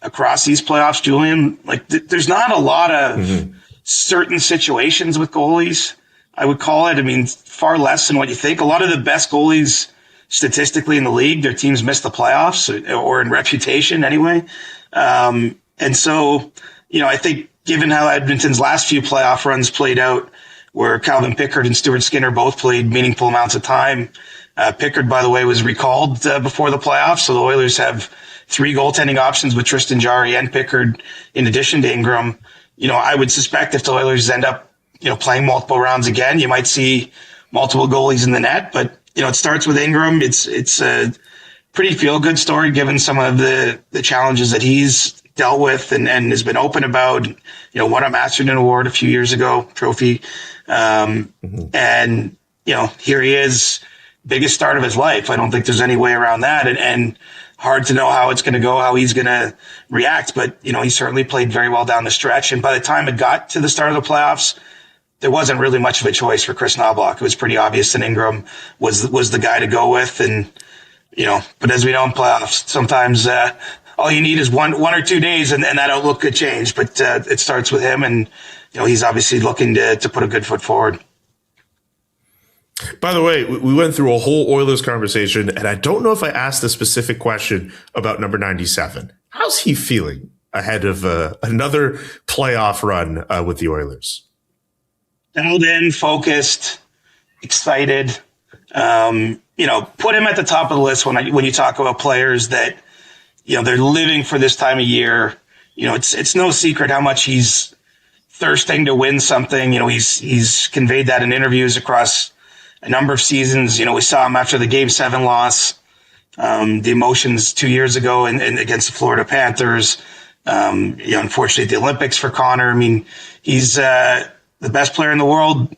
across these playoffs, Julian. Like, there's not a lot of certain situations with goalies, I would call it. I mean, far less than what you think. A lot of the best goalies statistically in the league, their teams miss the playoffs or in reputation anyway. And so, I think given how Edmonton's last few playoff runs played out, where Calvin Pickard and Stuart Skinner both played meaningful amounts of time. Pickard, by the way, was recalled before the playoffs, so the Oilers have 3 goaltending options with Tristan Jarry and Pickard in addition to Ingram. I would suspect if the Oilers end up, playing multiple rounds again, you might see multiple goalies in the net, but it starts with Ingram. It's a pretty feel-good story given some of the challenges that he's dealt with and has been open about. Won a Masterton Award a few years ago, trophy. And, here he is, biggest start of his life. I don't think there's any way around that. And hard to know how it's going to go, how he's going to react. But, he certainly played very well down the stretch. And by the time it got to the start of the playoffs, there wasn't really much of a choice for Chris Knobloch. It was pretty obvious that Ingram was the guy to go with. And, but as we know in playoffs, sometimes, all you need is one or 2 days and that outlook could change. But, it starts with him and, he's obviously looking to put a good foot forward.
By the way, we went through a whole Oilers conversation, and I don't know if I asked a specific question about number 97. How's he feeling ahead of another playoff run with the Oilers?
Dialed in, focused, excited. Put him at the top of the list when you talk about players that, they're living for this time of year. It's no secret how much he's thirsting to win something. He's conveyed that in interviews across a number of seasons. We saw him after the Game 7 loss, the emotions 2 years ago and against the Florida Panthers. Unfortunately, the Olympics for Connor. I mean, he's the best player in the world.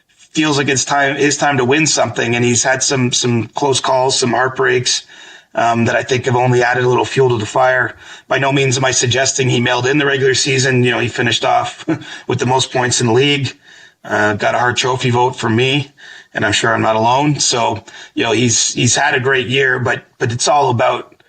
Feels like his time to win something, and he's had some close calls, some heartbreaks that I think have only added a little fuel to the fire. By no means am I suggesting he mailed in the regular season. He finished off with the most points in the league. Got a Hart Trophy vote from me, and I'm sure I'm not alone. So, he's had a great year, but it's all about,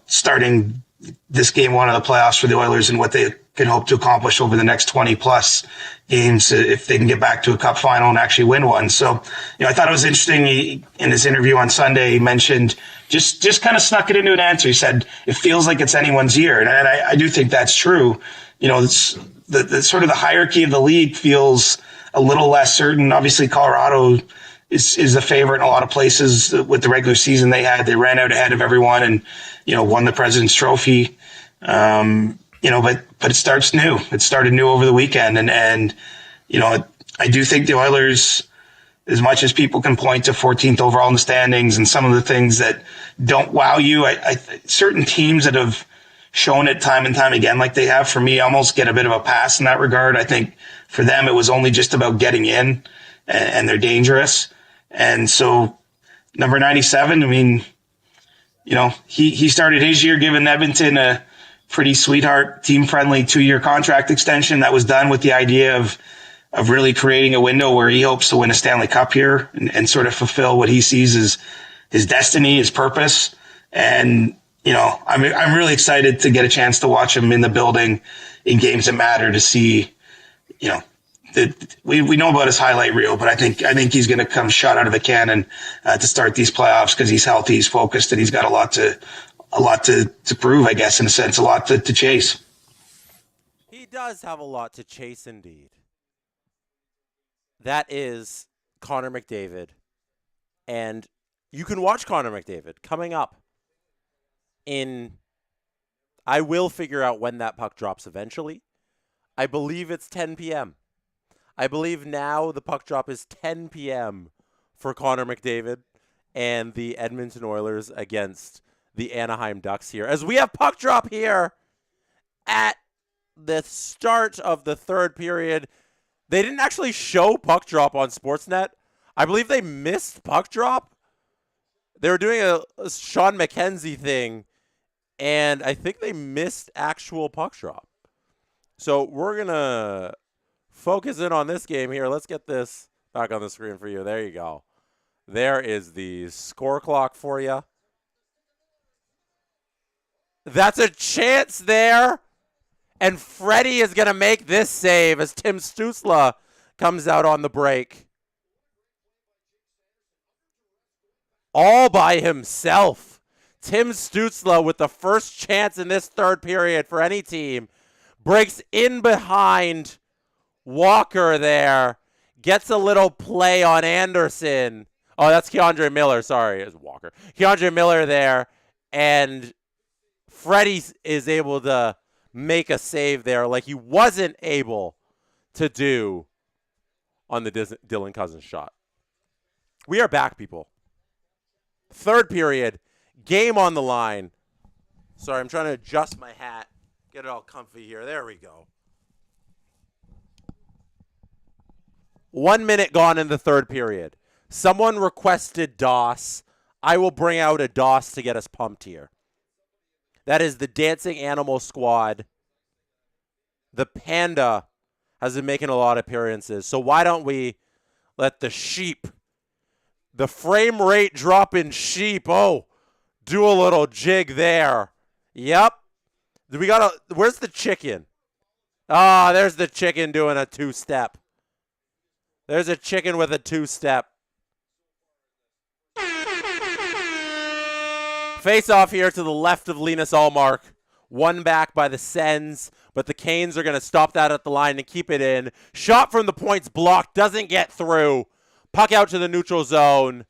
starting this game one of the playoffs for the Oilers and what they can hope to accomplish over the next 20 plus games if they can get back to a cup final and actually win one. So, I thought it was interesting. In his interview on Sunday, he mentioned just kind of snuck it into an answer. He said, it feels like it's anyone's year. And I do think that's true. It's the sort of the hierarchy of the league feels a little less certain. Obviously, Colorado is the favorite in a lot of places with the regular season they had. They ran out ahead of everyone and, won the President's Trophy. But it starts new. It started new over the weekend. And I do think the Oilers, as much as people can point to 14th overall in the standings and some of the things that don't wow you, certain teams that have shown it time and time again, like they have, for me, almost get a bit of a pass in that regard. I think for them, it was only just about getting in, and they're dangerous. And so number 97, I mean, he started his year giving Edmonton a pretty sweetheart, team-friendly 2-year contract extension that was done with the idea of really creating a window where he hopes to win a Stanley Cup here and sort of fulfill what he sees as his destiny, his purpose. And, I'm really excited to get a chance to watch him in the building in games that matter, to see, we know about his highlight reel, but I think he's going to come shot out of the cannon to start these playoffs because he's healthy, he's focused, and he's got a lot to prove, I guess, in a sense, a lot to chase.
He does have a lot to chase, indeed. That is Connor McDavid, and you can watch Connor McDavid coming up I will figure out when that puck drops eventually. I believe it's 10 p.m. I believe now the puck drop is 10 p.m. for Connor McDavid and the Edmonton Oilers against the Anaheim Ducks here. As we have puck drop here at the start of the third period. They didn't actually show puck drop on Sportsnet. I believe they missed puck drop. They were doing a Sean McKenzie thing, and I think they missed actual puck drop. So we're going to focus in on this game here. Let's get this back on the screen for you. There you go. There is the score clock for you. That's a chance there. And Freddie is going to make this save as Tim Stützle comes out on the break. All by himself. Tim Stützle with the first chance in this third period for any team. Breaks in behind Walker there. Gets a little play on Anderson. Oh, that's Keandre Miller. Sorry, it's Walker. Keandre Miller there. And Freddie is able to make a save there like he wasn't able to do on the Dylan Cousins shot. We are back, people. Third period, game on the line. Sorry, I'm trying to adjust my hat, get it all comfy here. There we go. 1 minute gone in the third period. Someone requested DOS. I will bring out a DOS to get us pumped here. That is the Dancing Animal Squad. The Panda has been making a lot of appearances. So why don't we let the sheep, the frame rate drop in sheep, do a little jig there. Yep. Where's the chicken? There's the chicken doing a two-step. There's a chicken with a two-step. Face off here to the left of Linus Ullmark. One back by the Sens, but the Canes are going to stop that at the line and keep it in. Shot from the point's blocked, doesn't get through. Puck out to the neutral zone.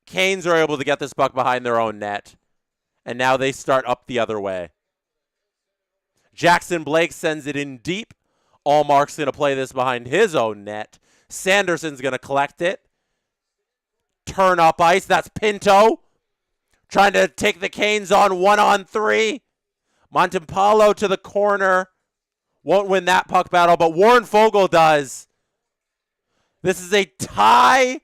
Canes are able to get this puck behind their own net, and now they start up the other way. Jackson Blake sends it in deep. Ullmark's going to play this behind his own net. Sanderson's going to collect it. Turn up ice. That's Pinto. Trying to take the Canes on 1-on-3. Montempallo to the corner. Won't win that puck battle, but Warren Fogle does. This is a tie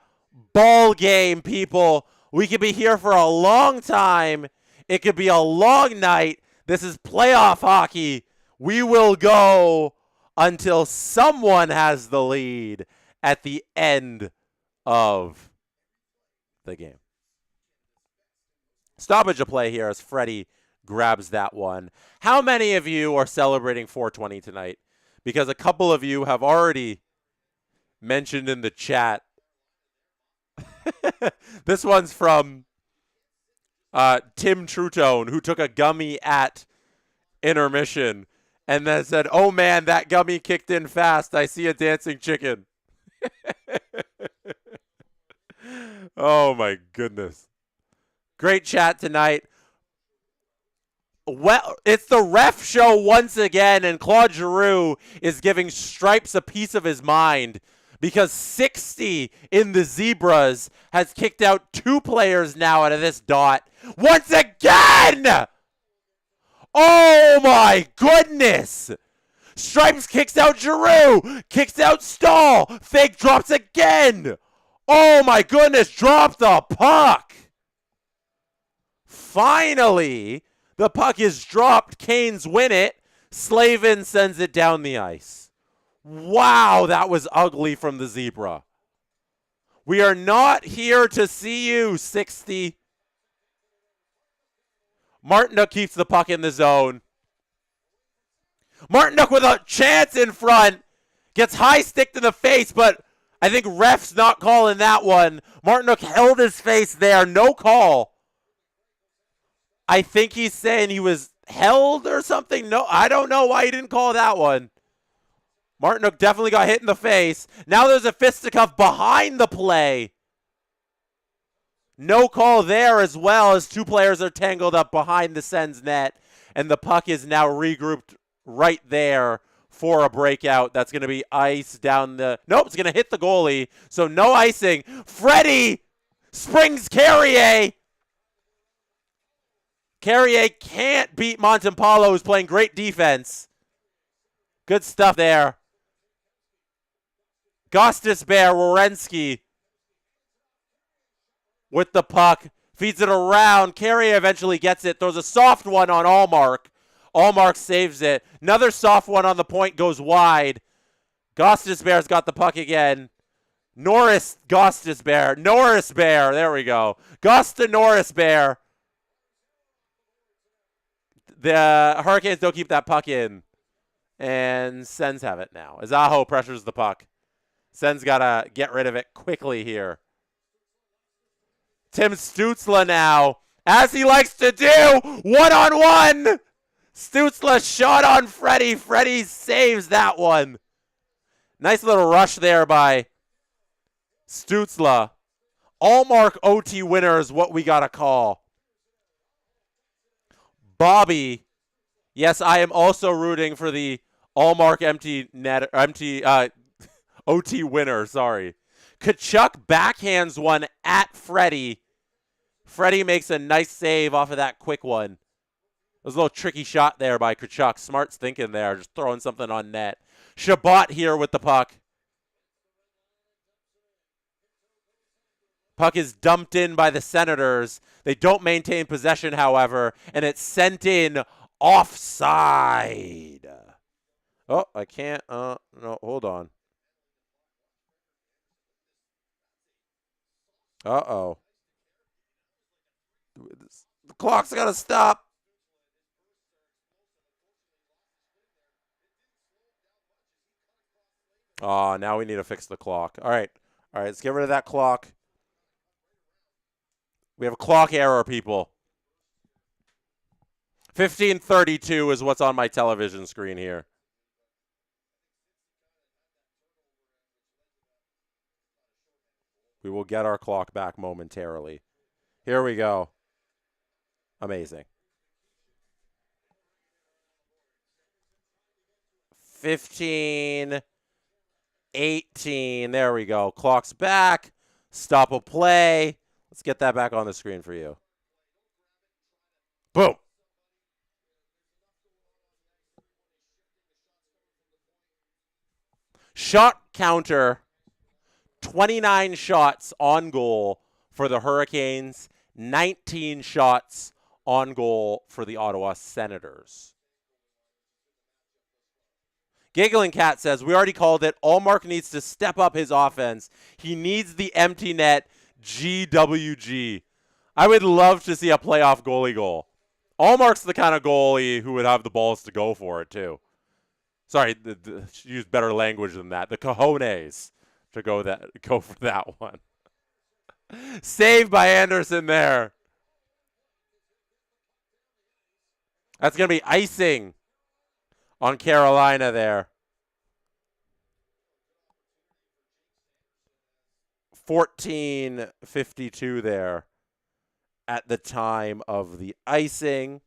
ball game, people. We could be here for a long time. It could be a long night. This is playoff hockey. We will go until someone has the lead at the end of the game. Stoppage of play here as Freddie grabs that one. How many of you are celebrating 420 tonight? Because a couple of you have already mentioned in the chat. This one's from Tim Trutone, who took a gummy at intermission and then said, "Oh man, that gummy kicked in fast. I see a dancing chicken." Oh my goodness. Great chat tonight. Well, it's the ref show once again, and Claude Giroux is giving Stripes a piece of his mind because 60 in the Zebras has kicked out 2 players now out of this dot. Once again! Oh my goodness! Stripes kicks out Giroux, kicks out Stahl, fake drops again! Oh my goodness, drop the puck! Finally, the puck is dropped. Canes win it. Slavin sends it down the ice. Wow, that was ugly from the Zebra. We are not here to see you, 60. Martinook keeps the puck in the zone. Martinook with a chance in front. Gets high sticked in the face, but I think ref's not calling that one. Martinook held his face there. No call. I think he's saying he was held or something. No, I don't know why he didn't call that one. Martinook definitely got hit in the face. Now there's a fisticuff behind the play. No call there as well as two players are tangled up behind the Sens net. And the puck is now regrouped right there for a breakout. That's going to be ice down the... Nope, it's going to hit the goalie. So no icing. Freddie springs Carrier. Carrier can't beat Montempallo, who's playing great defense. Good stuff there. Gostisbehere, Werenski with the puck. Feeds it around. Carrier eventually gets it. Throws a soft one on Allmark. Allmark saves it. Another soft one on the point goes wide. Gostisbehere's got the puck again. Norris Gostisbehere. Norris Bear. There we go. Gosta Norris Bear. The Hurricanes don't keep that puck in. And Sens have it now. As Aho pressures the puck. Sens got to get rid of it quickly here. Tim Stützle now, as he likes to do, one-on-one. Stützle shot on Freddie. Freddie saves that one. Nice little rush there by Stützle. Allmark OT winner is what we got to call. Bobby, yes, I am also rooting for the Allmark OT winner, sorry. Kachuk backhands one at Freddie. Freddie makes a nice save off of that quick one. It was a little tricky shot there by Kachuk. Smart's thinking there, just throwing something on net. Chabot here with the puck. Puck is dumped in by the Senators. They don't maintain possession, however, and it's sent in offside. Oh, I can't. No, hold on. Uh-oh. The clock's got to stop. Oh, now we need to fix the clock. All right, let's get rid of that clock. We have a clock error, people. 15:32 is what's on my television screen here. We will get our clock back momentarily. Here we go. Amazing. 15:18. There we go. Clock's back. Stop a play. Let's get that back on the screen for you. Boom. Shot counter. 29 shots on goal for the Hurricanes. 19 shots on goal for the Ottawa Senators. Giggling Cat says, we already called it. Allmark needs to step up his offense. He needs the empty net GWG. I would love to see a playoff goalie goal. Allmark's the kind of goalie who would have the balls to go for it, too. Sorry, use better language than that. The cojones to go for that one. Saved by Anderson there. That's going to be icing on Carolina there. 14:52 there at the time of the icing.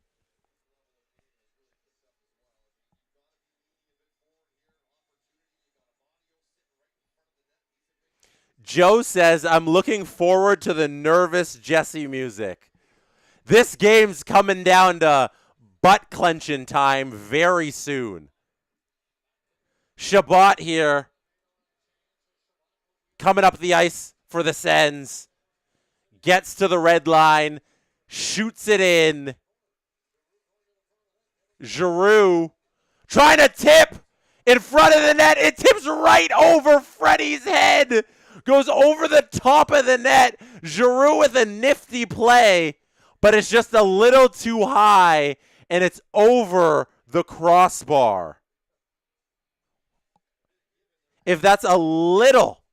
Joe says, I'm looking forward to the nervous Jesse music. This game's coming down to butt clenching time very soon. Chabot here. Coming up the ice for the Sens. Gets to the red line. Shoots it in. Giroux trying to tip in front of the net. It tips right over Freddie's head. Goes over the top of the net. Giroux with a nifty play, but it's just a little too high, and it's over the crossbar. If that's a little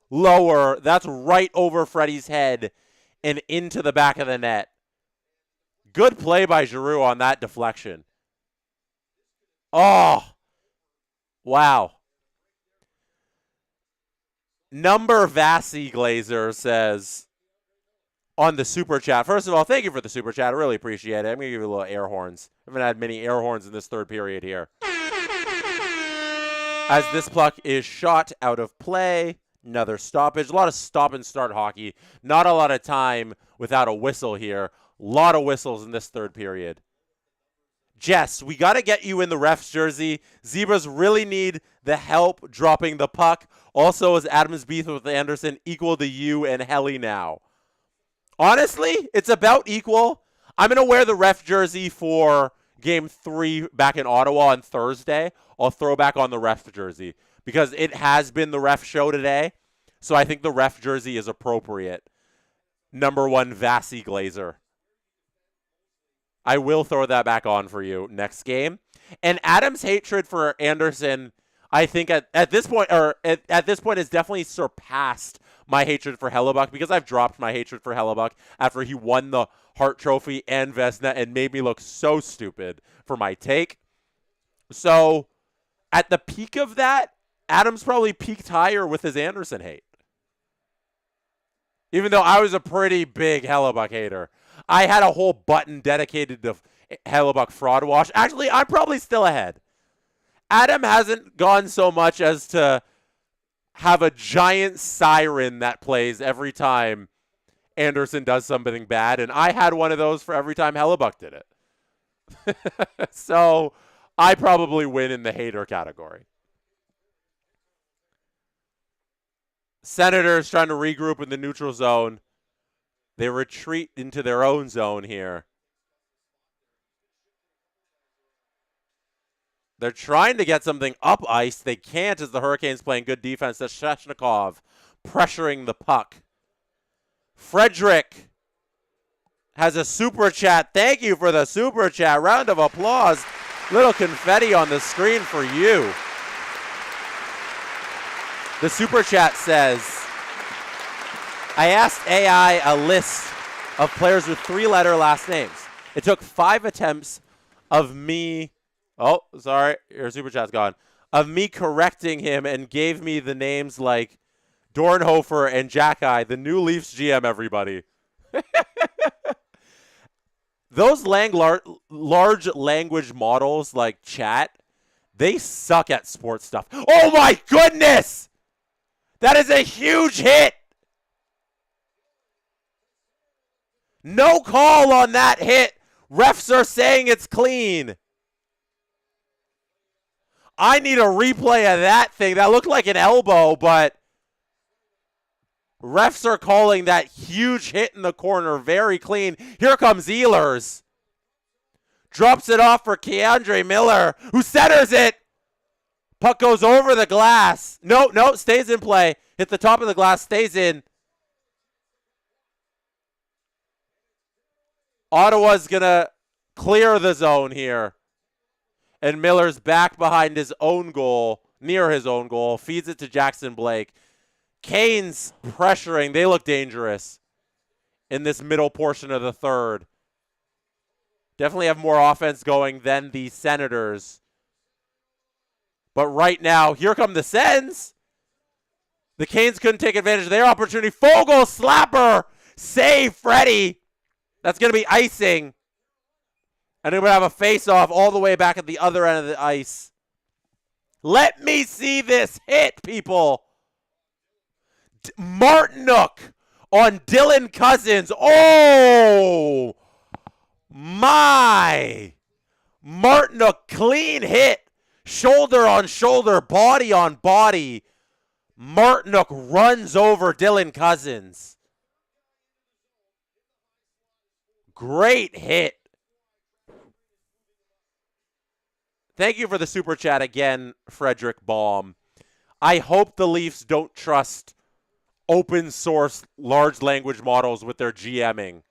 lower, that's right over Freddie's head and into the back of the net. Good play by Giroux on that deflection. Oh, wow. Number Vassy Glazer says on the super chat. First of all, thank you for the super chat. I really appreciate it. I'm going to give you a little air horns. I haven't had many air horns in this third period here. As this puck is shot out of play. Another stoppage. A lot of stop and start hockey. Not a lot of time without a whistle here. A lot of whistles in this third period. Jess, we got to get you in the ref's jersey. Zebras really need the help dropping the puck. Also, is Adams beef with Anderson equal to you and Helly now? Honestly, it's about equal. I'm going to wear the ref jersey for Game 3 back in Ottawa on Thursday. I'll throw back on the ref jersey because it has been the ref show today. So I think the ref jersey is appropriate. Number 1, Vassy Glazer. I will throw that back on for you next game. And Adams' hatred for Anderson, I think at this point has definitely surpassed my hatred for Hellebuck because I've dropped my hatred for Hellebuck after he won the Hart Trophy and Vezina and made me look so stupid for my take. So at the peak of that, Adams probably peaked higher with his Anderson hate. Even though I was a pretty big Hellebuck hater. I had a whole button dedicated to Hellebuck fraud wash. Actually, I'm probably still ahead. Adam hasn't gone so much as to have a giant siren that plays every time Anderson does something bad, and I had one of those for every time Hellebuck did it. So I probably win in the hater category. Senators trying to regroup in the neutral zone. They retreat into their own zone here. They're trying to get something up ice. They can't as the Hurricanes playing good defense. That's Sheshnikov pressuring the puck. Frederick has a super chat. Thank you for the super chat. Round of applause. Little confetti on the screen for you. The super chat says, I asked AI a list of players with 3-letter last names. It took 5 attempts of me. Oh, sorry. Your super chat's gone. Of me correcting him and gave me the names like Dornhofer and Jackeye, the new Leafs GM, everybody. Those large language models like chat, they suck at sports stuff. Oh my goodness! That is a huge hit! No call on that hit. Refs are saying it's clean. I need a replay of that thing. That looked like an elbow, but refs are calling that huge hit in the corner very clean. Here comes Ehlers. Drops it off for Keandre Miller, who centers it. Puck goes over the glass. No, stays in play. Hit the top of the glass, stays in. Ottawa's going to clear the zone here. And Miller's back behind his own goal, near his own goal, feeds it to Jackson Blake. Canes pressuring. They look dangerous in this middle portion of the third. Definitely have more offense going than the Senators. But right now, here come the Sens. The Canes couldn't take advantage of their opportunity. Fogle slapper. Save Freddie. That's going to be icing. And we're going to have a face-off all the way back at the other end of the ice. Let me see this hit, people. Martinook on Dylan Cousins. Oh, my. Martinook, clean hit. Shoulder on shoulder, body on body. Martinook runs over Dylan Cousins. Great hit. Thank you for the super chat again, Frederick Baum. I hope the Leafs don't trust open source large language models with their GMing.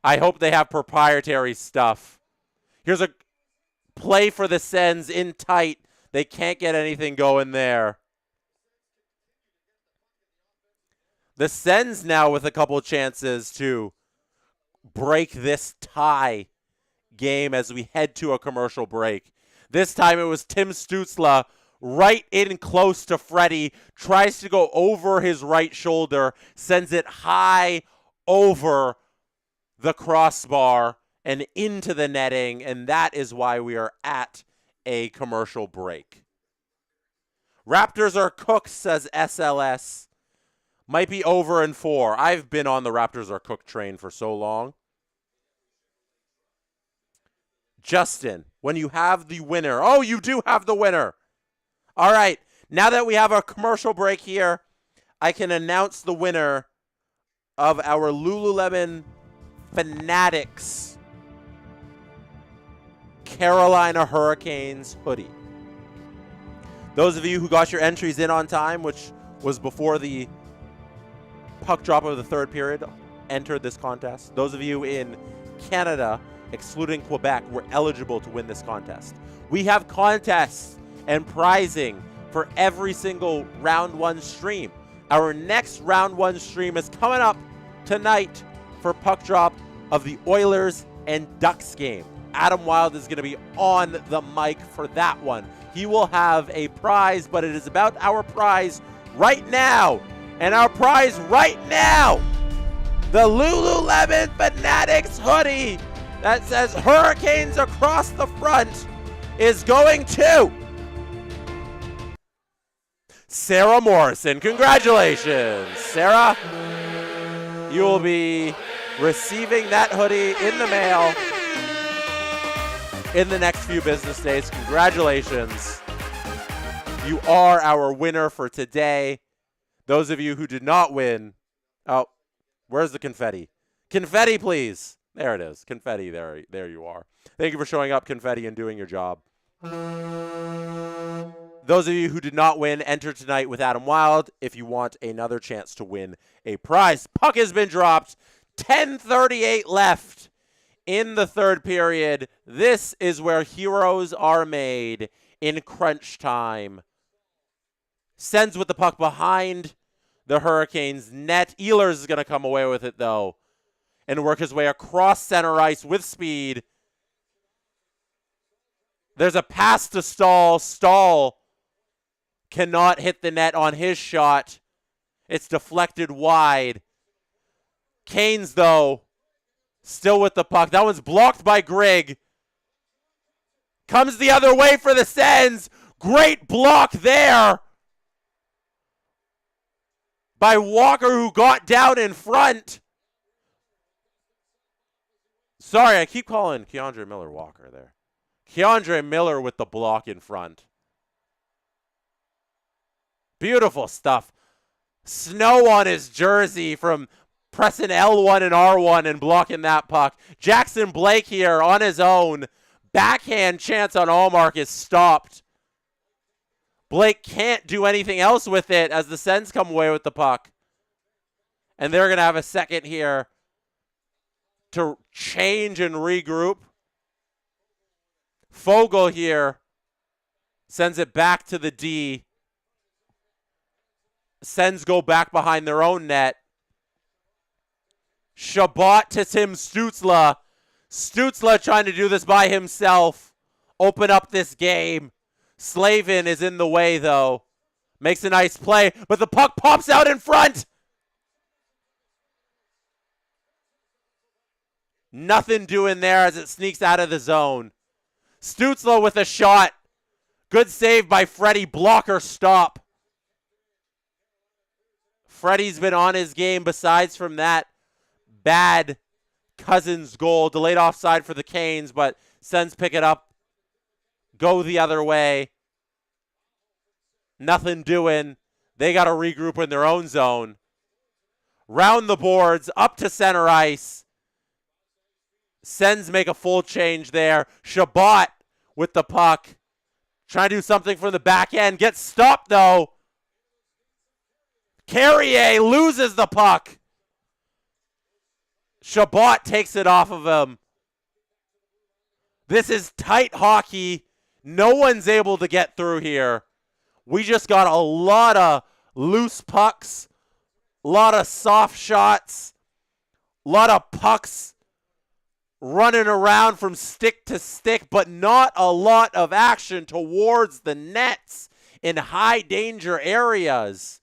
I hope they have proprietary stuff. Here's a play for the Sens in tight. They can't get anything going there. The Sens now with a couple chances to break this tie game as we head to a commercial break. This time it was Tim Stützle right in close to Freddie, tries to go over his right shoulder, sends it high over the crossbar and into the netting, and that is why we are at a commercial break. Raptors are cooked, says SLS. Might be over in 4. I've been on the Raptors are cooked train for so long. Justin, when you have the winner. Oh, you do have the winner. All right. Now that we have our commercial break here, I can announce the winner of our Lululemon Fanatics Carolina Hurricanes hoodie. Those of you who got your entries in on time, which was before the puck drop of the third period, entered this contest. Those of you in Canada, excluding Quebec, were eligible to win this contest. We have contests and prizing for every single round 1 stream. Our next round 1 stream is coming up tonight for puck drop of the Oilers and Ducks game. Adam Wilde is going to be on the mic for that one. He will have a prize, but it is about our prize right now. And our prize right now, the Lululemon Fanatics hoodie that says Hurricanes across the front, is going to Sarah Morrison. Congratulations, Sarah. You will be receiving that hoodie in the mail in the next few business days. Congratulations. You are our winner for today. Those of you who did not win, oh, where's the confetti? Confetti, please. There it is. Confetti, there you are. Thank you for showing up, confetti, and doing your job. Those of you who did not win, enter tonight with Adam Wilde if you want another chance to win a prize. Puck has been dropped. 10:38 left in the third period. This is where heroes are made in crunch time. Sends with the puck behind the Hurricanes net. Ehlers is going to come away with it, though, and work his way across center ice with speed. There's a pass to Stahl. Stahl cannot hit the net on his shot. It's deflected wide. Canes, though, still with the puck. That one's blocked by Grigg. Comes the other way for the Sens. Great block there by Walker, who got down in front. Sorry, I keep calling Keandre Miller Walker there. Keandre Miller with the block in front. Beautiful stuff. Snow on his jersey from pressing L1 and R1 and blocking that puck. Jackson Blake here on his own. Backhand chance on Allmark is stopped. Blake can't do anything else with it as the Sens come away with the puck. And they're going to have a second here to change and regroup. Fogle here sends it back to the D. Sens go back behind their own net. Shabbat to Tim Stützle. Stützle trying to do this by himself. Open up this game. Slavin is in the way, though. Makes a nice play, but the puck pops out in front. Nothing doing there as it sneaks out of the zone. Stützle with a shot. Good save by Freddie. Blocker stop. Freddie's been on his game besides from that bad Cousins goal. Delayed offside for the Canes, but Sens pick it up. Go the other way. Nothing doing. They got to regroup in their own zone. Round the boards, up to center ice. Sens make a full change there. Shabbat with the puck. Trying to do something from the back end. Gets stopped, though. Carrier loses the puck. Shabbat takes it off of him. This is tight hockey. No one's able to get through here. We just got a lot of loose pucks, a lot of soft shots, a lot of pucks running around from stick to stick, but not a lot of action towards the nets in high danger areas.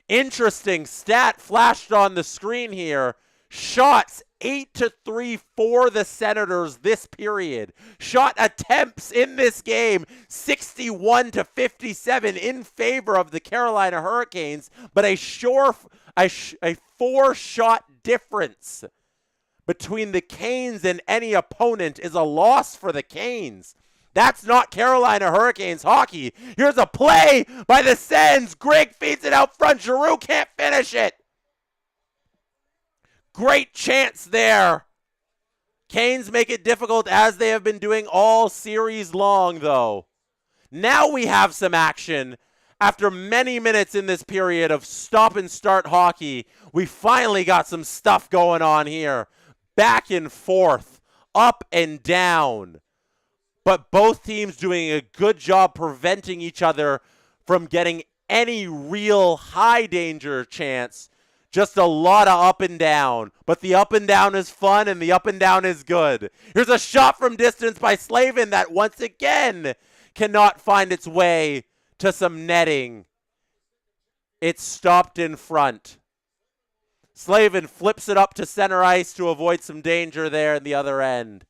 Interesting stat flashed on the screen here. Shots 8-3 for the Senators this period. Shot attempts in this game 61-57 in favor of the Carolina Hurricanes, but a 4-shot difference between the Canes and any opponent is a loss for the Canes. That's not Carolina Hurricanes hockey. Here's a play by the Sens. Greg feeds it out front. Giroux can't finish it. Great chance there. Canes make it difficult as they have been doing all series long, though. Now we have some action. After many minutes in this period of stop and start hockey, we finally got some stuff going on here. Back and forth, up and down. But both teams doing a good job preventing each other from getting any real high danger chance. Just a lot of up and down. But the up and down is fun and the up and down is good. Here's a shot from distance by Slavin that once again cannot find its way to some netting. It's stopped in front. Slavin flips it up to center ice to avoid some danger there in the other end.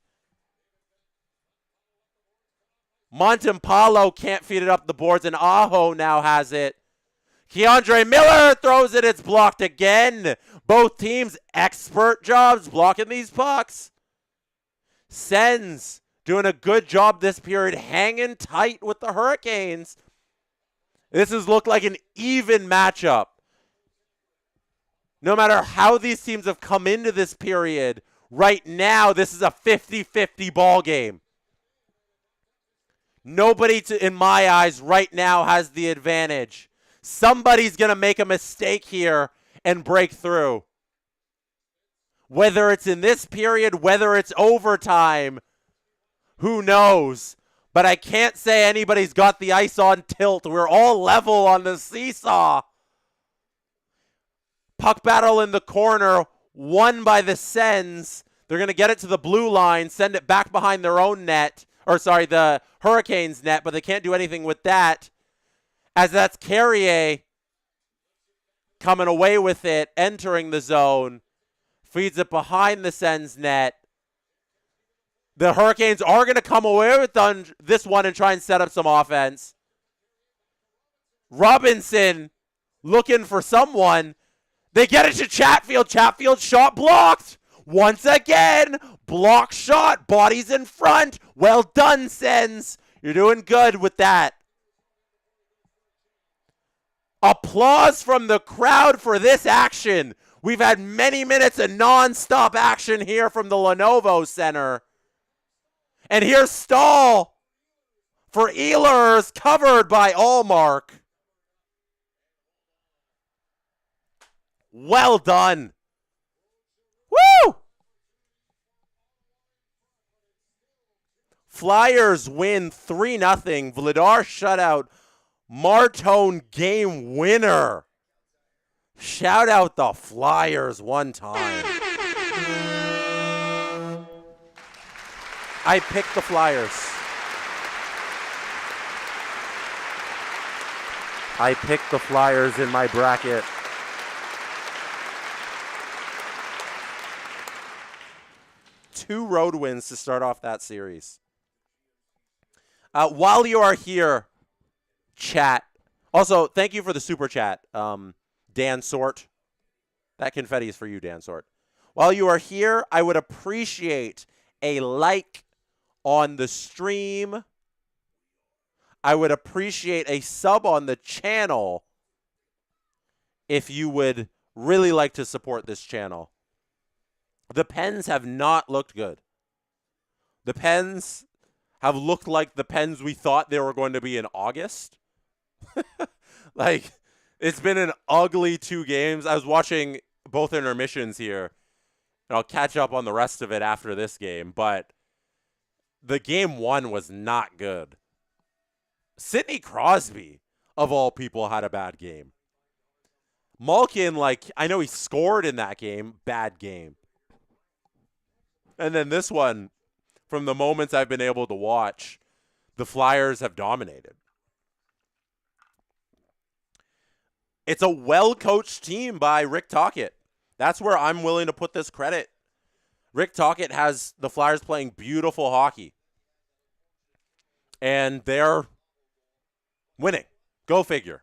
Montempallo can't feed it up the boards, and Aho now has it. Keandre Miller throws it. It's blocked again. Both teams expert jobs blocking these pucks. Sens doing a good job this period, hanging tight with the Hurricanes. This has looked like an even matchup. No matter how these teams have come into this period, right now this is a 50-50 ball game. Nobody, in my eyes, right now has the advantage. Somebody's going to make a mistake here and break through. Whether it's in this period, whether it's overtime, who knows? But I can't say anybody's got the ice on tilt. We're all level on the seesaw. Puck battle in the corner, won by the Sens. They're going to get it to the blue line, send it back behind their own net. The Hurricanes net, but they can't do anything with that. As that's Carrier coming away with it, entering the zone. Feeds it behind the Sens net. The Hurricanes are going to come away with this one and try and set up some offense. Robinson looking for someone. They get it to Chatfield. Chatfield shot blocked. Once again, block shot. Bodies in front. Well done, Sens. You're doing good with that. Applause from the crowd for this action. We've had many minutes of non-stop action here from the Lenovo Center. And here's Stahl for Ehlers, covered by Allmark. Well done. Woo! Flyers win 3-0. Vladar shutout. Martone game winner. Shout out the Flyers one time. I picked the Flyers. I picked the Flyers in my bracket. Two road wins to start off that series. While you are here, chat. Also, thank you for the super chat, Dan Sort. That confetti is for you, Dan Sort. While you are here, I would appreciate a like on the stream. I would appreciate a sub on the channel if you would really like to support this channel. The Pens have not looked good. The Pens have looked like the Pens we thought they were going to be in August. Like, it's been an ugly 2 games. I was watching both intermissions here, and I'll catch up on the rest of it after this game, but the game 1 was not good. Sidney Crosby, of all people, had a bad game. Malkin, I know he scored in that game. Bad game. And then this one, from the moments I've been able to watch, the Flyers have dominated. It's a well-coached team by Rick Tocchet. That's where I'm willing to put this credit. Rick Tocchet has the Flyers playing beautiful hockey. And they're winning. Go figure.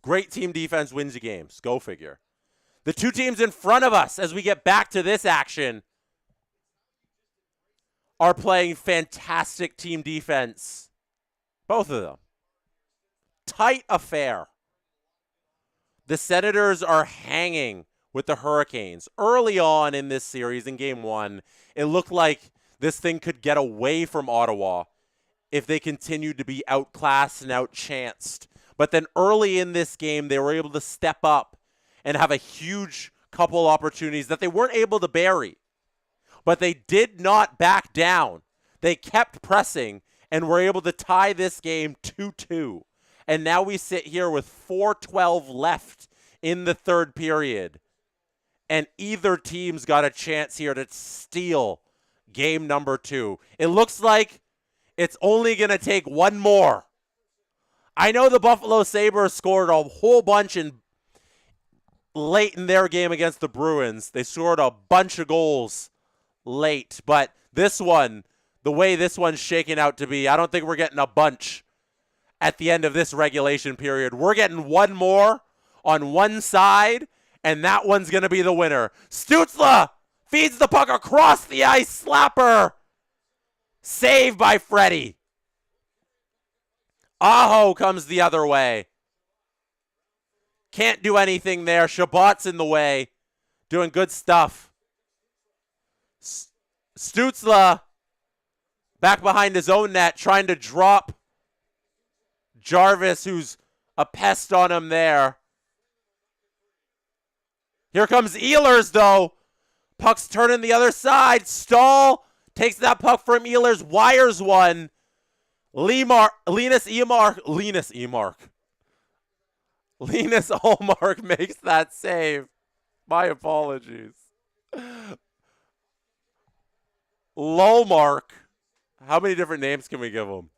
Great team defense wins you games. Go figure. The two teams in front of us as we get back to this action are playing fantastic team defense. Both of them. Tight affair. The Senators are hanging with the Hurricanes. Early on in this series, in Game 1, it looked like this thing could get away from Ottawa if they continued to be outclassed and outchanced. But then early in this game, they were able to step up and have a huge couple opportunities that they weren't able to bury. But they did not back down. They kept pressing and were able to tie this game 2-2. And now we sit here with 4:12 left in the third period. And either team's got a chance here to steal game number 2. It looks like it's only going to take one more. I know the Buffalo Sabres scored a whole bunch late in their game against the Bruins. They scored a bunch of goals late. But this one, the way this one's shaking out to be, I don't think we're getting a bunch at the end of this regulation period. We're getting one more on one side, and that one's going to be the winner. Stützle feeds the puck across the ice. Slapper. Saved by Freddie. Aho comes the other way. Can't do anything there. Shabbat's in the way. Doing good stuff. Stützle back behind his own net, trying to drop Jarvis, who's a pest on him there. Here comes Ehlers, though. Puck's turning the other side. Stahl takes that puck from Ehlers, wires one. Linus Ullmark makes that save. My apologies. Lolmark. How many different names can we give him?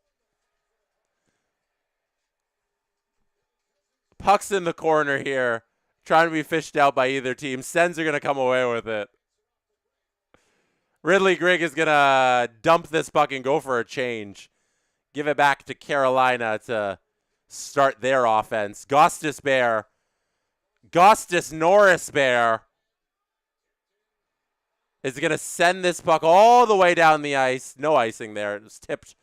Puck's in the corner here, trying to be fished out by either team. Sens are going to come away with it. Ridley Grigg is going to dump this puck and go for a change. Give it back to Carolina to start their offense. Gostis Norris Bear is going to send this puck all the way down the ice. No icing there. It was tipped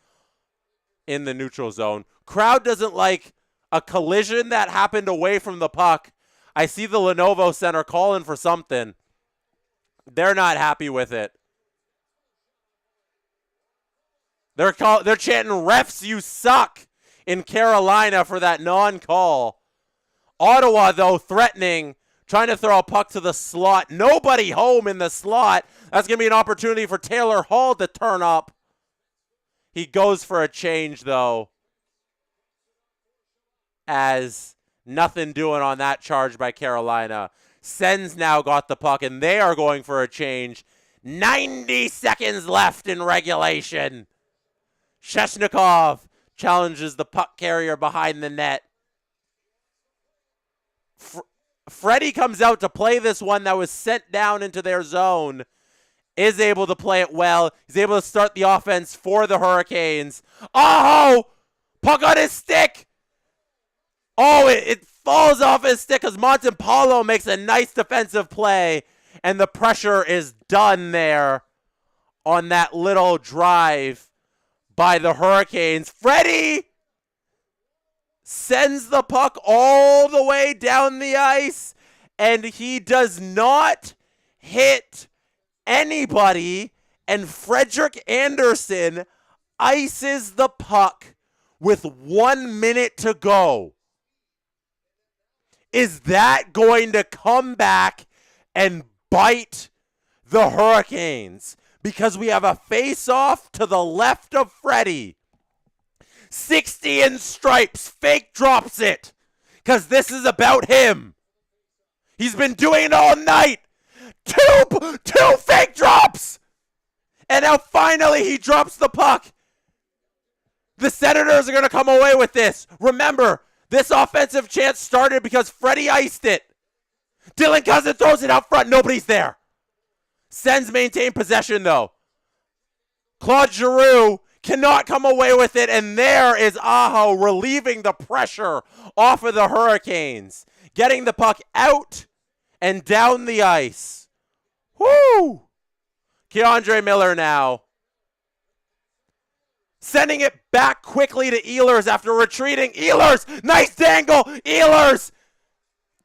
in the neutral zone. Crowd doesn't like a collision that happened away from the puck. I see the Lenovo Center calling for something. They're not happy with it. They're chanting, "Refs, you suck," in Carolina for that non-call. Ottawa, though, threatening, trying to throw a puck to the slot. Nobody home in the slot. That's going to be an opportunity for Taylor Hall to turn up. He goes for a change, though, as nothing doing on that charge by Carolina. Sens now got the puck, and they are going for a change. 90 seconds left in regulation. Sheshnikov challenges the puck carrier behind the net. Freddie comes out to play this one that was sent down into their zone. Is able to play it well. He's able to start the offense for the Hurricanes. Oh! Puck on his stick! Oh, it falls off his stick as Montempallo makes a nice defensive play. And the pressure is done there on that little drive by the Hurricanes. Freddie sends the puck all the way down the ice, and he does not hit anybody, and Frederick Anderson ices the puck with 1 minute to go. Is that going to come back and bite the Hurricanes? Because we have a face-off to the left of Freddie. 60 in stripes, fake drops it. Because this is about him. He's been doing it all night. Two fake drops. And now finally he drops the puck. The Senators are going to come away with this. Remember, this offensive chance started because Freddie iced it. Dylan Cousin throws it out front. Nobody's there. Sens maintain possession, though. Claude Giroux cannot come away with it, and there is Aho relieving the pressure off of the Hurricanes, getting the puck out and down the ice. Woo! Keandre Miller now. Sending it back quickly to Ehlers after retreating. Ehlers, nice dangle. Ehlers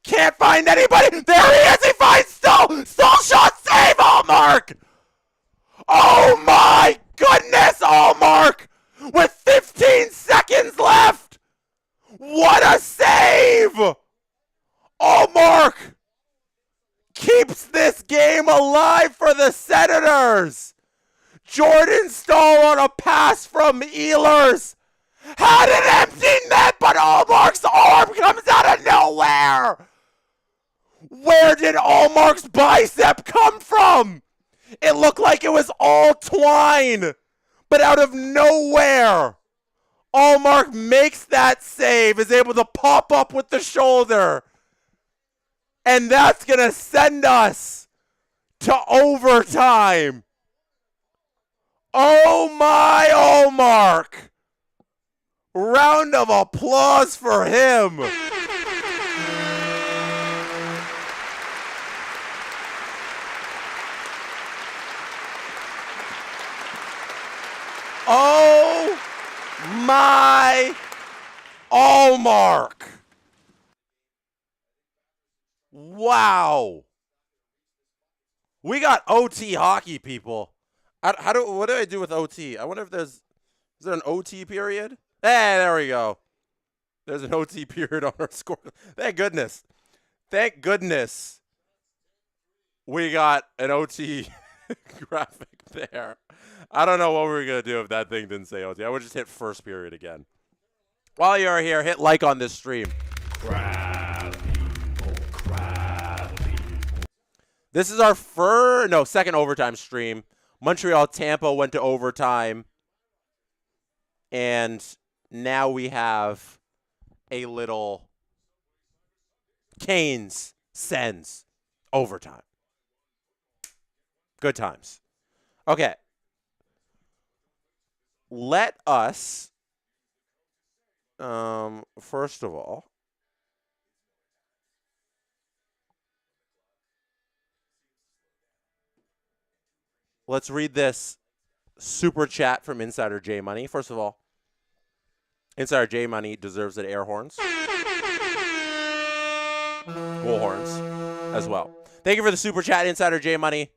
can't find anybody. There he is. He finds Stoll. Stoll shot save. Allmark. Oh my goodness, Allmark. With 15 seconds left. What a save. Allmark keeps this game alive for the Senators. Jordan Staal on a pass from Ehlers. Had an empty net, but Allmark's arm comes out of nowhere. Where did Allmark's bicep come from? It looked like it was all twine, but out of nowhere, Allmark makes that save, is able to pop up with the shoulder. And that's going to send us to overtime. Oh my Allmark. Round of applause for him. Oh my Allmark. Wow. We got OT hockey, people. What do I do with OT? I wonder if is there an OT period? Hey, there we go. There's an OT period on our score. Thank goodness. Thank goodness we got an OT graphic there. I don't know what we were going to do if that thing didn't say OT. I would just hit first period again. While you're here, hit like on this stream. Crab people. This is our second overtime stream. Montreal-Tampa went to overtime. And now we have a little Canes-Sens overtime. Good times. Okay. Let us, first of all, let's read this super chat from Insider J Money. First of all, Insider J Money deserves an air horns. Bull horns as well. Thank you for the super chat, Insider J Money.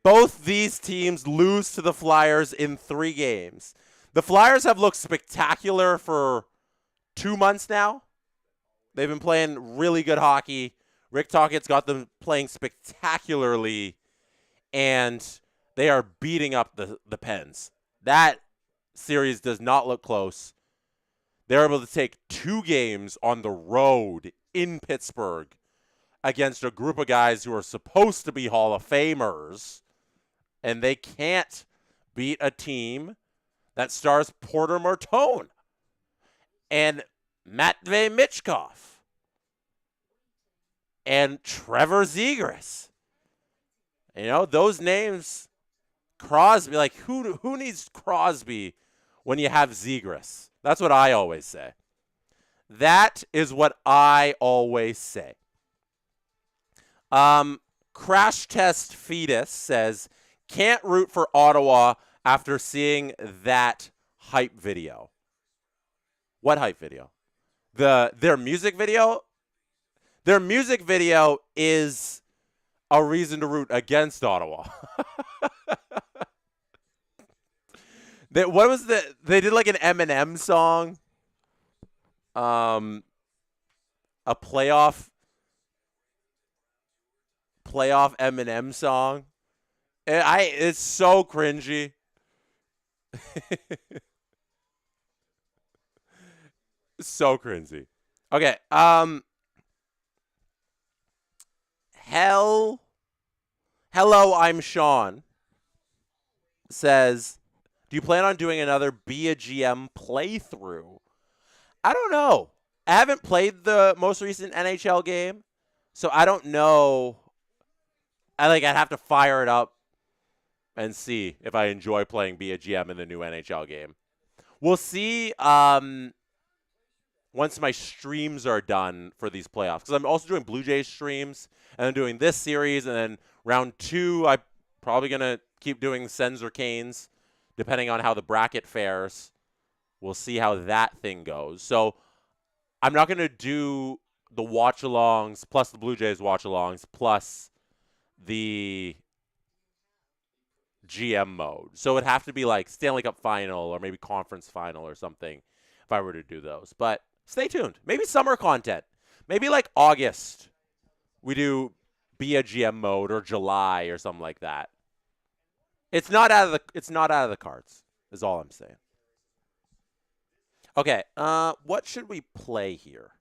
Both these teams lose to the Flyers in 3 games. The Flyers have looked spectacular for 2 months now. They've been playing really good hockey. Rick Tocchet's got them playing spectacularly, and they are beating up the Pens. That series does not look close. They're able to take 2 games on the road in Pittsburgh against a group of guys who are supposed to be Hall of Famers, and they can't beat a team that stars Porter Martone and Matvei Michkov and Trevor Zegras. You know, those names, Crosby, like who needs Crosby when you have Zegras? That's what I always say. That is what I always say. Crash Test Fetus says, can't root for Ottawa after seeing that hype video. What hype video? Their music video? Their music video is a reason to root against Ottawa. They did like an Eminem song. A playoff Eminem song. It's so cringy. So cringy. Okay. Hello, I'm Sean. Says, do you plan on doing another Be a GM playthrough? I don't know. I haven't played the most recent NHL game, so I don't know. I'd have to fire it up and see if I enjoy playing Be a GM in the new NHL game. We'll see once my streams are done for these playoffs, because I'm also doing Blue Jays streams, and I'm doing this series, and then round 2, I'm probably going to keep doing Sens or Canes, depending on how the bracket fares. We'll see how that thing goes. So I'm not going to do the watch-alongs plus the Blue Jays watch-alongs plus the GM mode. So it'd have to be like Stanley Cup final or maybe conference final or something if I were to do those. But stay tuned. Maybe summer content. Maybe like August we do Be a GM mode, or July or something like that. It's not out of the cards, is all I'm saying. Okay, what should we play here?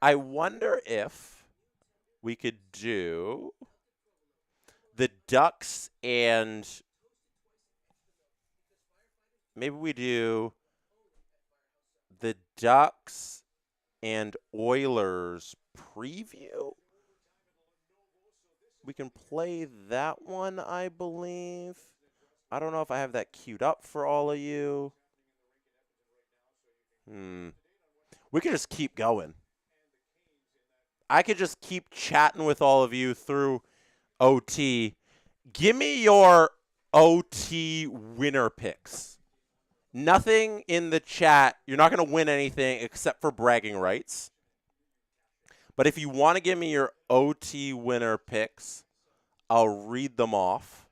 I wonder if we could do the Ducks and maybe we do the Ducks and Oilers preview. We can play that one, I believe. I don't know if I have that queued up for all of you. We could just keep going. I could just keep chatting with all of you through OT. Give me your OT winner picks. Nothing in the chat. You're not going to win anything except for bragging rights. But if you want to give me your OT winner picks, I'll read them off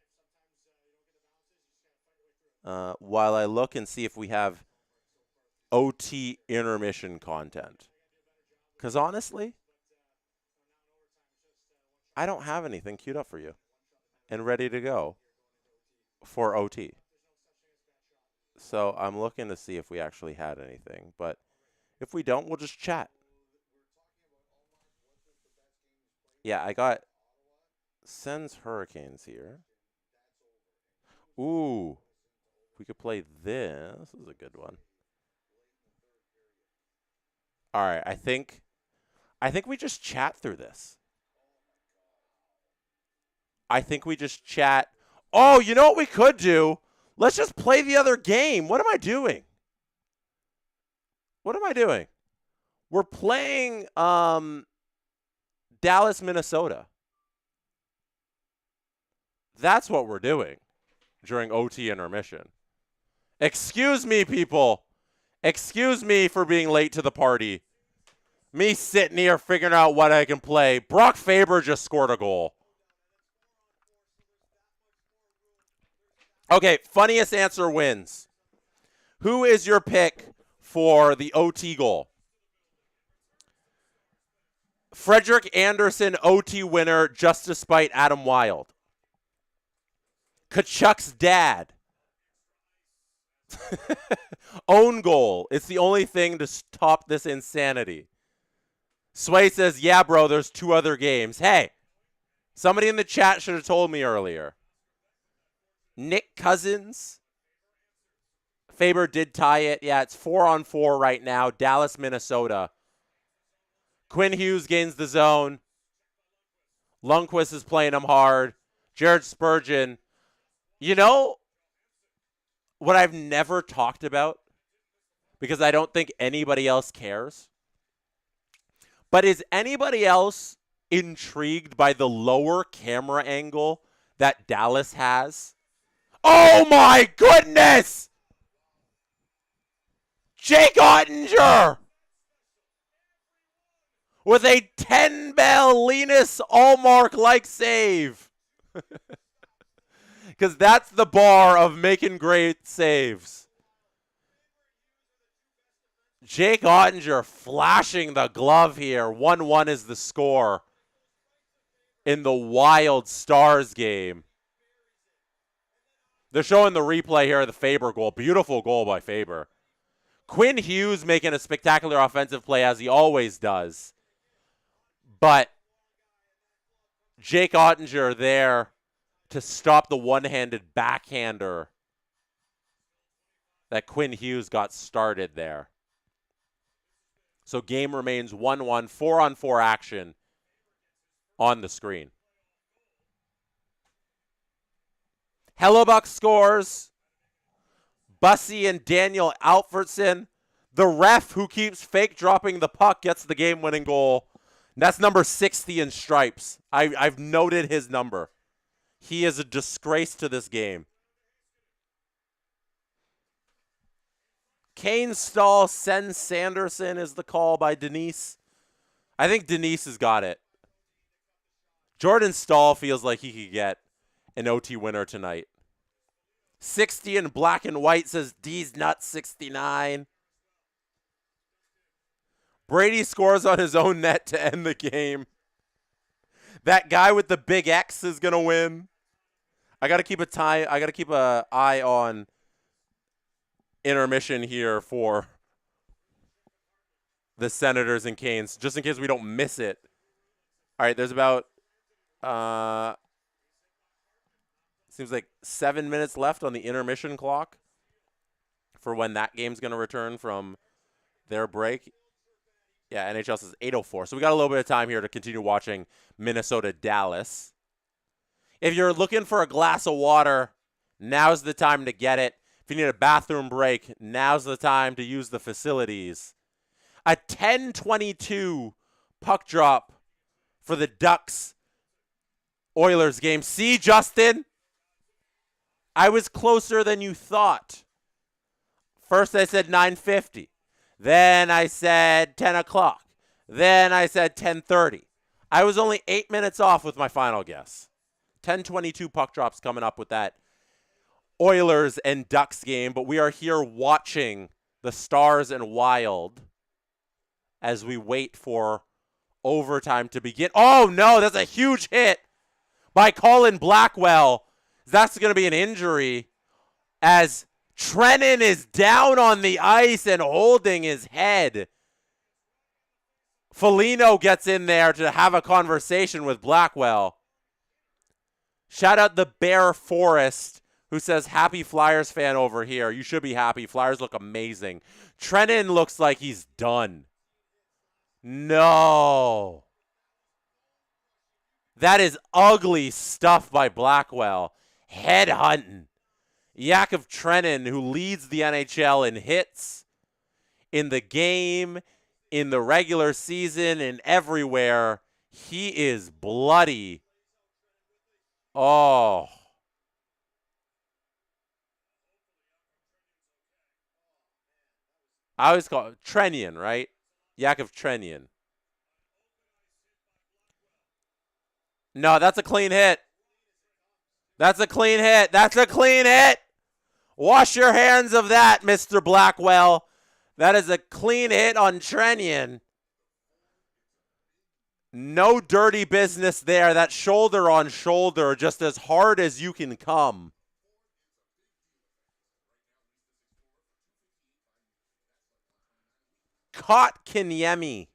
while I look and see if we have OT intermission content. Because honestly, I don't have anything queued up for you and ready to go for OT. So I'm looking to see if we actually had anything. But if we don't, we'll just chat. Yeah, I got Sens Hurricanes here. Ooh, we could play this. This is a good one. All right, I think we just chat through this. I think we just chat. Oh, you know what we could do? Let's just play the other game. What am I doing? We're playing Dallas, Minnesota. That's what we're doing during OT intermission. Excuse me, people. Excuse me for being late to the party. Me sitting here figuring out what I can play. Brock Faber just scored a goal. Okay, funniest answer wins. Who is your pick for the OT goal? Frederick Anderson, OT winner, just despite Adam Wild. Kachuk's dad. Own goal. It's the only thing to stop this insanity. Sway says, yeah, bro, there's 2 other games. Hey, somebody in the chat should have told me earlier. Nick Cousins. Faber did tie it. Yeah, it's 4-on-4 right now. Dallas, Minnesota. Quinn Hughes gains the zone. Lundqvist is playing him hard. Jared Spurgeon. You know what I've never talked about? Because I don't think anybody else cares. But is anybody else intrigued by the lower camera angle that Dallas has? Oh my goodness! Jake Ottinger! With a 10-bell Linus Allmark-like save. Because that's the bar of making great saves. Jake Ottinger flashing the glove here. 1-1 is the score in the Wild Stars game. They're showing the replay here of the Faber goal. Beautiful goal by Faber. Quinn Hughes making a spectacular offensive play as he always does. But Jake Ottinger there to stop the one-handed backhander that Quinn Hughes got started there. So game remains 1-1, 4-on-4 action on the screen. Hellebuck scores. Bussey and Daniel Alfredson. The ref who keeps fake dropping the puck gets the game-winning goal. That's number 60 in stripes. I've noted his number. He is a disgrace to this game. Kane Stahl sends Sanderson is the call by Denise. I think Denise has got it. Jordan Stahl feels like he could get an OT winner tonight. 60 in black and white says D's nuts 69. Brady scores on his own net to end the game. That guy with the big X is going to win. I got to keep an eye on intermission here for the Senators and Canes, just in case we don't miss it. All right, there's about seems like 7 minutes left on the intermission clock for when that game's going to return from their break. Yeah, NHL says 8:04. So we got a little bit of time here to continue watching Minnesota-Dallas. If you're looking for a glass of water, now's the time to get it. If you need a bathroom break, now's the time to use the facilities. A 10-22 puck drop for the Ducks Oilers game. See, Justin? I was closer than you thought. First I said 9:50. Then I said 10 o'clock. Then I said 10:30. I was only 8 minutes off with my final guess. 10-22 puck drops coming up with that Oilers and Ducks game. But we are here watching the Stars and Wild as we wait for overtime to begin. Oh, no, that's a huge hit by Colin Blackwell. That's going to be an injury as Trennan is down on the ice and holding his head. Foligno gets in there to have a conversation with Blackwell. Shout out the Bear Forest, who says, happy Flyers fan over here. You should be happy. Flyers look amazing. Trennan looks like he's done. No. That is ugly stuff by Blackwell. Head hunting. Yakov Trenin, who leads the NHL in hits in the game, in the regular season, and everywhere. He is bloody. Oh. I always call it Trenian, right? Yakov Trenian. No, that's a clean hit. That's a clean hit. That's a clean hit. Wash your hands of that, Mr. Blackwell. That is a clean hit on Trenian. No dirty business there. That shoulder on shoulder, just as hard as you can come. Kotkaniemi,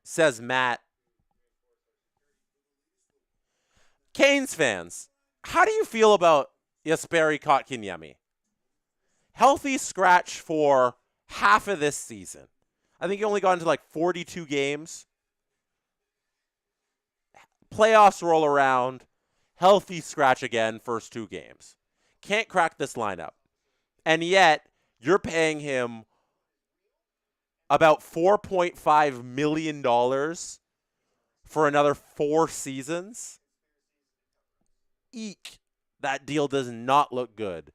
says Matt. Canes fans, how do you feel about Jesperi Kotkaniemi? Healthy scratch for half of this season. I think he only got into like 42 games. Playoffs roll around. Healthy scratch again, first 2 games. Can't crack this lineup. And yet, you're paying him about $4.5 million for another 4 seasons. Eek. That deal does not look good.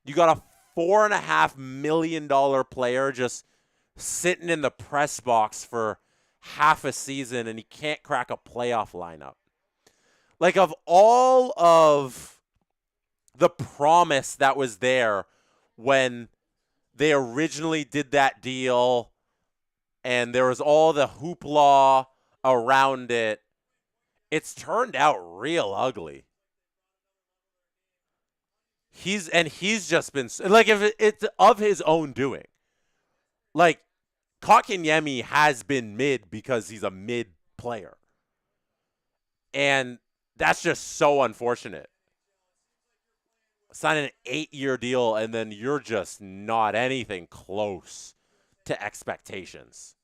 You got a $4.5 million player just sitting in the press box for half a season, and he can't crack a playoff lineup. Like, of all of the promise that was there when they originally did that deal and there was all the hoopla around it, it's turned out real ugly. He's just been like, if it's of his own doing. Like, Kotkaniemi has been mid because he's a mid player. And that's just so unfortunate. Sign an 8-year deal and then you're just not anything close to expectations.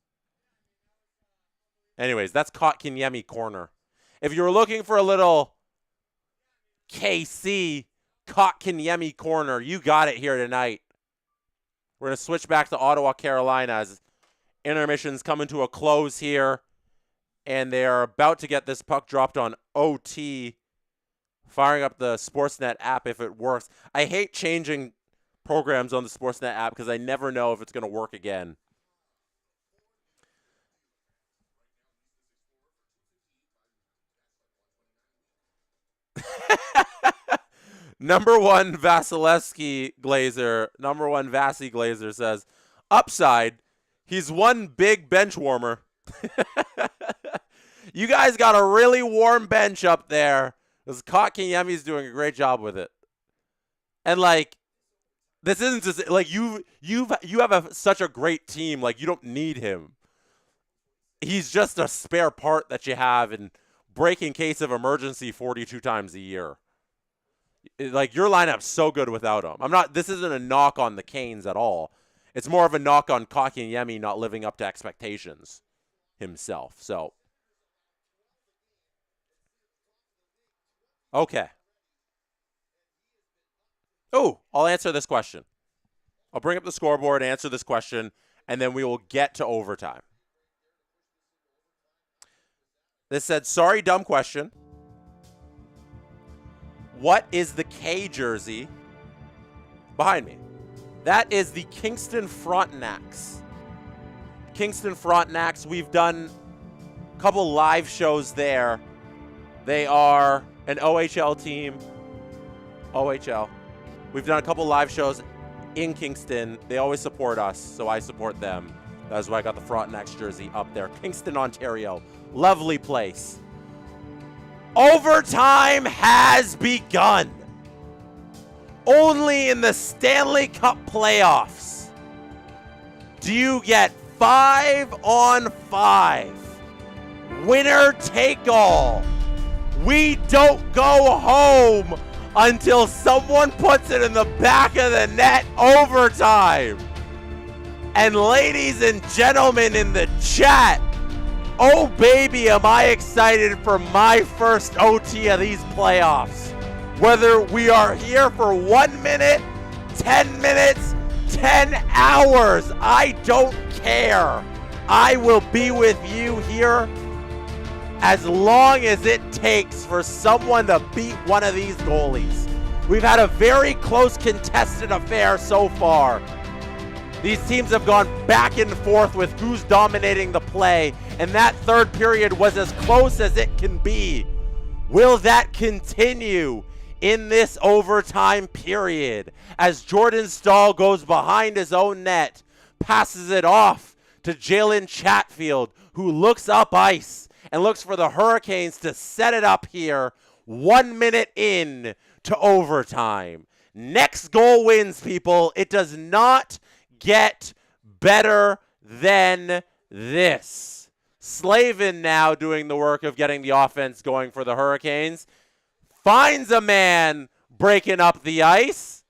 Anyways, that's Kotkaniemi corner. If you're looking for a little KC Kotkaniemi corner, you got it here tonight. We're going to switch back to Ottawa, Carolina as intermission's coming to a close here. And they are about to get this puck dropped on OT. Firing up the Sportsnet app if it works. I hate changing programs on the Sportsnet app because I never know if it's going to work again. Number one Vasilevsky Glazer, number one Vasi Glazer says, upside, he's one big bench warmer. You guys got a really warm bench up there. Because Kotkaniemi's doing a great job with it. And, like, this isn't just, like, you have such a great team. Like, you don't need him. He's just a spare part that you have in break in case of emergency 42 times a year. Like, your lineup's so good without him. This isn't a knock on the Canes at all. It's more of a knock on Kotkaniemi not living up to expectations himself. So, okay. Oh, I'll answer this question. I'll bring up the scoreboard, answer this question, and then we will get to overtime. This said, sorry, dumb question. What is the K jersey behind me? That is the Kingston Frontenacs. Kingston Frontenacs, we've done a couple live shows there. They are an OHL team. OHL. We've done a couple live shows in Kingston. They always support us, so I support them. That's why I got the Frontenacs jersey up there. Kingston, Ontario. Lovely place. Overtime has begun. Only in the Stanley Cup Playoffs do you get 5-on-5. Winner take all. We don't go home until someone puts it in the back of the net. Overtime. And ladies and gentlemen in the chat, oh baby, am I excited for my first OT of these playoffs. Whether we are here for 1 minute, 10 minutes, 10 hours, I don't care. I will be with you here as long as it takes for someone to beat one of these goalies. We've had a very close contested affair so far. These teams have gone back and forth with who's dominating the play, and that third period was as close as it can be. Will that continue in this overtime period as Jordan Stahl goes behind his own net, passes it off to Jalen Chatfield, who looks up ice and looks for the Hurricanes to set it up here 1 minute in to overtime. Next goal wins, people. It does not get better than this. Slavin now doing the work of getting the offense going for the Hurricanes. Finds a man breaking up the ice.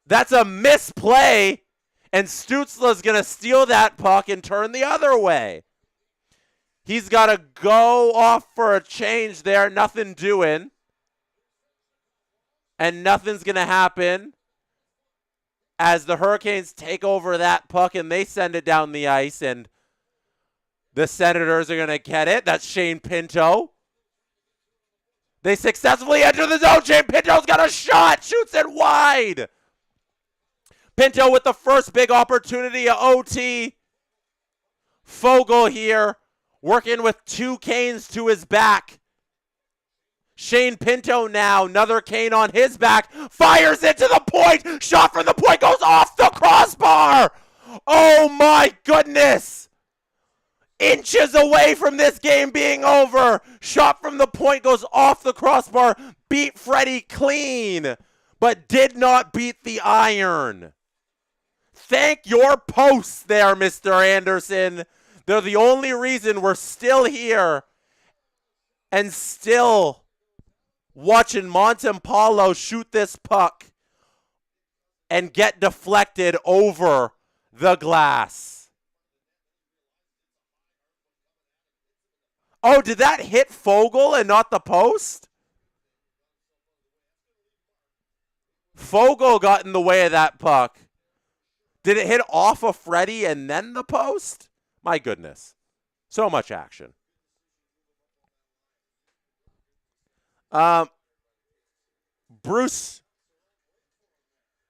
That's a misplay. And Stützle's going to steal that puck and turn the other way. He's got to go off for a change there. Nothing doing. And nothing's going to happen as the Hurricanes take over that puck and they send it down the ice. And the Senators are going to get it. That's Shane Pinto. They successfully enter the zone. Shane Pinto's got a shot. Shoots it wide. Pinto with the first big opportunity of OT. Fogle here working with two Canes to his back. Shane Pinto now, another Cane on his back. Fires it to the point. Shot from the point goes off the crossbar. Oh my goodness. In inches away from this game being over. Shot from the point goes off the crossbar. Beat Freddie clean, but did not beat the iron. Thank your posts there, Mr. Anderson. They're the only reason we're still here and still watching Montempallo shoot this puck and get deflected over the glass. Oh, did that hit Fogle and not the post? Fogle got in the way of that puck. Did it hit off of Freddie and then the post? My goodness. So much action.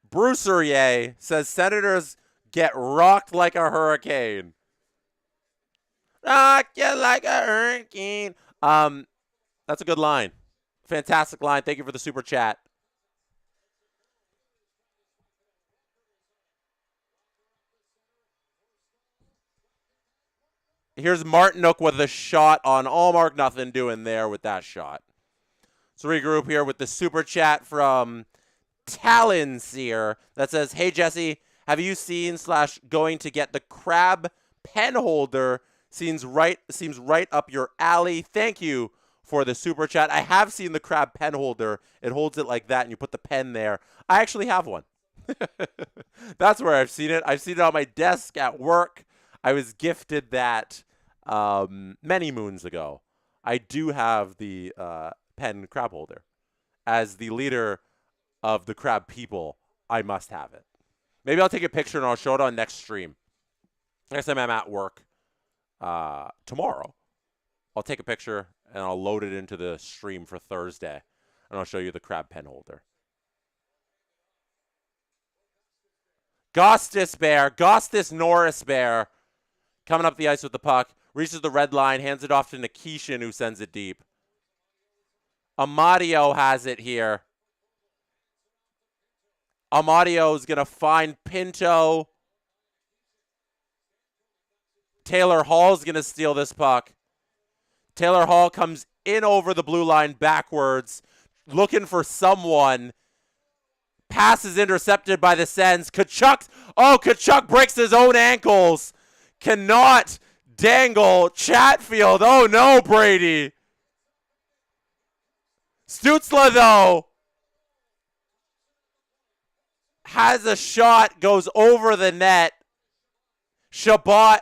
Brucerier says Senators get rocked like a hurricane. Rock you like a hurricane. That's a good line. Fantastic line. Thank you for the super chat. Here's Martinook with a shot on Allmark. Nothing doing there with that shot. So regroup here with the super chat from Talonseer that says, hey, Jesse, have you seen / going to get the crab pen holder? Seems right up your alley. Thank you for the super chat. I have seen the crab pen holder. It holds it like that, and you put the pen there. I actually have one. That's where I've seen it. I've seen it on my desk at work. I was gifted that many moons ago. I do have the pen crab holder. As the leader of the crab people, I must have it. Maybe I'll take a picture and I'll show it on next stream. Next time I'm at work tomorrow, I'll take a picture and I'll load it into the stream for Thursday, and I'll show you the crab pen holder. Gostis Norris Bear, coming up the ice with the puck, reaches the red line, hands it off to Nikishin, who sends it deep. Amadio has it here. Amadio's going to find Pinto. Taylor Hall's going to steal this puck. Taylor Hall comes in over the blue line backwards, looking for someone. Pass is intercepted by the Sens. Kachuk breaks his own ankles. Cannot dangle Chatfield. Oh no, Brady. Stützle, though, has a shot, goes over the net. Shabbat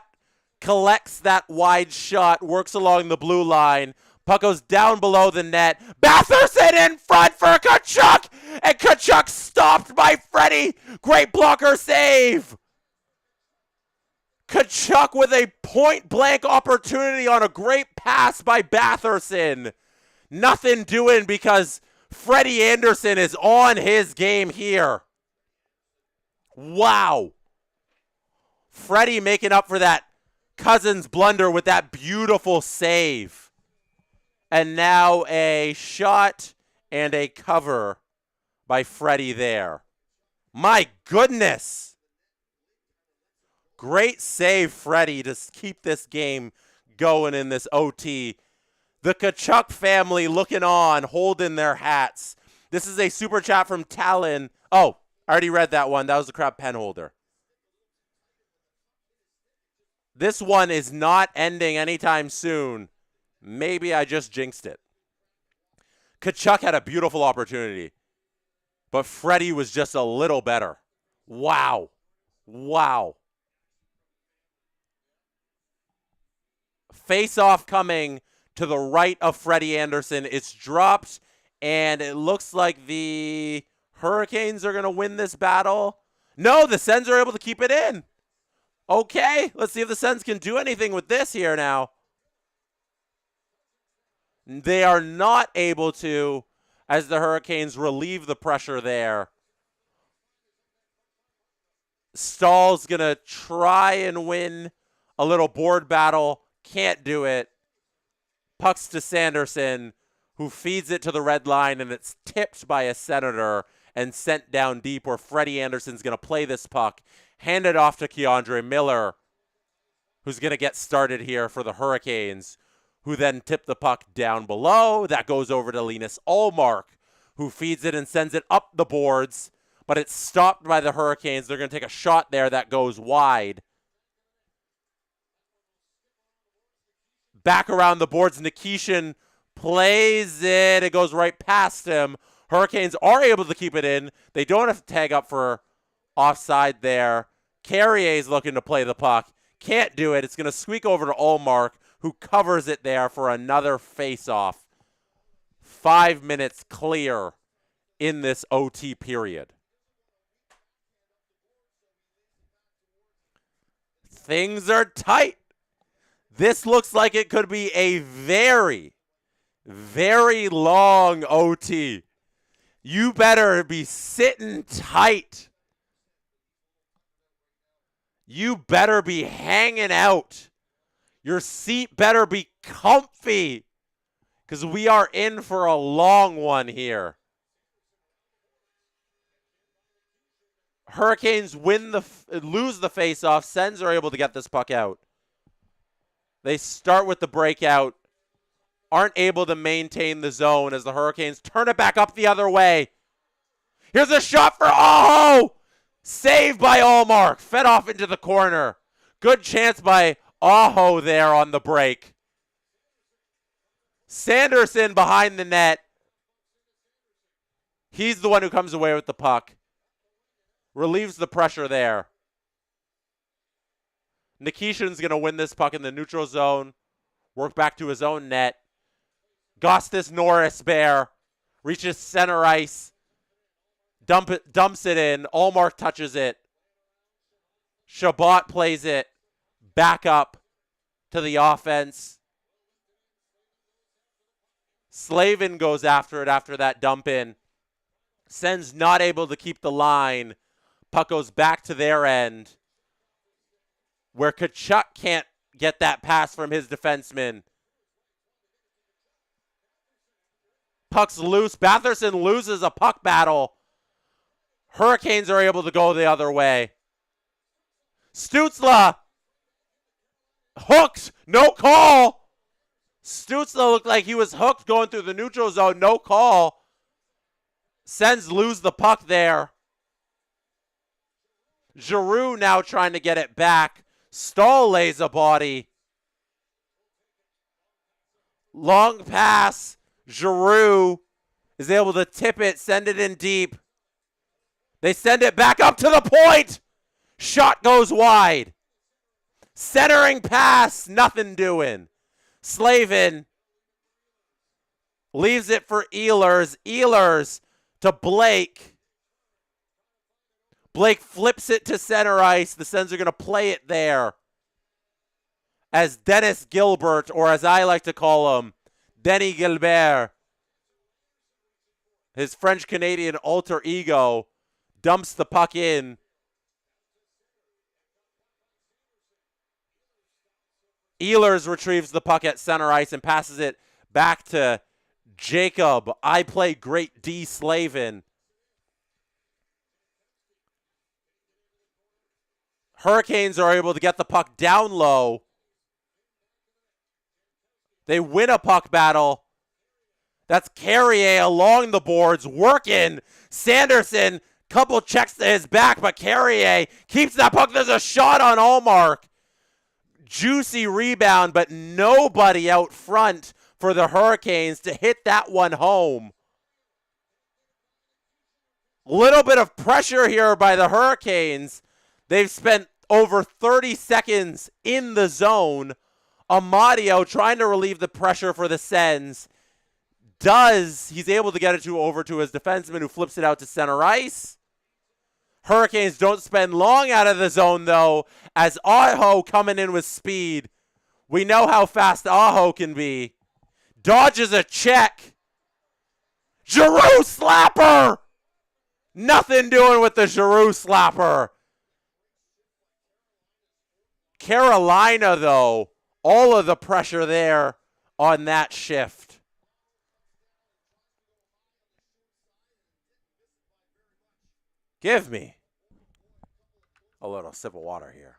collects that wide shot, works along the blue line. Puck goes down below the net. Batherson in front for Kachuk, and Kachuk stopped by Freddie. Great blocker save. Kachuk with a point-blank opportunity on a great pass by Batherson. Nothing doing because Freddie Anderson is on his game here. Wow. Freddie making up for that Cousins blunder with that beautiful save. And now a shot and a cover by Freddie there. My goodness. Great save, Freddie, to keep this game going in this OT. The Kachuk family looking on, holding their hats. This is a super chat from Talon. Oh, I already read that one. That was the crab pen holder. This one is not ending anytime soon. Maybe I just jinxed it. Kachuk had a beautiful opportunity, but Freddie was just a little better. Wow. Wow. Face-off coming to the right of Freddie Anderson. It's dropped, and it looks like the Hurricanes are going to win this battle. No, the Sens are able to keep it in. Okay, let's see if the Sens can do anything with this here now. They are not able to, as the Hurricanes relieve the pressure there. Stahl's going to try and win a little board battle. Can't do it. Pucks to Sanderson, who feeds it to the red line, and it's tipped by a Senator and sent down deep where Freddie Anderson's going to play this puck. Hand it off to Keandre Miller, who's going to get started here for the Hurricanes, who then tip the puck down below. That goes over to Linus Ullmark, who feeds it and sends it up the boards, but it's stopped by the Hurricanes. They're going to take a shot there that goes wide. Back around the boards, Nikishin plays it. It goes right past him. Hurricanes are able to keep it in. They don't have to tag up for offside there. Carrier's looking to play the puck. Can't do it. It's going to squeak over to Ullmark, who covers it there for another face-off. 5 minutes clear in this OT period. Things are tight. This looks like it could be a very, very long OT. You better be sitting tight. You better be hanging out. Your seat better be comfy, because we are in for a long one here. Hurricanes lose the faceoff. Sens are able to get this puck out. They start with the breakout, aren't able to maintain the zone as the Hurricanes turn it back up the other way. Here's a shot for Aho! Saved by Ullmark. Fed off into the corner. Good chance by Aho there on the break. Sanderson behind the net. He's the one who comes away with the puck. Relieves the pressure there. Nikishin's going to win this puck in the neutral zone. Work back to his own net. Gostis Norris Bear reaches center ice. Dumps it in. Ullmark touches it. Shabbat plays it back up to the offense. Slavin goes after it after that dump in. Sen's not able to keep the line. Puck goes back to their end, where Kachuk can't get that pass from his defenseman. Puck's loose. Batherson loses a puck battle. Hurricanes are able to go the other way. Stützle hooked. No call. Stützle looked like he was hooked going through the neutral zone. No call. Sens lose the puck there. Giroux now trying to get it back. Stahl lays a body. Long pass. Giroux is able to tip it, send it in deep. They send it back up to the point. Shot goes wide. Centering pass, nothing doing. Slavin leaves it for Ehlers. Ehlers to Blake. Blake flips it to center ice. The Sens are going to play it there as Dennis Gilbert, or as I like to call him, Denny Gilbert, his French-Canadian alter ego, dumps the puck in. Ehlers retrieves the puck at center ice and passes it back to Jacob. I play great D. Slavin. Hurricanes are able to get the puck down low. They win a puck battle. That's Carrier along the boards, working. Sanderson, couple checks to his back, but Carrier keeps that puck. There's a shot on Ullmark. Juicy rebound, but nobody out front for the Hurricanes to hit that one home. Little bit of pressure here by the Hurricanes. They've spent over 30 seconds in the zone. Amadio trying to relieve the pressure for the Sens. He's able to get it over to his defenseman, who flips it out to center ice. Hurricanes don't spend long out of the zone, though, as Aho coming in with speed. We know how fast Aho can be. Dodges a check. Giroux slapper! Nothing doing with the Giroux slapper. Carolina, though, all of the pressure there on that shift. Give me a little sip of water here.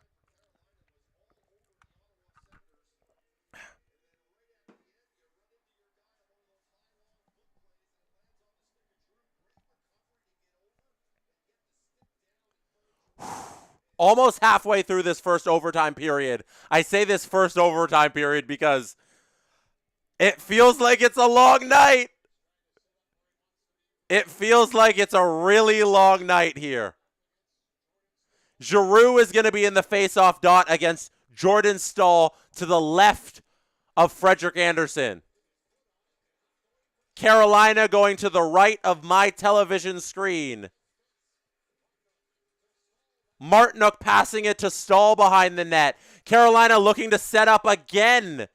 almost halfway through this first overtime period. I say this first overtime period because it feels like it's a long night. It feels like it's a really long night here. Giroux is going to be in the face-off dot against Jordan Staal to the left of Frederik Andersen. Carolina going to the right of my television screen. Martinook passing it to Staal behind the net. Carolina looking to set up again.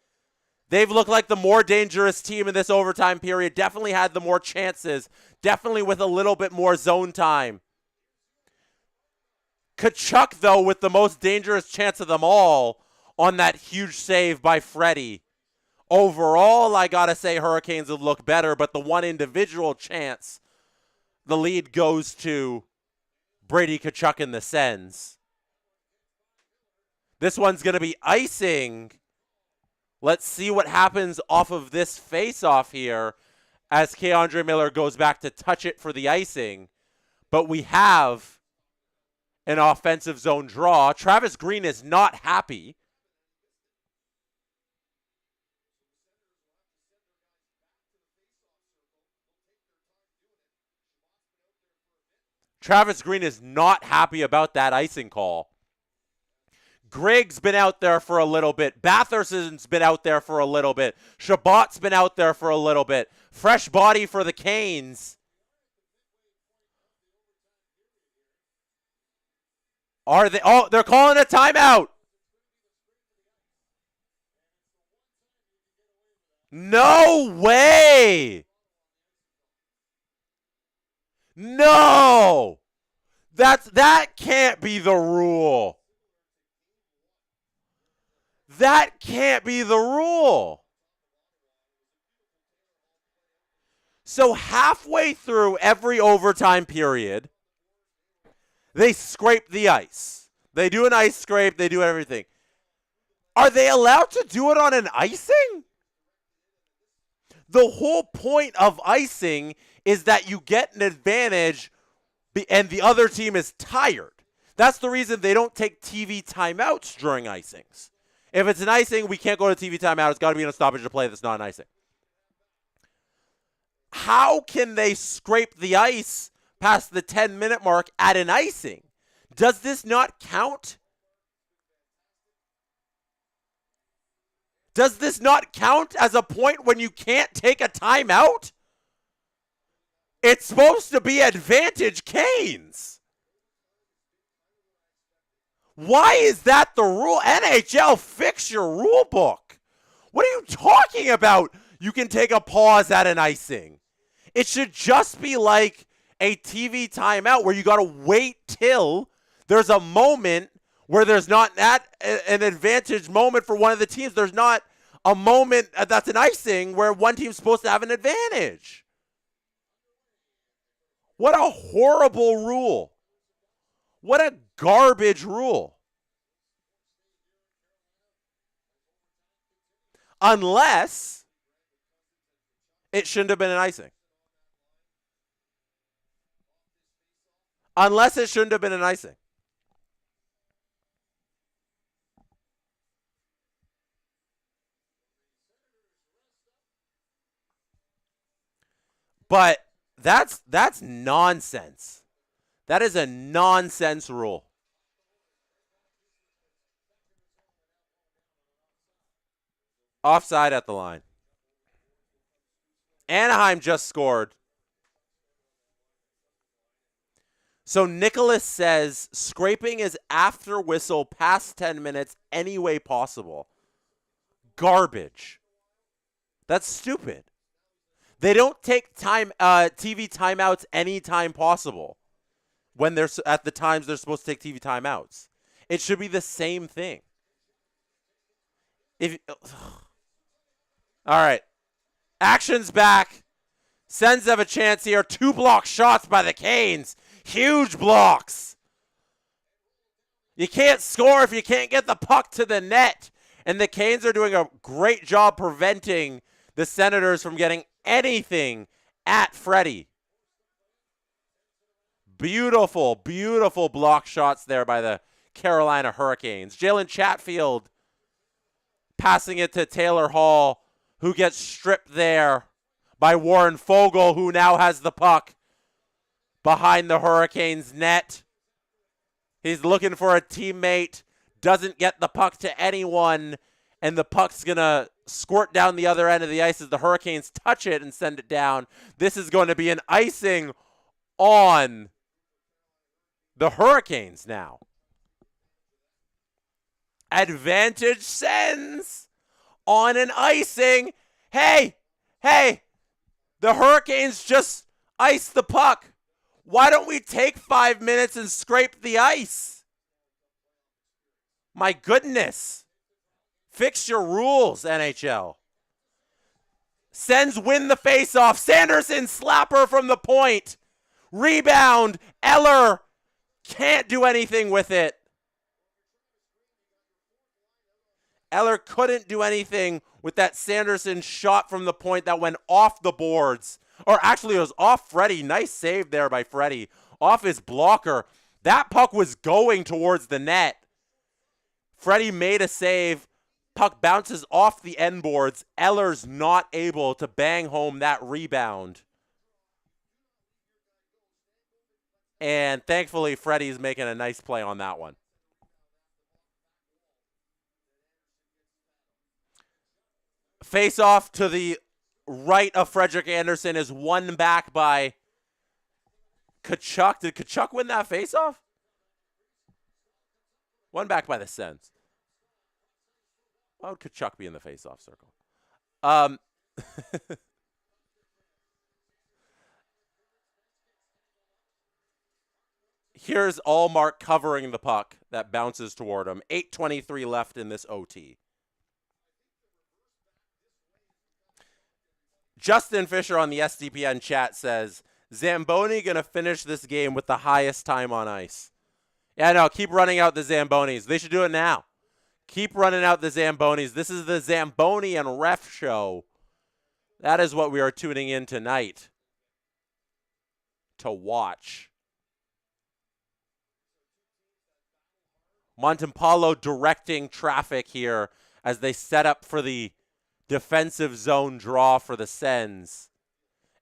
They've looked like the more dangerous team in this overtime period. Definitely had the more chances. Definitely with a little bit more zone time. Tkachuk, though, with the most dangerous chance of them all on that huge save by Freddie. Overall, I got to say Hurricanes have looked better, but the one individual chance, the lead goes to Brady Tkachuk and the Sens. This one's going to be icing. Let's see what happens off of this face-off here as K'Andre Miller goes back to touch it for the icing. But we have an offensive zone draw. Travis Green is not happy. Travis Green is not happy about that icing call. Grig's been out there for a little bit. Batherson's been out there for a little bit. Shabbat's been out there for a little bit. Fresh body for the Canes. Are they? Oh, they're calling a timeout. No way. No. That can't be the rule. That can't be the rule. So halfway through every overtime period, they scrape the ice. They do an ice scrape. They do everything. Are they allowed to do it on an icing? The whole point of icing is that you get an advantage and the other team is tired. That's the reason they don't take TV timeouts during icings. If it's an icing, we can't go to TV timeout. It's got to be in a stoppage to play that's not an icing. How can they scrape the ice past the 10-minute mark at an icing? Does this not count? Does this not count as a point when you can't take a timeout? It's supposed to be advantage Canes. Why is that the rule? NHL, fix your rule book. What are you talking about? You can take a pause at an icing. It should just be like a TV timeout where you got to wait till there's a moment where there's not an advantage moment for one of the teams. There's not a moment that's an icing where one team's supposed to have an advantage. What a horrible rule. What a garbage rule. Unless it shouldn't have been an icing. Unless it shouldn't have been an icing. But that's nonsense. That is a nonsense rule. Offside at the line. Anaheim just scored. So Nicholas says scraping is after whistle past 10 minutes any way possible. Garbage. That's stupid. They don't take TV timeouts anytime possible when they're at the times they're supposed to take TV timeouts. It should be the same thing. All right. Action's back. Sens have a chance here. 2 block shots by the Canes. Huge blocks. You can't score if you can't get the puck to the net. And the Canes are doing a great job preventing the Senators from getting anything at Freddie. Beautiful, beautiful block shots there by the Carolina Hurricanes. Jalen Chatfield passing it to Taylor Hall, who gets stripped there by Warren Fogle, who now has the puck behind the Hurricanes net. He's looking for a teammate, doesn't get the puck to anyone, and the puck's going to squirt down the other end of the ice as the Hurricanes touch it and send it down. This is going to be an icing on the Hurricanes now. Advantage Sens on an icing. Hey, the Hurricanes just iced the puck. Why don't we take 5 minutes and scrape the ice? My goodness. Fix your rules, NHL. Sens win the faceoff. Sanderson slapper from the point. Rebound. Eller can't do anything with it. Eller couldn't do anything with that Sanderson shot from the point that went off the boards. Or actually, it was off Freddie. Nice save there by Freddie. Off his blocker. That puck was going towards the net. Freddie made a save. Puck bounces off the end boards. Eller's not able to bang home that rebound. And thankfully, Freddie's making a nice play on that one. Face off to the right of Frederik Andersen is won back by Tkachuk. Did Tkachuk win that face off? Won back by the Sens. Why would Tkachuk be in the face off circle? Here's Allmark covering the puck that bounces toward him. 8:23 left in this OT. Justin Fisher on the SDPN chat says, Zamboni going to finish this game with the highest time on ice. Yeah, no, keep running out the Zambonis. They should do it now. Keep running out the Zambonis. This is the Zamboni and Ref show. That is what we are tuning in tonight to watch. Montempallo directing traffic here as they set up for the defensive zone draw for the Sens.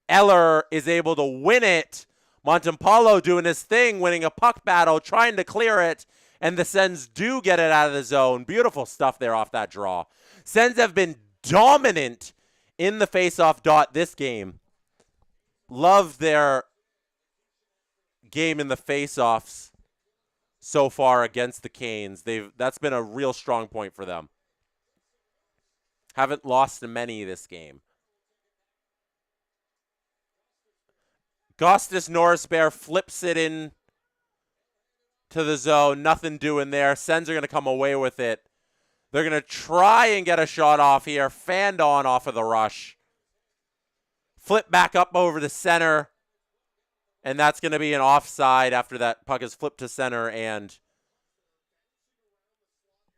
Eller is able to win it. Montempallo doing his thing, winning a puck battle, trying to clear it, and the Sens do get it out of the zone. Beautiful stuff there off that draw. Sens have been dominant in the faceoff dot this game. Love their game in the faceoffs so far against the Canes. That's been a real strong point for them. Haven't lost to many this game. Gostis Norrisbear flips it in to the zone. Nothing doing there. Sens are going to come away with it. They're going to try and get a shot off here. Fanned on off of the rush. Flip back up over the center. And that's going to be an offside after that puck is flipped to center and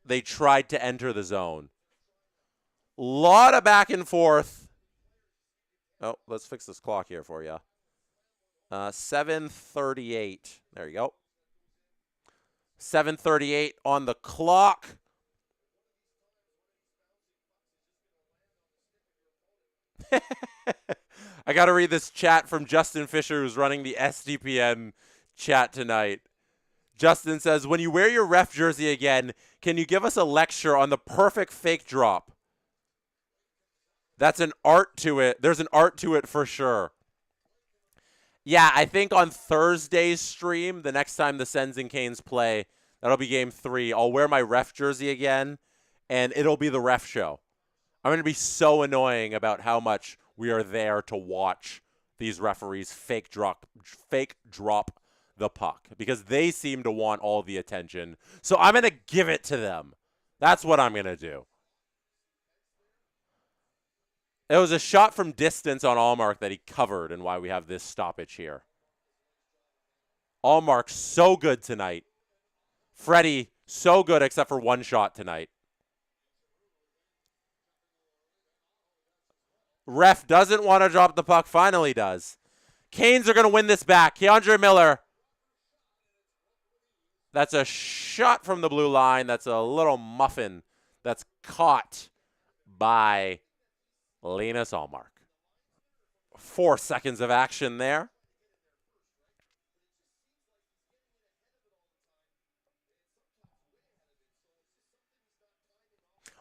they tried to enter the zone. Lot of back and forth. Oh, let's fix this clock here for you. 7:38. There you go. 7:38 on the clock. I got to read this chat from Justin Fisher, who's running the SDPN chat tonight. Justin says, when you wear your ref jersey again, can you give us a lecture on the perfect fake drop? That's an art to it. There's an art to it for sure. Yeah, I think on Thursday's stream, the next time the Sens and Canes play, that'll be game 3. I'll wear my ref jersey again, and it'll be the ref show. I'm going to be so annoying about how much we are there to watch these referees fake drop the puck because they seem to want all the attention. So I'm going to give it to them. That's what I'm going to do. It was a shot from distance on Allmark that he covered and why we have this stoppage here. Allmark so good tonight. Freddie so good except for one shot tonight. Ref doesn't want to drop the puck. Finally does. Canes are going to win this back. Keandre Miller. That's a shot from the blue line. That's a little muffin that's caught by Linus Ullmark. 4 seconds of action there.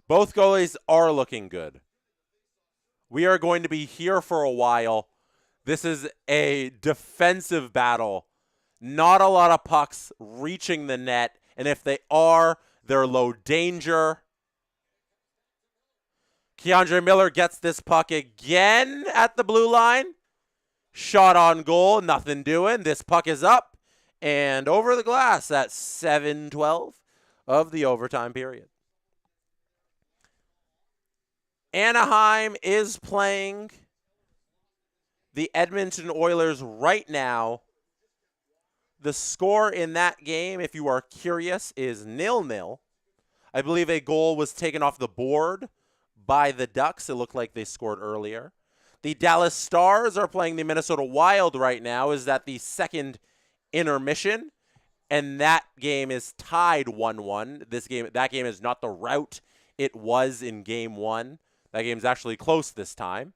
Both goalies are looking good. We are going to be here for a while. This is a defensive battle. Not a lot of pucks reaching the net, and if they are, they're low danger. Keandre Miller gets this puck again at the blue line. Shot on goal, nothing doing. This puck is up and over the glass at 7:12 of the overtime period. Anaheim is playing the Edmonton Oilers right now. The score in that game, if you are curious, is 0-0. I believe a goal was taken off the board by the Ducks. It looked like they scored earlier. The Dallas Stars are playing the Minnesota Wild right now. Is that the second intermission? And that game is tied 1-1. That game is not the route it was in game 1. That game's actually close this time.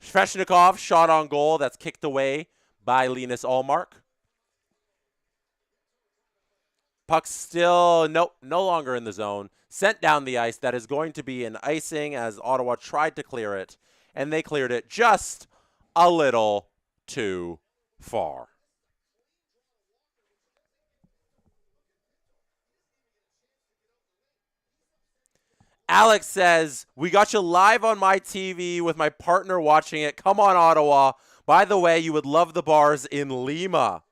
Svechnikov shot on goal. That's kicked away by Linus Ullmark. Puck still no longer in the zone. Sent down the ice. That is going to be an icing as Ottawa tried to clear it. And they cleared it just a little too far. Alex says, we got you live on my TV with my partner watching it. Come on, Ottawa. By the way, you would love the bars in Lima.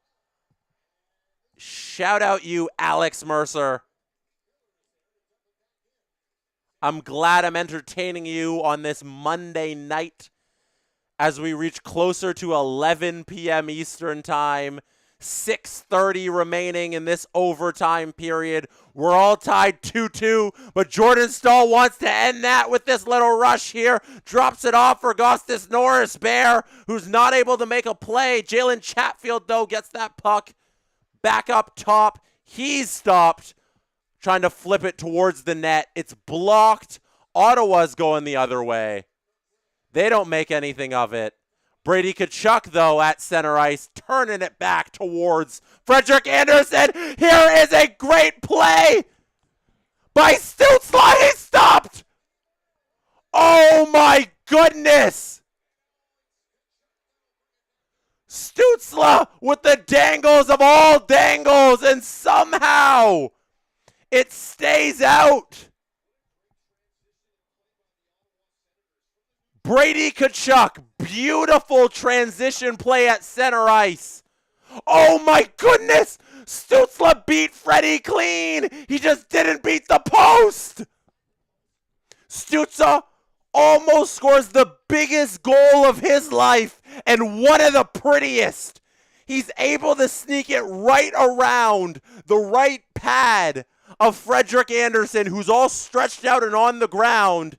Shout out you, Alex Mercer. I'm glad I'm entertaining you on this Monday night as we reach closer to 11 p.m. Eastern Time. 6:30 remaining in this overtime period. We're all tied 2-2, but Jordan Stahl wants to end that with this little rush here. Drops it off for Augustus Norris Bear, who's not able to make a play. Jalen Chatfield, though, gets that puck back up top. He's stopped, trying to flip it towards the net. It's blocked. Ottawa's going the other way. They don't make anything of it. Brady Tkachuk, though, at center ice, turning it back towards Frederik Andersen. Here is a great play by Stützle. He stopped. Oh, my goodness. Stützle with the dangles of all dangles, and somehow it stays out. Brady Tkachuk, beautiful transition play at center ice. Oh my goodness! Stützle beat Freddie clean. He just didn't beat the post. Stützle almost scores the biggest goal of his life and one of the prettiest. He's able to sneak it right around the right pad of Frederik Andersen, who's all stretched out and on the ground.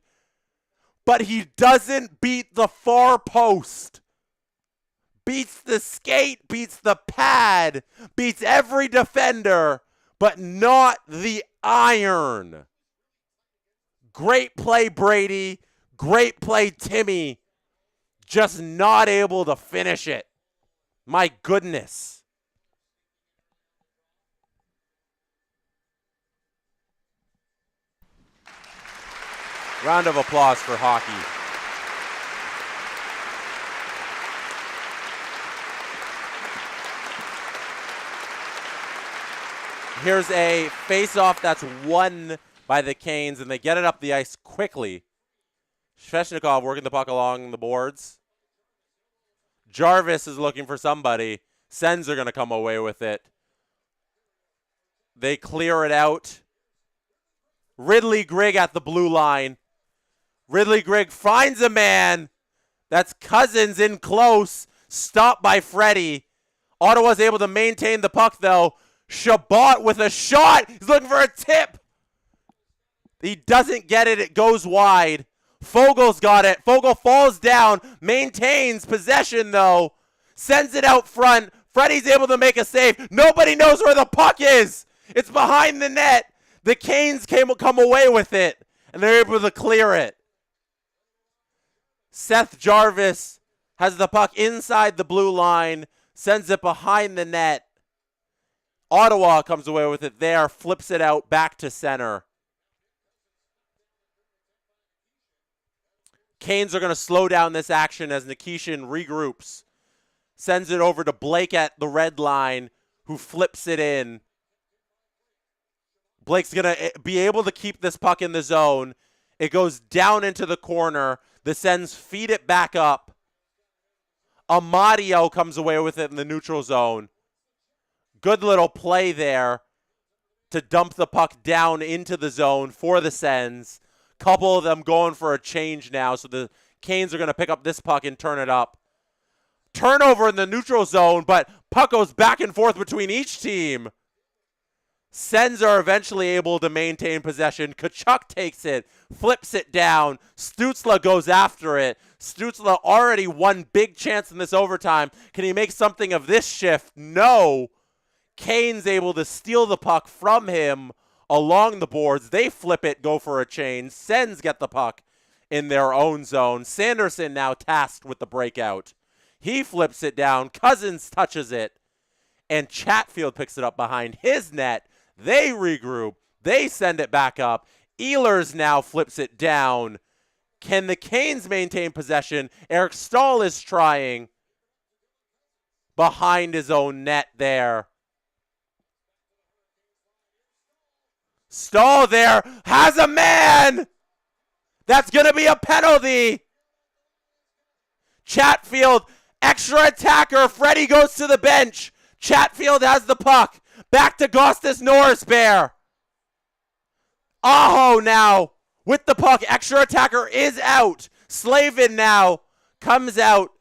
But he doesn't beat the far post. Beats the skate, beats the pad, beats every defender, but not the iron. Great play, Brady. Great play, Timmy. Just not able to finish it. My goodness. Round of applause for hockey. Here's a face-off that's won by the Canes, and they get it up the ice quickly. Svechnikov working the puck along the boards. Jarvis is looking for somebody. Sens are going to come away with it. They clear it out. Ridley Grigg at the blue line. Ridley Grigg finds a man. That's Cousins in close. Stopped by Freddie. Ottawa's able to maintain the puck, though. Chabot with a shot. He's looking for a tip. He doesn't get it. It goes wide. Fogel's got it. Fogel falls down. Maintains possession, though. Sends it out front Freddie's able to make a save. Nobody knows where the puck is. It's behind the net. The Canes come away with it, and they're able to clear it. Seth Jarvis has the puck inside the blue line, sends it behind the net. Ottawa comes away with it there, flips it out back to center. Canes are going to slow down this action as Nikishin regroups. Sends it over to Blake at the red line, who flips it in. Blake's going to be able to keep this puck in the zone. It goes down into the corner. The Sens feed it back up. Amadio comes away with it in the neutral zone. Good little play there to dump the puck down into the zone for the Sens. Couple of them going for a change now, so the Canes are going to pick up this puck and turn it up. Turnover in the neutral zone, but puck goes back and forth between each team. Sens are eventually able to maintain possession. Tkachuk takes it, flips it down. Stützle goes after it. Stützle already one big chance in this overtime. Can he make something of this shift? No. Kane's able to steal the puck from him along the boards. They flip it, go for a change. Sens get the puck in their own zone. Sanderson now tasked with the breakout. He flips it down. Cousins touches it. And Chatfield picks it up behind his net. They regroup. They send it back up. Ehlers now flips it down. Can the Canes maintain possession? Eric Stahl is trying behind his own net there. Stahl there has a man. That's going to be a penalty. Chatfield, extra attacker. Freddie goes to the bench. Chatfield has the puck. Back to Gostis Norrisbear. Aho now with the puck. Extra attacker is out. Slavin now comes out.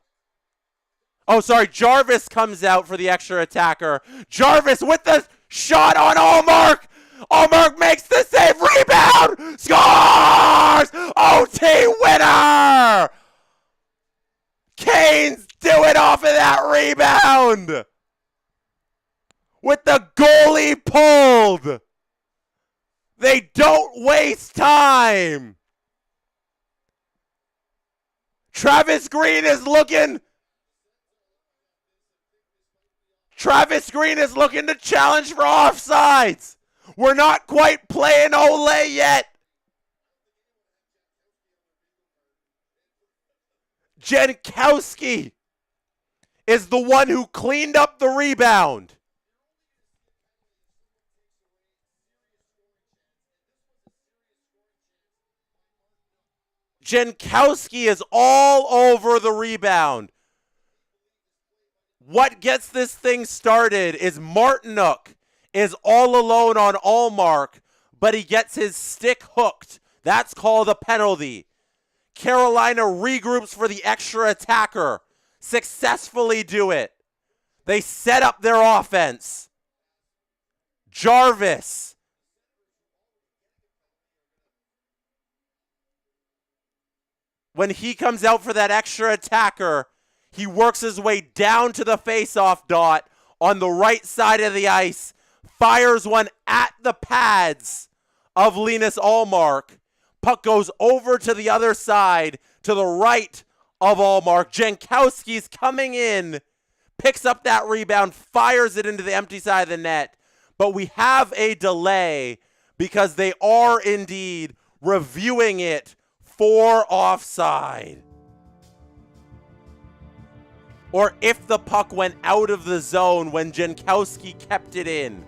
Oh, sorry. Jarvis comes out for the extra attacker. Jarvis with the shot on Allmark. Allmark makes the save. Rebound. Scores. OT winner. Canes do it off of that rebound. With the goalie pulled. They don't waste time. Travis Green is looking. Travis Green is looking to challenge for offsides. We're not quite playing Ole yet. Jankowski is the one who cleaned up the rebound. Jankowski is all over the rebound. What gets this thing started is Martinuk is all alone on Allmark, but he gets his stick hooked. That's called a penalty. Carolina regroups for the extra attacker. Successfully do it. They set up their offense. Jarvis. When he comes out for that extra attacker, he works his way down to the face-off dot on the right side of the ice, fires one at the pads of Linus Allmark. Puck goes over to the other side, to the right of Allmark. Jankowski's coming in, picks up that rebound, fires it into the empty side of the net. But we have a delay because they are indeed reviewing it for offside. Or if the puck went out of the zone when Jankowski kept it in.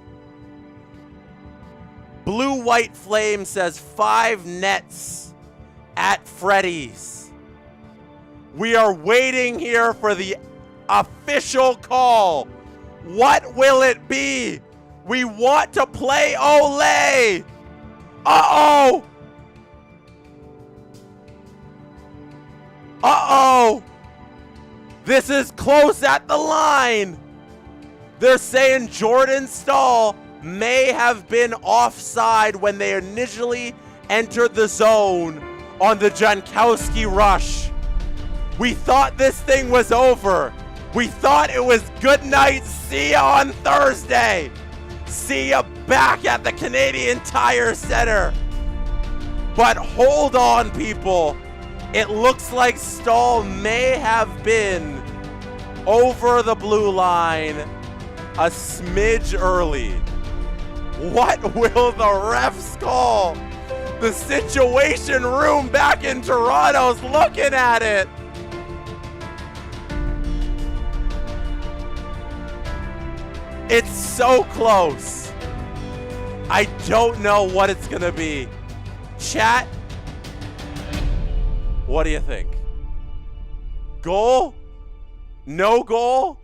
Blue White Flame says 5 nets at Freddy's. We are waiting here for the official call. What will it be? We want to play Ole. Uh-oh. Uh-oh. This is close at the line. They're saying Jordan Stahl may have been offside when they initially entered the zone on the Jankowski rush. We thought this thing was over. We thought it was good night, see ya on Thursday. See ya back at the Canadian Tire Center. But hold on, people. It looks like Stahl may have been over the blue line a smidge early. What will the refs call? The Situation Room back in Toronto's looking at it. It's so close. I don't know what it's going to be. Chat, what do you think? Goal? No goal?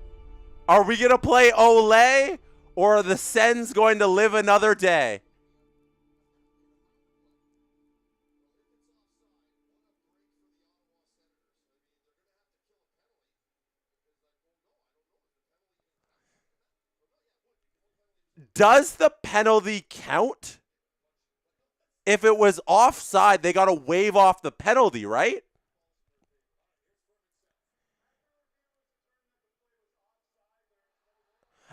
Are we going to play Olay, or are the Sens going to live another day? Does the penalty count? If it was offside, they got to wave off the penalty, right?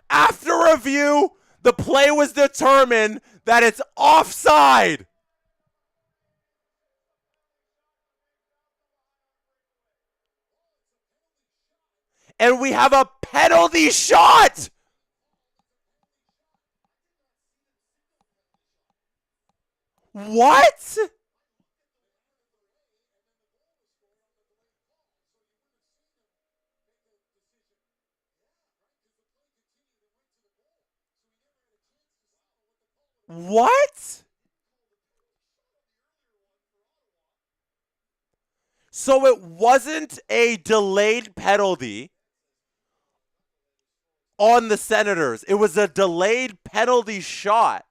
After review, the play was determined that it's offside. And we have a penalty shot. What? What? So it wasn't a delayed penalty on the Senators. It was a delayed penalty shot.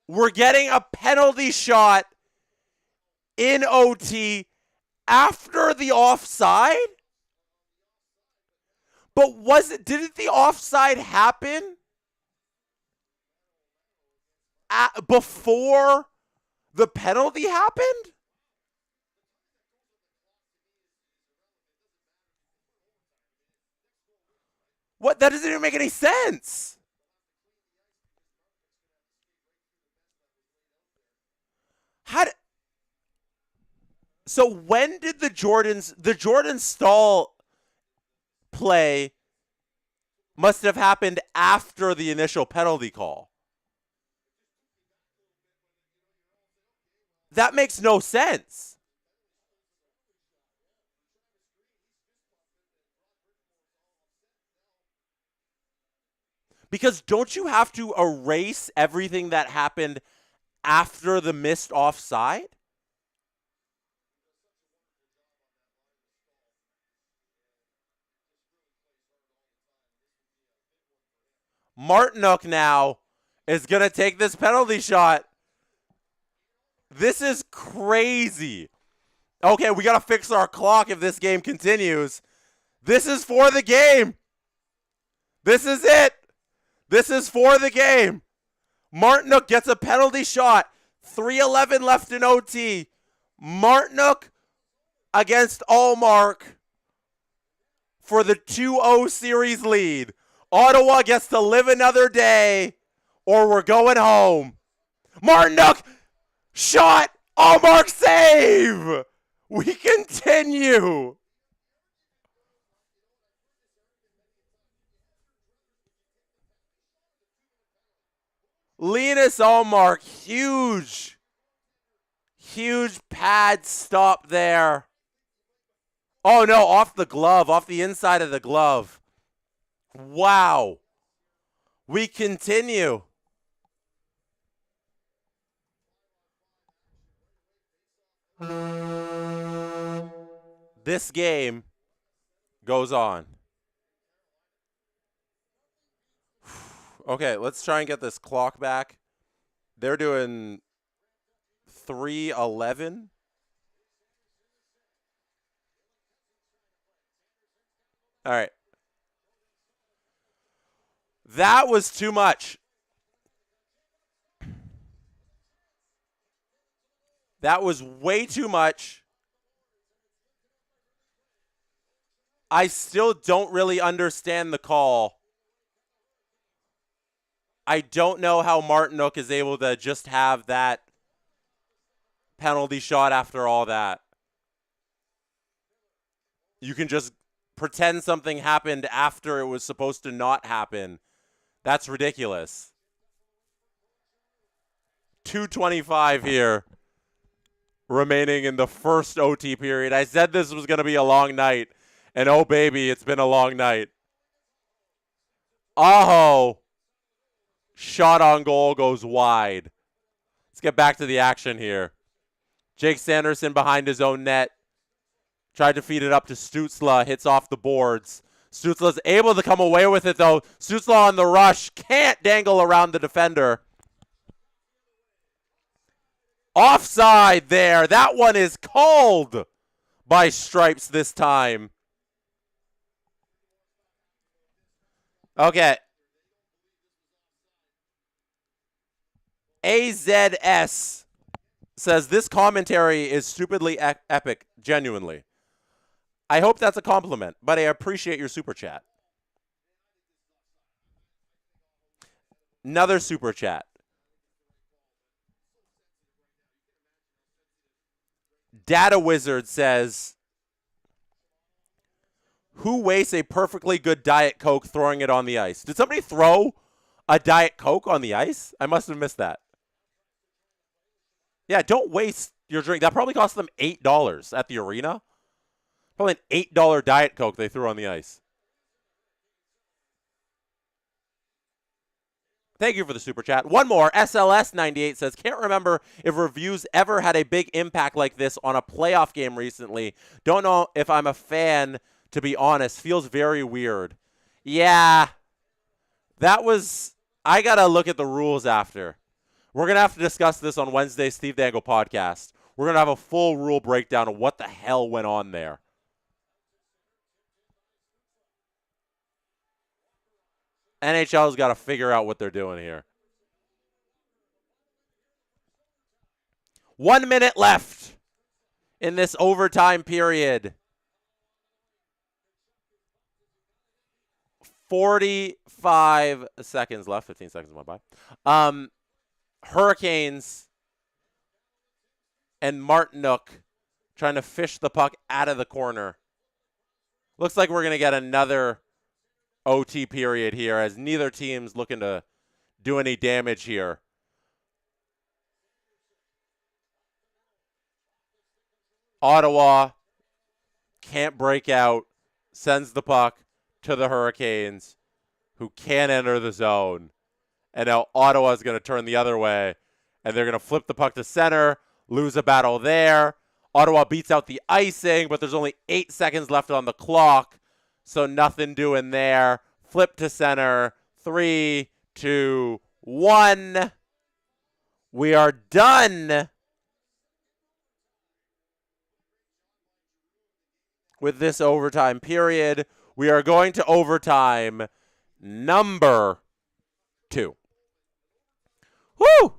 We're getting a penalty shot in OT after the offside? But didn't the offside happen before the penalty happened? What? That doesn't even make any sense. So when did the Jordan Stahl play must have happened after the initial penalty call? That makes no sense. Because don't you have to erase everything that happened after the missed offside? Martinook now is going to take this penalty shot. This is crazy. Okay, we got to fix our clock if this game continues. This is for the game. This is it. This is for the game. Martinook gets a penalty shot. 3:11 left in OT. Martinook against Allmark for the 2-0 series lead. Ottawa gets to live another day, or we're going home. Martinook, shot, Allmark save. We continue. Linus Allmark, huge pad stop there. Oh no, off the glove, off the inside of the glove. Wow. We continue. This game goes on. Okay, let's try and get this clock back. They're doing 3:11. All right. That was too much. That was way too much. I still don't really understand the call. I don't know how Martinook is able to just have that penalty shot after all that. You can just pretend something happened after it was supposed to not happen. That's ridiculous. 2:25 here remaining in the first OT period. I said this was going to be a long night, and oh baby, it's been a long night. Aho. Shot on goal goes wide. Let's get back to the action here. Jake Sanderson behind his own net. Tried to feed it up to Stützle. Hits off the boards. Stützle's able to come away with it, though. Stützle on the rush. Can't dangle around the defender. Offside there. That one is called by Stripes this time. Okay. AZS says this commentary is stupidly epic, genuinely. I hope that's a compliment, but I appreciate your super chat. Another super chat. Data Wizard says, who wastes a perfectly good Diet Coke throwing it on the ice? Did somebody throw a Diet Coke on the ice? I must have missed that. Yeah, don't waste your drink. That probably cost them $8 at the arena. Probably an $8 Diet Coke they threw on the ice. Thank you for the super chat. One more. SLS98 says, can't remember if reviews ever had a big impact like this on a playoff game recently. Don't know if I'm a fan, to be honest. Feels very weird. Yeah. That was... I got to look at the rules after. We're going to have to discuss this on Wednesday's Steve Dangle podcast. We're going to have a full rule breakdown of what the hell went on there. NHL's got to figure out what they're doing here. 1 minute left in this overtime period. 45 seconds left. 15 seconds went by. Hurricanes and Martinook trying to fish the puck out of the corner. Looks like we're going to get another OT period here as neither team's looking to do any damage here. Ottawa can't break out, sends the puck to the Hurricanes, who can't enter the zone. And now Ottawa's going to turn the other way, and they're going to flip the puck to center, lose a battle there. Ottawa beats out the icing, but there's only 8 seconds left on the clock, so nothing doing there. Flip to center. 3, 2, 1. We are done with this overtime period. We are going to overtime number 2. Woo!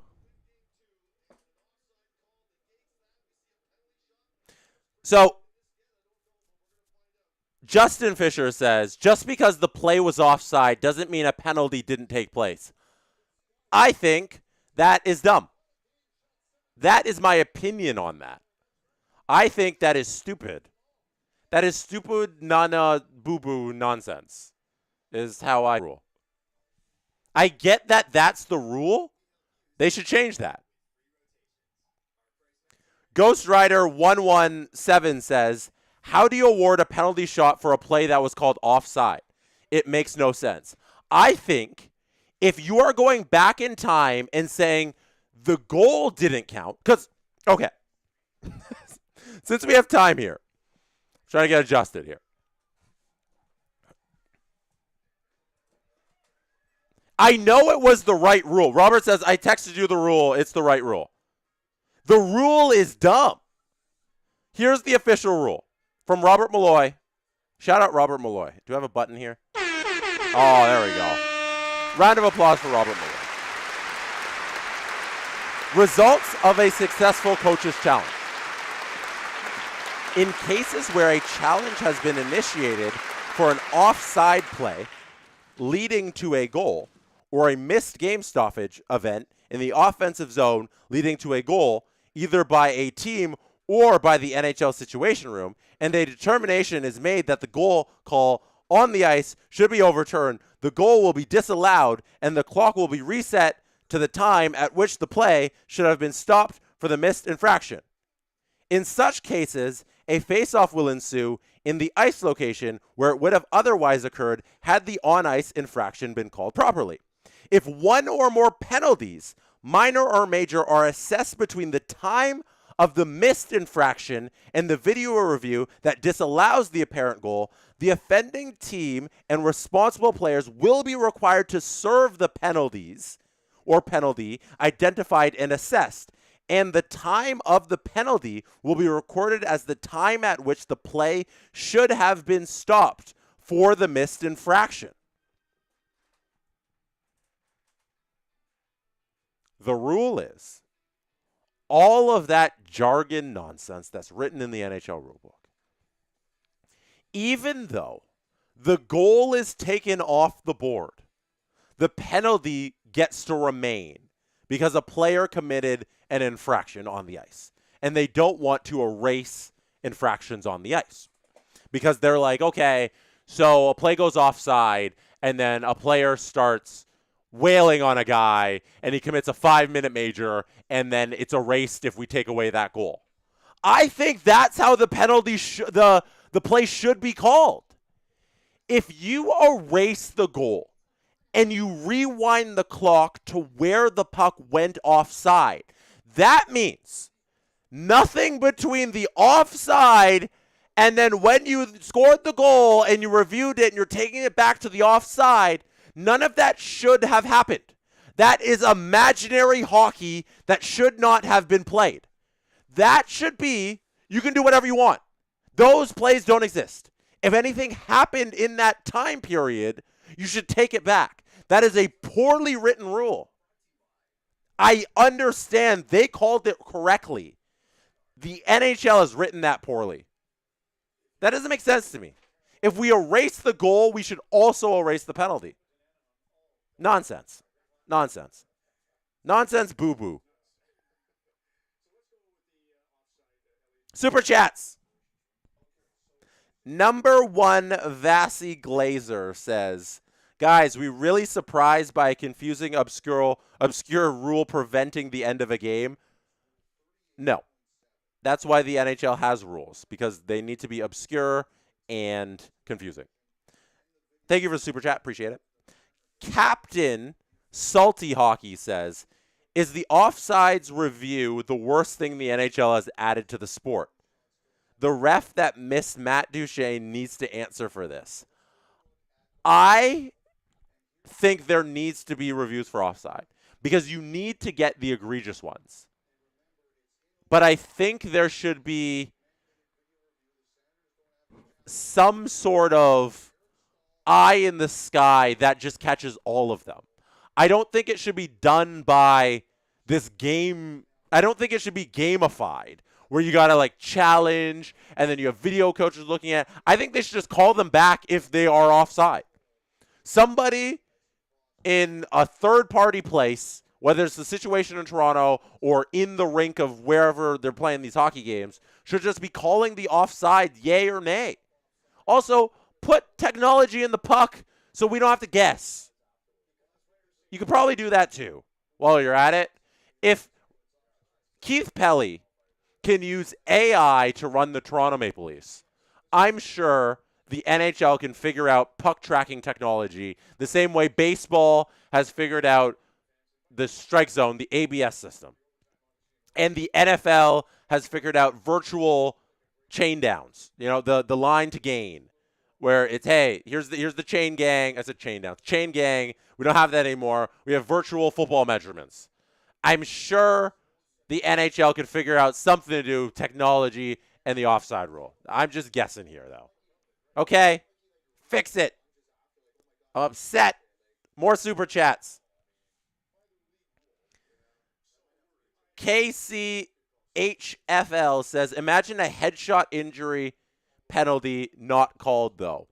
So, Justin Fisher says, just because the play was offside doesn't mean a penalty didn't take place. I think that is dumb. That is my opinion on that. I think that is stupid. That is stupid, nana, boo-boo nonsense, is how I rule. I get that that's the rule. They should change that. Ghost Rider 117 says, how do you award a penalty shot for a play that was called offside? It makes no sense. I think if you are going back in time and saying the goal didn't count, because, okay, since we have time here, trying to get adjusted here. I know it was the right rule. Robert says, I texted you the rule. It's the right rule. The rule is dumb. Here's the official rule from Robert Malloy. Shout out Robert Malloy. Do I have a button here? Oh, there we go. Round of applause for Robert Malloy. Results of a successful coach's challenge. In cases where a challenge has been initiated for an offside play leading to a goal, or a missed game stoppage event in the offensive zone leading to a goal, either by a team or by the NHL Situation Room, and a determination is made that the goal call on the ice should be overturned, the goal will be disallowed and the clock will be reset to the time at which the play should have been stopped for the missed infraction. In such cases, a face-off will ensue in the ice location where it would have otherwise occurred had the on-ice infraction been called properly. If one or more penalties, minor or major, are assessed between the time of the missed infraction and the video review that disallows the apparent goal, the offending team and responsible players will be required to serve the penalties or penalty identified and assessed, and the time of the penalty will be recorded as the time at which the play should have been stopped for the missed infraction. The rule is all of that jargon nonsense that's written in the NHL rulebook. Even though the goal is taken off the board, the penalty gets to remain because a player committed an infraction on the ice. And they don't want to erase infractions on the ice. Because they're like, okay, so a play goes offside, and then a player starts wailing on a guy, and he commits a 5-minute major, and then it's erased if we take away that goal. I think that's how the penalty, the play should be called. If you erase the goal, and you rewind the clock to where the puck went offside, that means nothing between the offside and then when you scored the goal and you reviewed it and you're taking it back to the offside, none of that should have happened. That is imaginary hockey that should not have been played. That should be, you can do whatever you want. Those plays don't exist. If anything happened in that time period, you should take it back. That is a poorly written rule. I understand they called it correctly. The NHL has written that poorly. That doesn't make sense to me. If we erase the goal, we should also erase the penalty. Nonsense. Nonsense. Nonsense boo-boo. Super chats. Number 1 Vasi Glazer says, guys, we really surprised by a confusing, obscure rule preventing the end of a game? No. That's why the NHL has rules, because they need to be obscure and confusing. Thank you for the super chat. Appreciate it. Captain Salty Hockey says, is the offsides review the worst thing the NHL has added to the sport? The ref that missed Matt Duchene needs to answer for this. I think there needs to be reviews for offside because you need to get the egregious ones. But I think there should be some sort of eye in the sky that just catches all of them. I don't think it should be done by this game. I don't think it should be gamified where you got to like challenge and then you have video coaches looking at. I think they should just call them back if they are offside. Somebody in a third-party place, whether it's the situation in Toronto or in the rink of wherever they're playing these hockey games, should just be calling the offside yay or nay. Also, put technology in the puck so we don't have to guess. You could probably do that too while you're at it. If Keith Pelly can use AI to run the Toronto Maple Leafs, I'm sure the NHL can figure out puck tracking technology the same way baseball has figured out the strike zone, the ABS system. And the NFL has figured out virtual chain downs, you know, the line to gain, where it's, hey, here's the chain gang. I said chain downs. Chain gang. We don't have that anymore. We have virtual football measurements. I'm sure the NHL could figure out something to do technology and the offside rule. I'm just guessing here, though. Okay? Fix it. I'm upset. More super chats. KCHFL says, imagine a headshot injury penalty not called, though.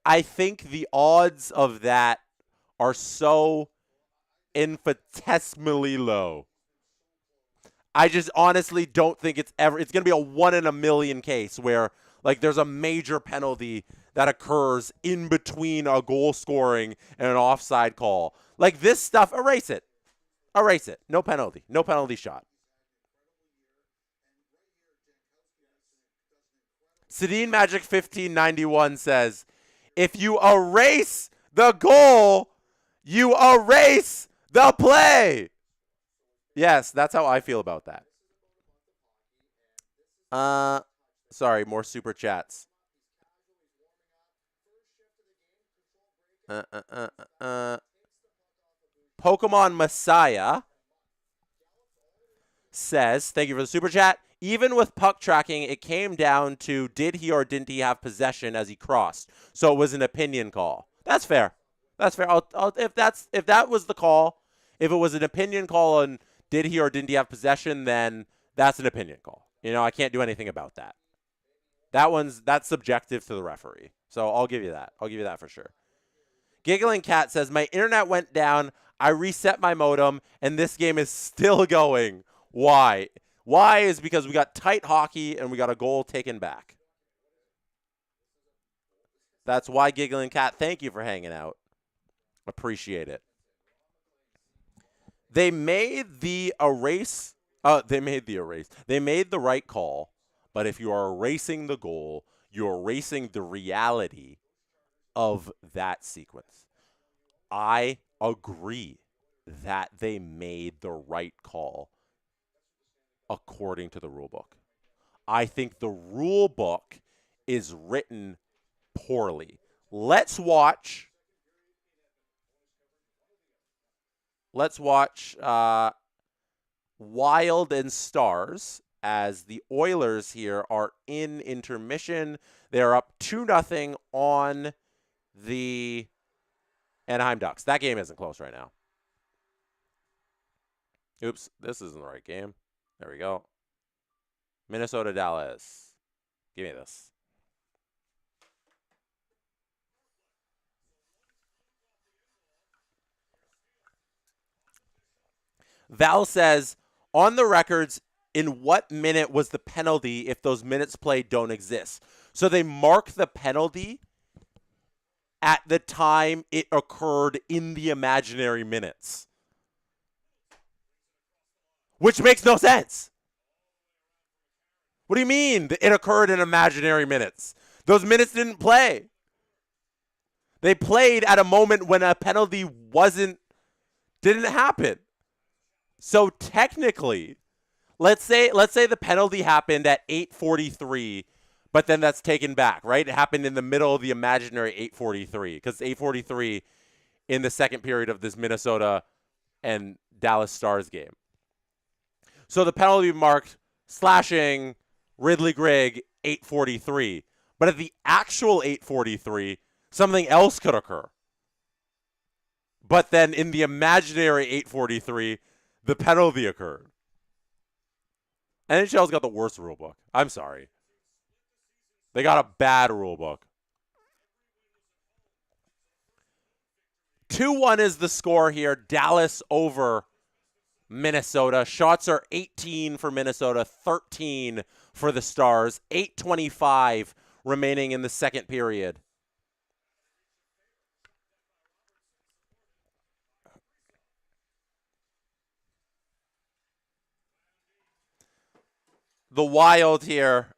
I think the odds of that are so infinitesimally low. I just honestly don't think it's going to be a 1 in a million case where like there's a major penalty that occurs in between a goal scoring and an offside call. Like this stuff, erase it. Erase it. No penalty. No penalty shot. Sedin Magic 1591 says, if you erase the goal, you erase the play. Yes, that's how I feel about that. Sorry, more super chats. Pokemon Messiah says, thank you for the super chat. Even with puck tracking, it came down to did he or didn't he have possession as he crossed. So it was an opinion call. That's fair. That's fair. If that was the call, if it was an opinion call on did he or didn't he have possession, then that's an opinion call. You know, I can't do anything about that. That's subjective to the referee. So I'll give you that. I'll give you that for sure. Giggling Cat says, my internet went down. I reset my modem, and this game is still going. Why? Why is because we got tight hockey and we got a goal taken back. That's why, Giggling Cat. Thank you for hanging out. Appreciate it. They made the erase. They made the right call, but if you are erasing the goal, you're erasing the reality of that sequence. I agree that they made the right call according to the rule book. I think the rule book is written poorly. Let's watch Wild and Stars as the Oilers here are in intermission. They're up 2-0 on the Anaheim Ducks. That game isn't close right now. Oops, this isn't the right game. There we go. Minnesota, Dallas. Give me this. Val says, on the records, in what minute was the penalty if those minutes played don't exist? So they mark the penalty at the time it occurred in the imaginary minutes. Which makes no sense. What do you mean it occurred in imaginary minutes? Those minutes didn't play. They played at a moment when a penalty didn't happen. So technically, let's say the penalty happened at 8:43, but then that's taken back, right? It happened in the middle of the imaginary 8:43 because 8:43 in the second period of this Minnesota and Dallas Stars game. So the penalty marked slashing Ridley Grigg 8:43, but at the actual 8:43, something else could occur. But then in the imaginary 8:43, the penalty occurred. NHL's got the worst rule book. I'm sorry. They got a bad rule book. 2-1 is the score here. Dallas over Minnesota. Shots are 18 for Minnesota, 13 for the Stars. 8:25 remaining in the second period. The Wild here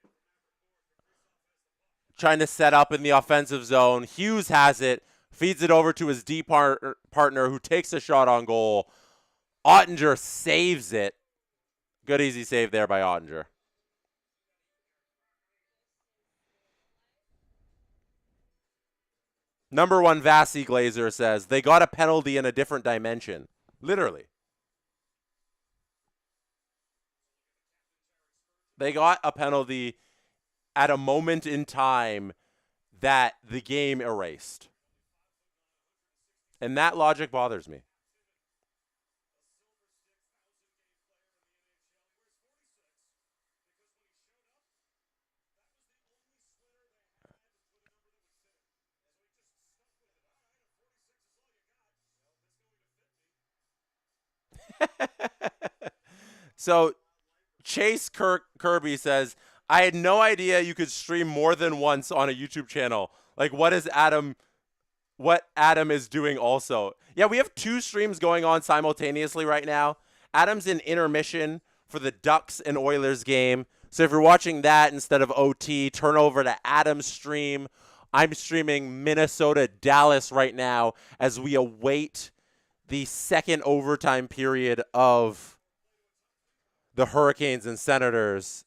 trying to set up in the offensive zone. Hughes has it, feeds it over to his D partner who takes a shot on goal. Ottinger saves it. Good easy save there by Ottinger. Number one Vasi Glazer says, they got a penalty in a different dimension. Literally. They got a penalty at a moment in time that the game erased. And that logic bothers me. So Chase Kirby says, I had no idea you could stream more than once on a YouTube channel. Like, what Adam is doing also. Yeah, we have 2 streams going on simultaneously right now. Adam's in intermission for the Ducks and Oilers game. So if you're watching that instead of OT, turn over to Adam's stream. I'm streaming Minnesota-Dallas right now as we await the second overtime period of the Hurricanes and Senators.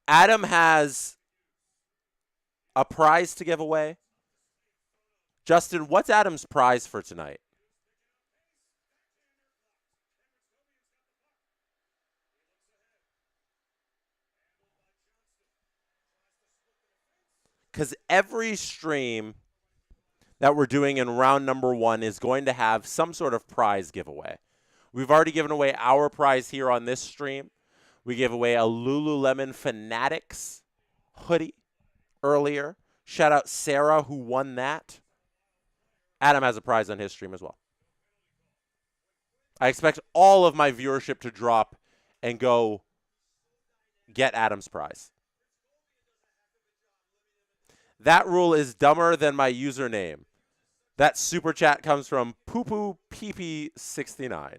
Adam has a prize to give away. Justin, what's Adam's prize for tonight? Because every stream that we're doing in round number 1 is going to have some sort of prize giveaway. We've already given away our prize here on this stream. We gave away a Lululemon Fanatics hoodie earlier. Shout out Sarah who won that. Adam has a prize on his stream as well. I expect all of my viewership to drop and go get Adam's prize. That rule is dumber than my username. That super chat comes from PooPooPP69.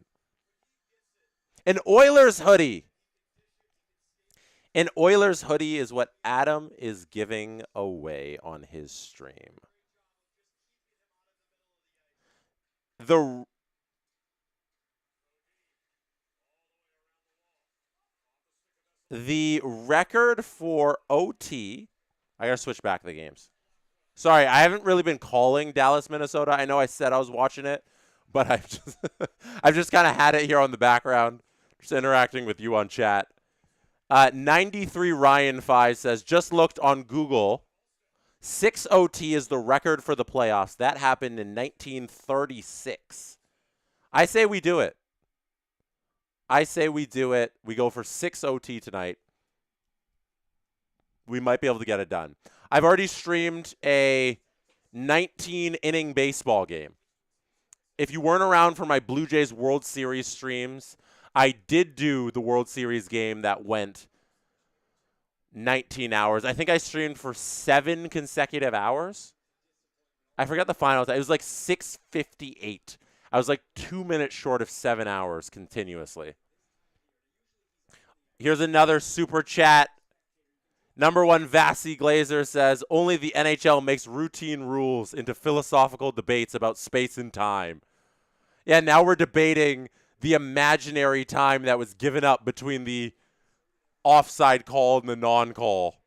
An Oilers hoodie. An Oilers hoodie is what Adam is giving away on his stream. The record for OT, I gotta switch back the games. Sorry, I haven't really been calling Dallas, Minnesota. I know I said I was watching it, but I've just kind of had it here on the background, just interacting with you on chat. 93 Ryan 5 says, just looked on Google. 6 OT is the record for the playoffs. That happened in 1936. I say we do it. We go for 6 OT tonight. We might be able to get it done. I've already streamed a 19-inning baseball game. If you weren't around for my Blue Jays World Series streams, I did do the World Series game that went 19 hours. I think I streamed for 7 consecutive hours. I forgot the final time. It was like 6:58. I was like 2 minutes short of 7 hours continuously. Here's another super chat. Number 1 Vasi Glazer says, only the NHL makes routine rules into philosophical debates about space and time. Yeah, now we're debating the imaginary time that was given up between the offside call and the non-call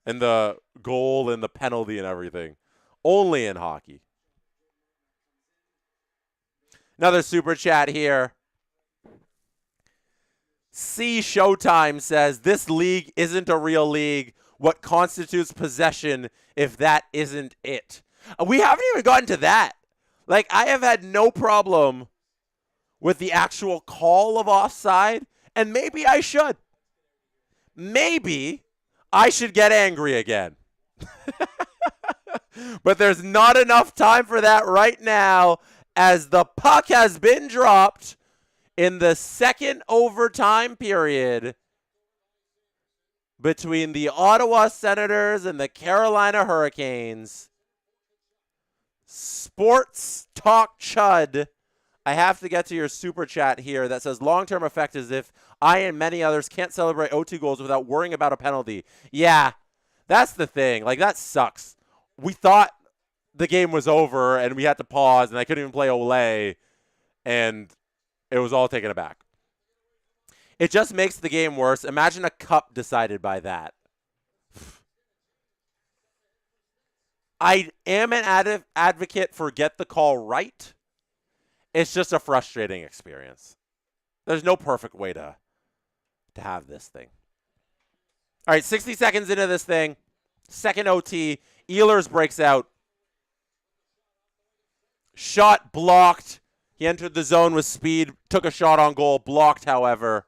and the goal and the penalty and everything. Only in hockey. Another super chat here. C Showtime says, this league isn't a real league. What constitutes possession if that isn't it? We haven't even gotten to that. Like, I have had no problem with the actual call of offside, and maybe I should. Maybe I should get angry again. But there's not enough time for that right now, as the puck has been dropped in the second overtime period between the Ottawa Senators and the Carolina Hurricanes. Sports Talk Chud, I have to get to your super chat here that says, long-term effect is if I and many others can't celebrate OT goals without worrying about a penalty. Yeah, that's the thing. Like, that sucks. We thought the game was over and we had to pause and I couldn't even play Olay, and it was all taken aback. It just makes the game worse. Imagine a cup decided by that. I am an advocate for get the call right. It's just a frustrating experience. There's no perfect way to to have this thing. All right, 60 seconds into this thing. Second OT. Ehlers breaks out. Shot blocked. He entered the zone with speed. Took a shot on goal. Blocked, however.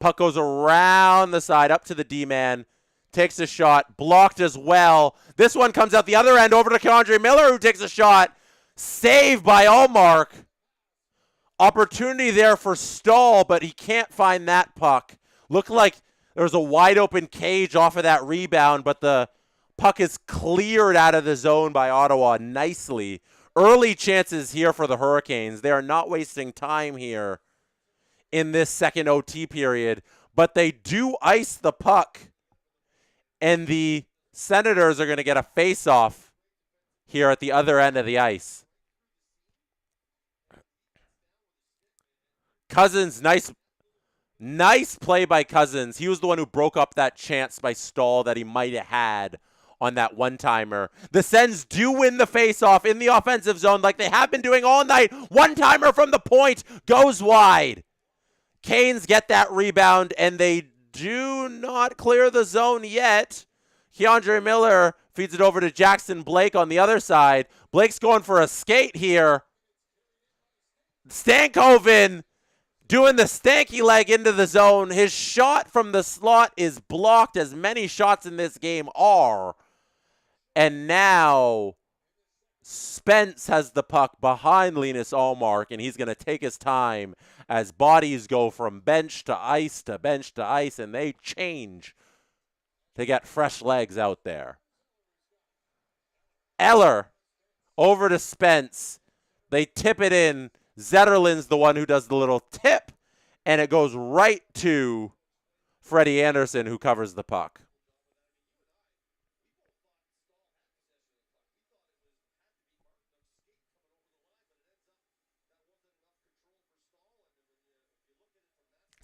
Puck goes around the side up to the D-man. Takes a shot. Blocked as well. This one comes out the other end over to Keandre Miller, who takes a shot. Saved by Allmark. Opportunity there for Stahl, but he can't find that puck. Looked like there was a wide open cage off of that rebound, but the puck is cleared out of the zone by Ottawa nicely. Early chances here for the Hurricanes. They are not wasting time here in this second OT period, but they do ice the puck, and the Senators are going to get a face-off here at the other end of the ice. Cousins, nice play by Cousins. He was the one who broke up that chance by Stahl that he might have had on that one-timer. The Sens do win the face-off in the offensive zone like they have been doing all night. One-timer from the point goes wide. Canes get that rebound, and they do not clear the zone yet. Keandre Miller feeds it over to Jackson Blake on the other side. Blake's going for a skate here. Stankoven doing the stanky leg into the zone. His shot from the slot is blocked, as many shots in this game are. And now Spence has the puck behind Linus Allmark, and he's going to take his time as bodies go from bench to ice to bench to ice, and they change to get fresh legs out there. Eller over to Spence. They tip it in. Zetterlund's the one who does the little tip, and it goes right to Freddie Anderson, who covers the puck.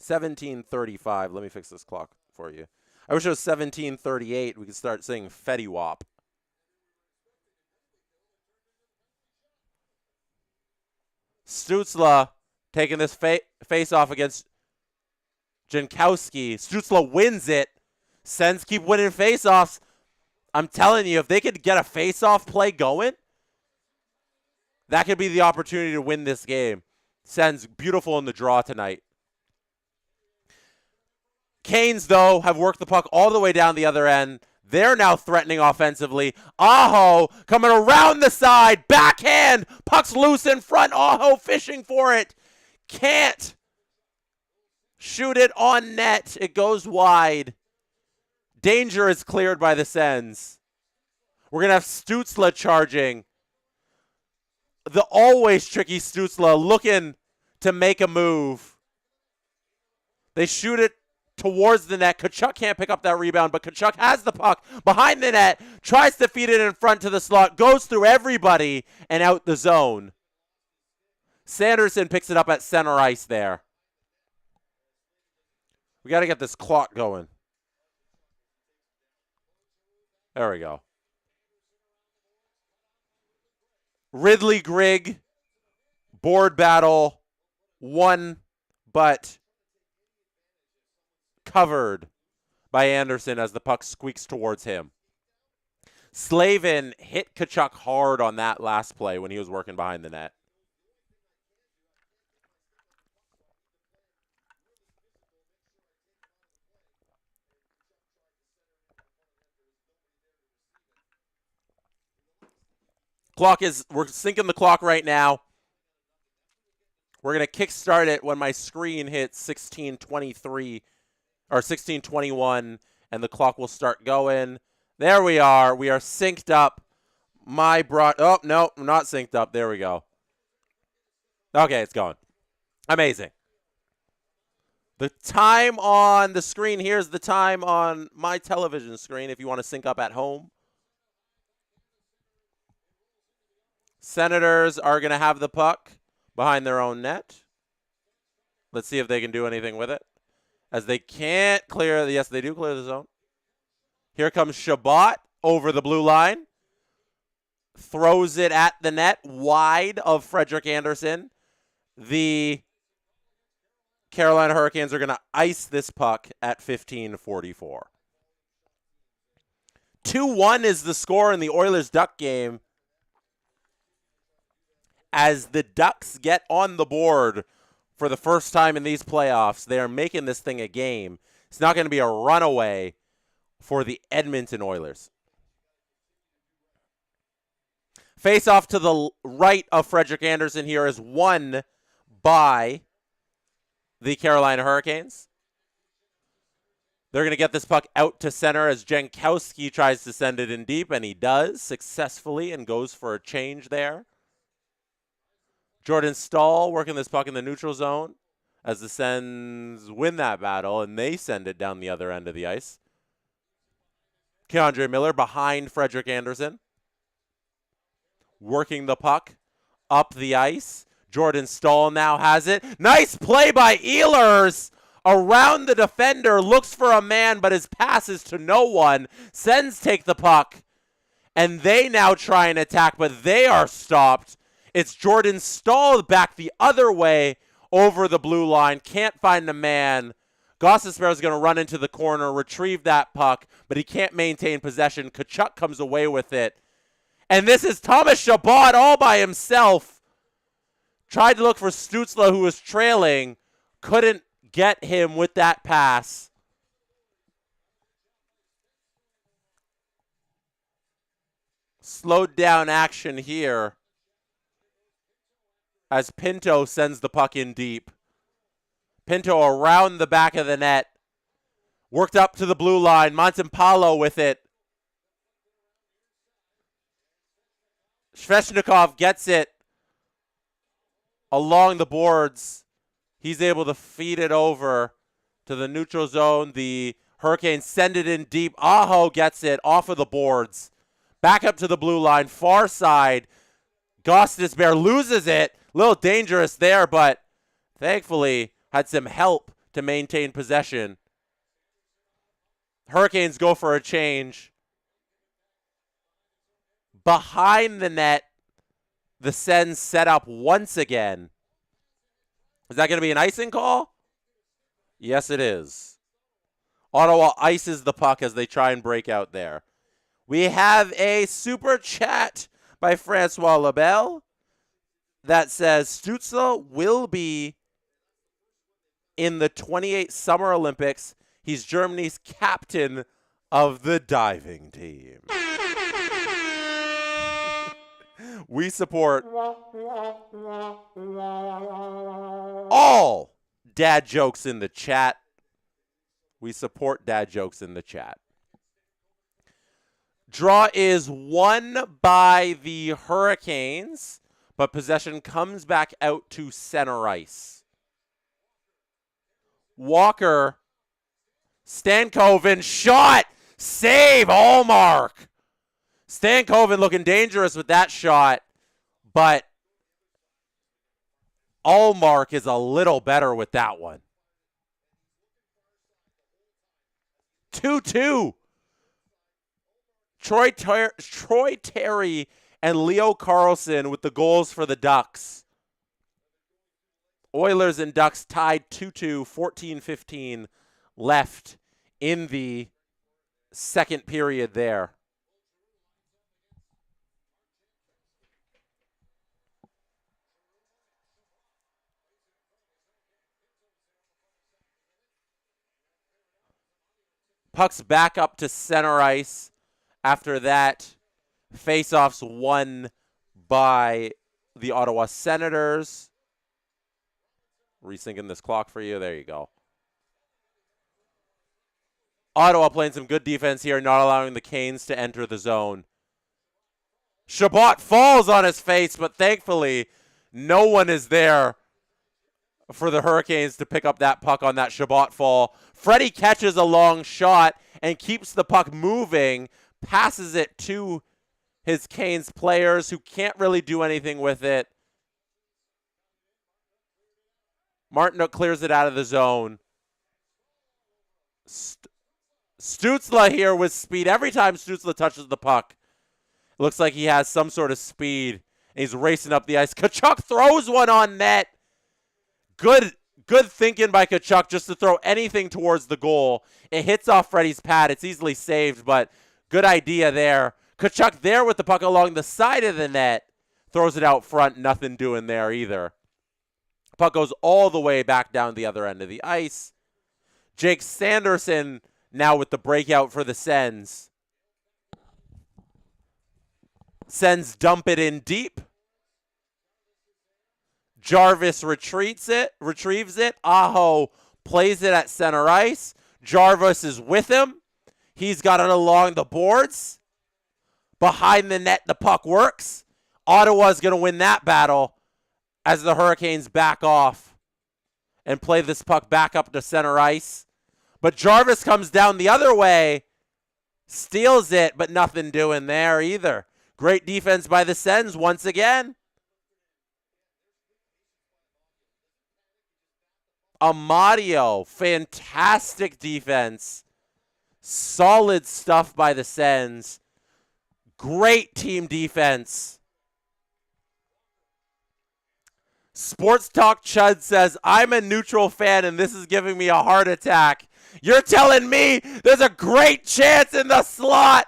$17:35. Let me fix this clock for you. I wish it was 17:38. We could start saying Fetty Wap. Stützle taking this face-off against Jankowski. Stützle wins it. Sens keep winning face-offs. I'm telling you, if they could get a face-off play going, that could be the opportunity to win this game. Sens beautiful in the draw tonight. Canes, though, have worked the puck all the way down the other end. They're now threatening offensively. Aho coming around the side. Backhand. Puck's loose in front. Aho fishing for it. Can't shoot it on net. It goes wide. Danger is cleared by the Sens. We're going to have Stützle charging. The always tricky Stützle looking to make a move. They shoot it towards the net. Tkachuk can't pick up that rebound, but Tkachuk has the puck behind the net, tries to feed it in front to the slot, goes through everybody and out the zone. Sanderson picks it up at center ice there. We got to get this clock going. There we go. Ridley Grigg, board battle, won, but covered by Anderson as the puck squeaks towards him. Slavin hit Tkachuk hard on that last play when he was working behind the net. We're syncing the clock right now. We're going to kickstart it when my screen hits 16:23 or 16:21, and the clock will start going. There we are. We are synced up. Oh, no, I'm not synced up. There we go. Okay, it's going. Amazing. The time on the screen here is the time on my television screen if you want to sync up at home. Senators are going to have the puck behind their own net. Let's see if they can do anything with it. As they can't clear, yes, they do clear the zone. Here comes Shabbat over the blue line. Throws it at the net, wide of Frederik Andersen. The Carolina Hurricanes are going to ice this puck at 15:44. 2-1 is the score in the Oilers-Duck game as the Ducks get on the board for the first time in these playoffs. They are making this thing a game. It's not going to be a runaway for the Edmonton Oilers. Face off to the right of Frederik Andersen here is won by the Carolina Hurricanes. They're going to get this puck out to center as Jankowski tries to send it in deep, and he does successfully and goes for a change there. Jordan Staal working this puck in the neutral zone as the Sens win that battle, and they send it down the other end of the ice. Keandre Miller behind Frederik Andersen, working the puck up the ice. Jordan Staal now has it. Nice play by Ehlers around the defender. Looks for a man, but his pass is to no one. Sens take the puck, and they now try and attack, but they are stopped. It's Jordan Staal back the other way over the blue line. Can't find a man. Gostisbehere is going to run into the corner, retrieve that puck, but he can't maintain possession. Tkachuk comes away with it. And this is Thomas Chabot all by himself. Tried to look for Stützle, who was trailing. Couldn't get him with that pass. Slowed down action here as Pinto sends the puck in deep. Pinto around the back of the net. Worked up to the blue line. Montemppalo with it. Svechnikov gets it along the boards. He's able to feed it over to the neutral zone. The Hurricanes send it in deep. Aho gets it off of the boards. Back up to the blue line. Far side. Gostisbehere loses it. A little dangerous there, but thankfully had some help to maintain possession. Hurricanes go for a change. Behind the net, the Sens set up once again. Is that going to be an icing call? Yes, it is. Ottawa ices the puck as they try and break out there. We have a super chat by Francois Lebel that says Stützle will be in the 28 Summer Olympics. He's Germany's captain of the diving team. We support all dad jokes in the chat. We support dad jokes in the chat. Draw is won by the Hurricanes, but possession comes back out to center ice. Walker, Stankoven, shot, save, Allmark. Stankoven looking dangerous with that shot, but Allmark is a little better with that one. 2-2. Troy Terry and Leo Carlsson with the goals for the Ducks. Oilers and Ducks tied 2-2, 14-15 left in the second period there. Puck's back up to center ice. After that, face-offs won by the Ottawa Senators. Resyncing this clock for you. There you go. Ottawa playing some good defense here, not allowing the Canes to enter the zone. Chabot falls on his face, but thankfully no one is there for the Hurricanes to pick up that puck on that Chabot fall. Freddie catches a long shot and keeps the puck moving, passes it to his Canes players who can't really do anything with it. Martinook clears it out of the zone. Stützle here with speed. Every time Stützle touches the puck, it looks like he has some sort of speed, and he's racing up the ice. Tkachuk throws one on net. Good Good thinking by Tkachuk just to throw anything towards the goal. It hits off Freddie's pad. It's easily saved, but good idea there. Tkachuk there with the puck along the side of the net. Throws it out front. Nothing doing there either. Puck goes all the way back down the other end of the ice. Jake Sanderson now with the breakout for the Sens. Sens dump it in deep. Jarvis retrieves it. Aho plays it at center ice. Jarvis is with him. He's got it along the boards. Behind the net, the puck works. Ottawa's going to win that battle as the Hurricanes back off and play this puck back up to center ice. But Jarvis comes down the other way, steals it, but nothing doing there either. Great defense by the Sens once again. Amadio, fantastic defense. Solid stuff by the Sens. Great team defense. Sports Talk Chud says, I'm a neutral fan and this is giving me a heart attack. You're telling me there's a great chance in the slot?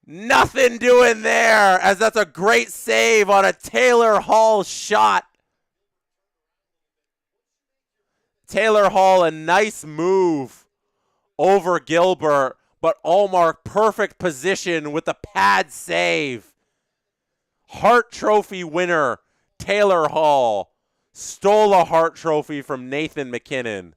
Nothing doing there, as that's a great save on a Taylor Hall shot. Taylor Hall, a nice move over Gilbert, but Ullmark, perfect position with the pad save. Hart Trophy winner, Taylor Hall, stole a Hart Trophy from Nathan MacKinnon.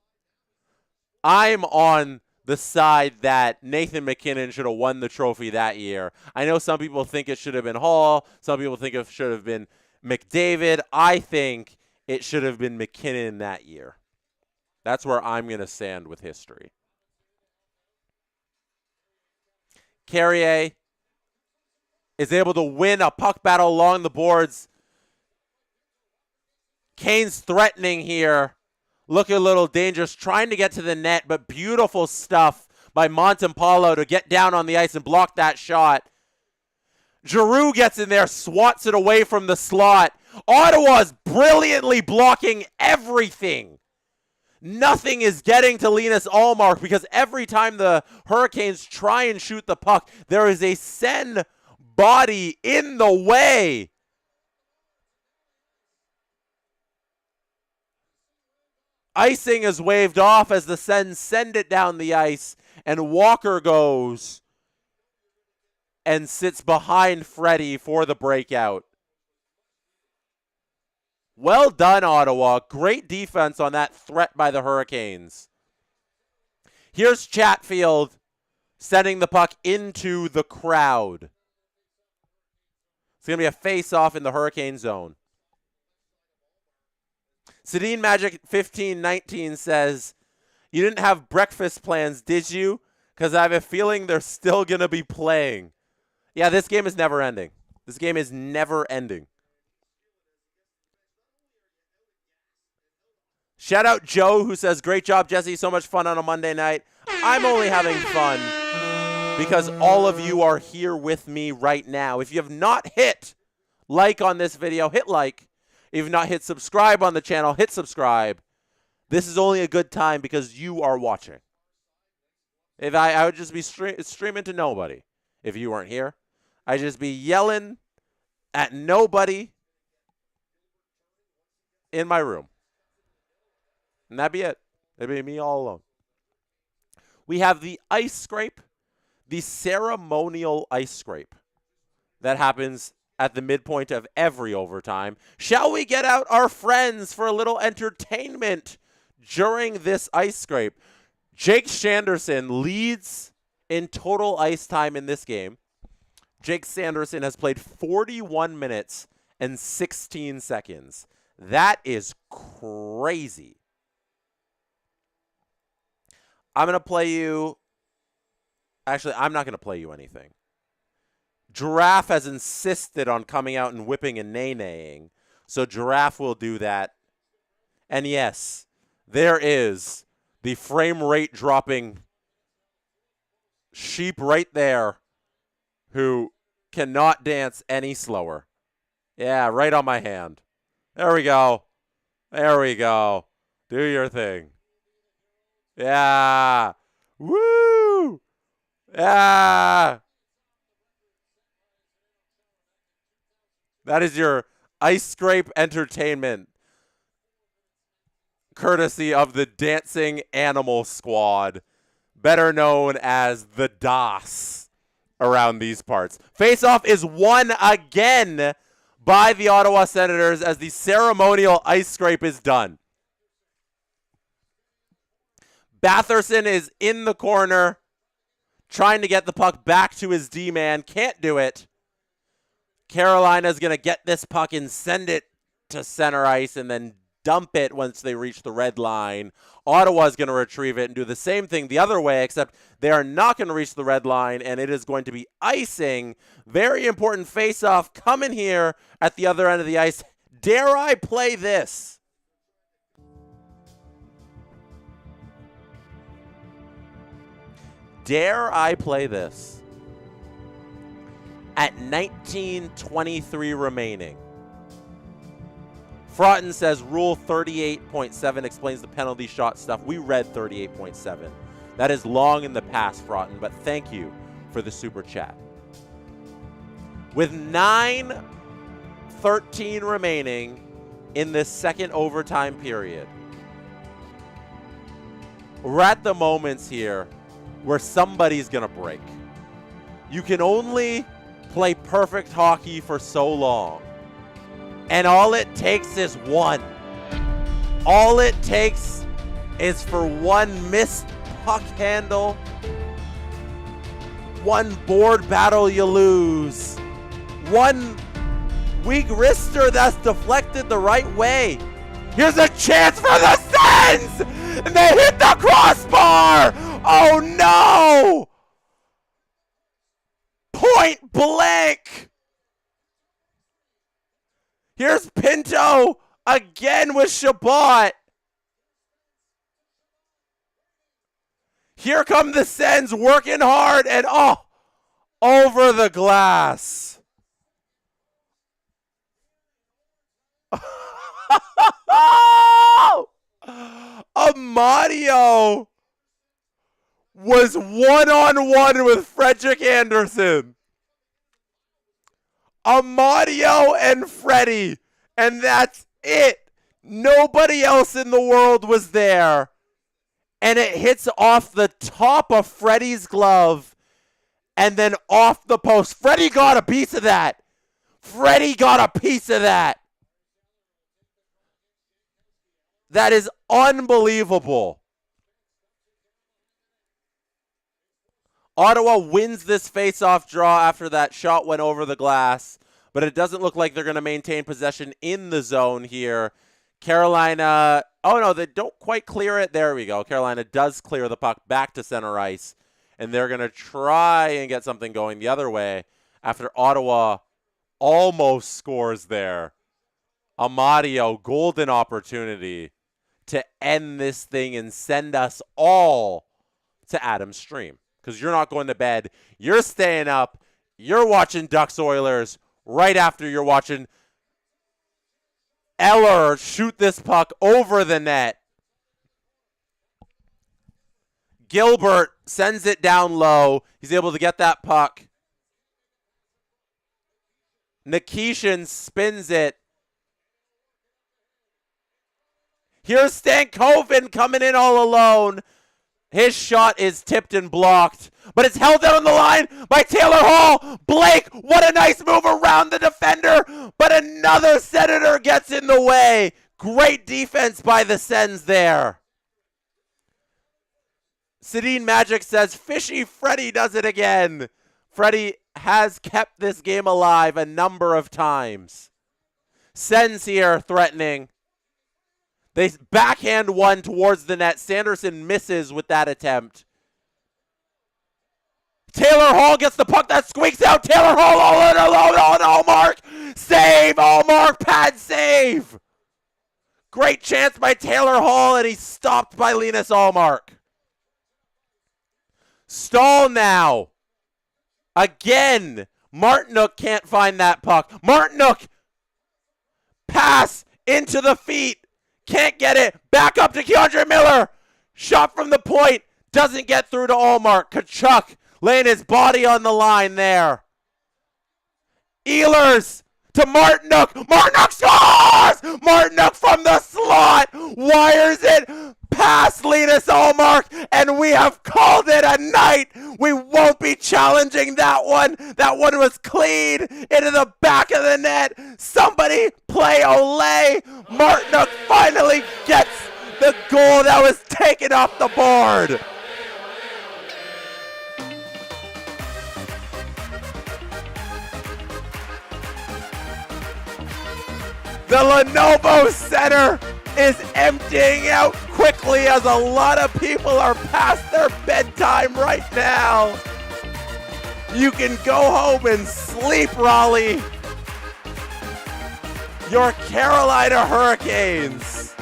I'm on the side that Nathan MacKinnon should have won the trophy that year. I know some people think it should have been Hall. Some people think it should have been McDavid. I think it should have been MacKinnon that year. That's where I'm going to stand with history. Carrier is able to win a puck battle along the boards. Kane's threatening here. Looking a little dangerous, trying to get to the net, but beautiful stuff by Montempalo to get down on the ice and block that shot. Giroux gets in there, swats it away from the slot. Ottawa's brilliantly blocking everything. Nothing is getting to Linus Ullmark because every time the Hurricanes try and shoot the puck, there is a Sen body in the way. Icing is waved off as the Sens send it down the ice, and Walker goes and sits behind Freddie for the breakout. Well done, Ottawa. Great defense on that threat by the Hurricanes. Here's Chatfield sending the puck into the crowd. It's going to be a face-off in the Hurricane zone. Sedin Magic 1519 says, you didn't have breakfast plans, did you? Because I have a feeling they're still going to be playing. Yeah, this game is never ending. This game is never ending. Shout out Joe, who says, great job, Jesse. So much fun on a Monday night. I'm only having fun because all of you are here with me right now. If you have not hit like on this video, hit like. If you've not hit subscribe on the channel, hit subscribe. This is only a good time because you are watching. If I would just be streaming to nobody if you weren't here. I'd just be yelling at nobody in my room. And that'd be it. It'd be me all alone. We have the ice scrape, the ceremonial ice scrape that happens at the midpoint of every overtime. Shall we get out our friends for a little entertainment during this ice scrape? Jake Sanderson leads in total ice time in this game. Jake Sanderson has played 41 minutes and 16 seconds. That is crazy. I'm going to play you. Actually, I'm not going to play you anything. Giraffe has insisted on coming out and whipping and nay-naying, so Giraffe will do that. And yes, there is the frame rate dropping sheep right there who cannot dance any slower. Yeah, right on my hand. There we go. There we go. Do your thing. Yeah. Woo! Yeah. That is your ice scrape entertainment, courtesy of the Dancing Animal Squad, better known as the DOS around these parts. Face-off is won again by the Ottawa Senators as the ceremonial ice scrape is done. Batherson is in the corner, trying to get the puck back to his D-man. Can't do it. Carolina's going to get this puck and send it to center ice and then dump it once they reach the red line. Ottawa's going to retrieve it and do the same thing the other way, except they are not going to reach the red line, and it is going to be icing. Very important face-off coming here at the other end of the ice. Dare I play this? Dare I play this? At 19:23 remaining. Frotton says Rule 38.7 explains the penalty shot stuff. We read 38.7. That is long in the past, Frotton, but thank you for the super chat. With 9:13 remaining in this second overtime period, we're at the moments here where somebody's going to break. You can only play perfect hockey for so long. And all it takes is one. All it takes is for one missed puck handle, one board battle you lose, one weak wrister that's deflected the right way. Here's a chance for the Sens! And they hit the crossbar! Oh no! Point blank! Here's Pinto again with Shabbat. Here come the Sens working hard and over the glass. Amadio was one-on-one with Frederick Anderson. Amadio and Freddie, and that's it. Nobody else in the world was there. And it hits off the top of Freddie's glove and then off the post. Freddie got a piece of that. Freddie got a piece of that. That is unbelievable. Ottawa wins this face-off draw after that shot went over the glass, but it doesn't look like they're going to maintain possession in the zone here. Carolina, oh no, they don't quite clear it. There we go. Carolina does clear the puck back to center ice, and they're going to try and get something going the other way after Ottawa almost scores there. Amadio, golden opportunity to end this thing and send us all to Adam's stream. Because you're not going to bed. You're staying up. You're watching Ducks Oilers right after you're watching Eller shoot this puck over the net. Gilbert sends it down low. He's able to get that puck. Nikishin spins it. Here's Stankoven coming in all alone. His shot is tipped and blocked, but it's held out on the line by Taylor Hall. Blake, what a nice move around the defender, but another Senator gets in the way. Great defense by the Sens there. Sedin Magic says, Fishy Freddie does it again. Freddie has kept this game alive a number of times. Sens here threatening. They backhand one towards the net. Sanderson misses with that attempt. Taylor Hall gets the puck that squeaks out. Taylor Hall all in alone on Allmark. Save, Allmark, pad save. Great chance by Taylor Hall, and he's stopped by Linus Allmark. Stall now. Again, Martinook can't find that puck. Martinook, pass into the feet. Can't get it. Back up to Keandre Miller. Shot from the point. Doesn't get through to Allmark. Kachuk laying his body on the line there. Ehlers to Martinook. Martinook scores! Martinook from the slot. Wires it past Linus Allmark. And we have called it a night. We won't be challenging that one. That one was clean into the back of the net. Somebody play Olay. Martinook finally gets the goal that was taken off the board. The Lenovo Center is emptying out quickly as a lot of people are past their bedtime right now. You can go home and sleep, Raleigh. Your Carolina Hurricanes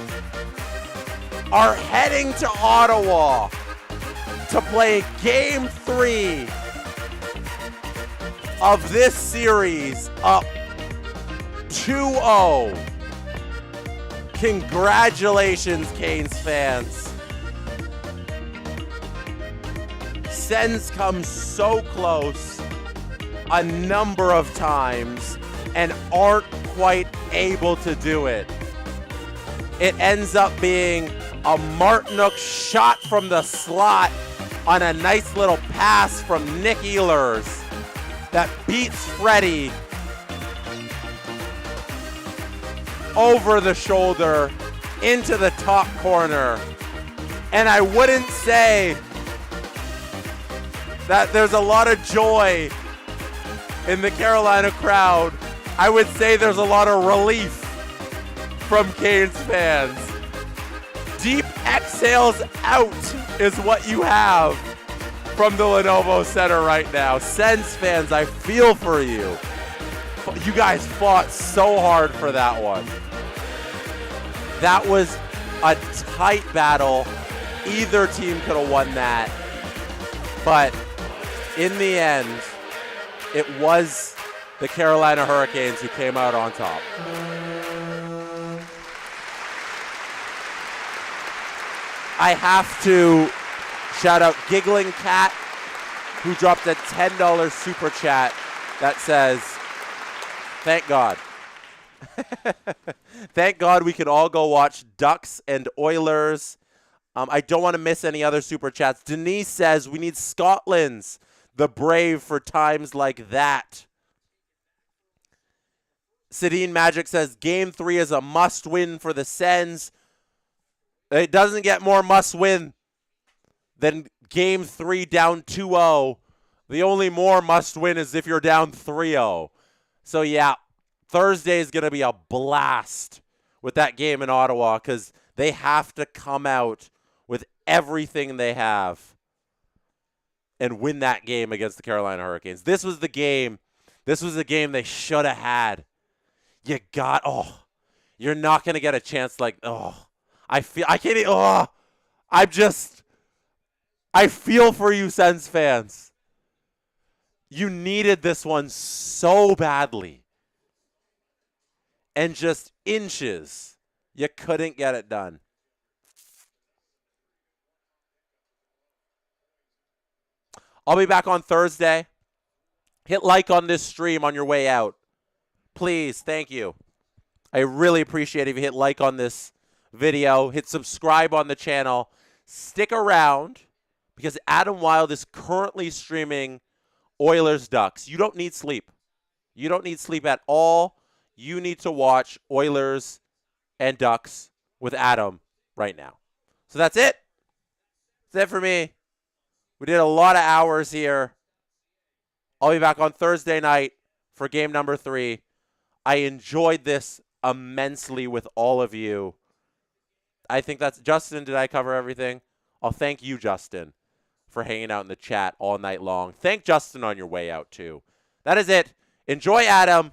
are heading to Ottawa to play Game 3 of this series up 2-0. Congratulations, Canes fans. Sens come so close a number of times and aren't quite able to do it. It ends up being a Martinook shot from the slot on a nice little pass from Nick Ehlers that beats Freddie over the shoulder into the top corner. And I wouldn't say that there's a lot of joy in the Carolina crowd. I would say there's a lot of relief from Canes fans. Deep exhales out is what you have from the Lenovo Center right now. Sens fans, I feel for you. You guys fought so hard for that one. That was a tight battle. Either team could have won that. But in the end, it was the Carolina Hurricanes who came out on top. I have to shout out Giggling Cat, who dropped a $10 super chat that says, thank God. Thank God we can all go watch Ducks and Oilers. I don't want to miss any other super chats. Denise says we need Scotland's The Brave for times like that. Sedine Magic says Game 3 is a must-win for the Sens. It doesn't get more must-win than Game 3 down 2-0. The only more must-win is if you're down 3-0. So, yeah, Thursday is going to be a blast with that game in Ottawa because they have to come out with everything they have and win that game against the Carolina Hurricanes. This was the game. This was the game they should have had. You're not going to get a chance like, I feel for you, Sens fans. You needed this one so badly. And just inches, you couldn't get it done. I'll be back on Thursday. Hit like on this stream on your way out. Please, thank you. I really appreciate it if you hit like on this video. Hit subscribe on the channel. Stick around because Adam Wilde is currently streaming Oilers Ducks. You don't need sleep. You don't need sleep at all. You need to watch Oilers and Ducks with Adam right now. So that's it. That's it for me. We did a lot of hours here. I'll be back on Thursday night for game number 3. I enjoyed this immensely with all of you. I think that's Justin. Did I cover everything? I'll thank you, Justin, for hanging out in the chat all night long. Thank Justin on your way out, too. That is it. Enjoy Adam.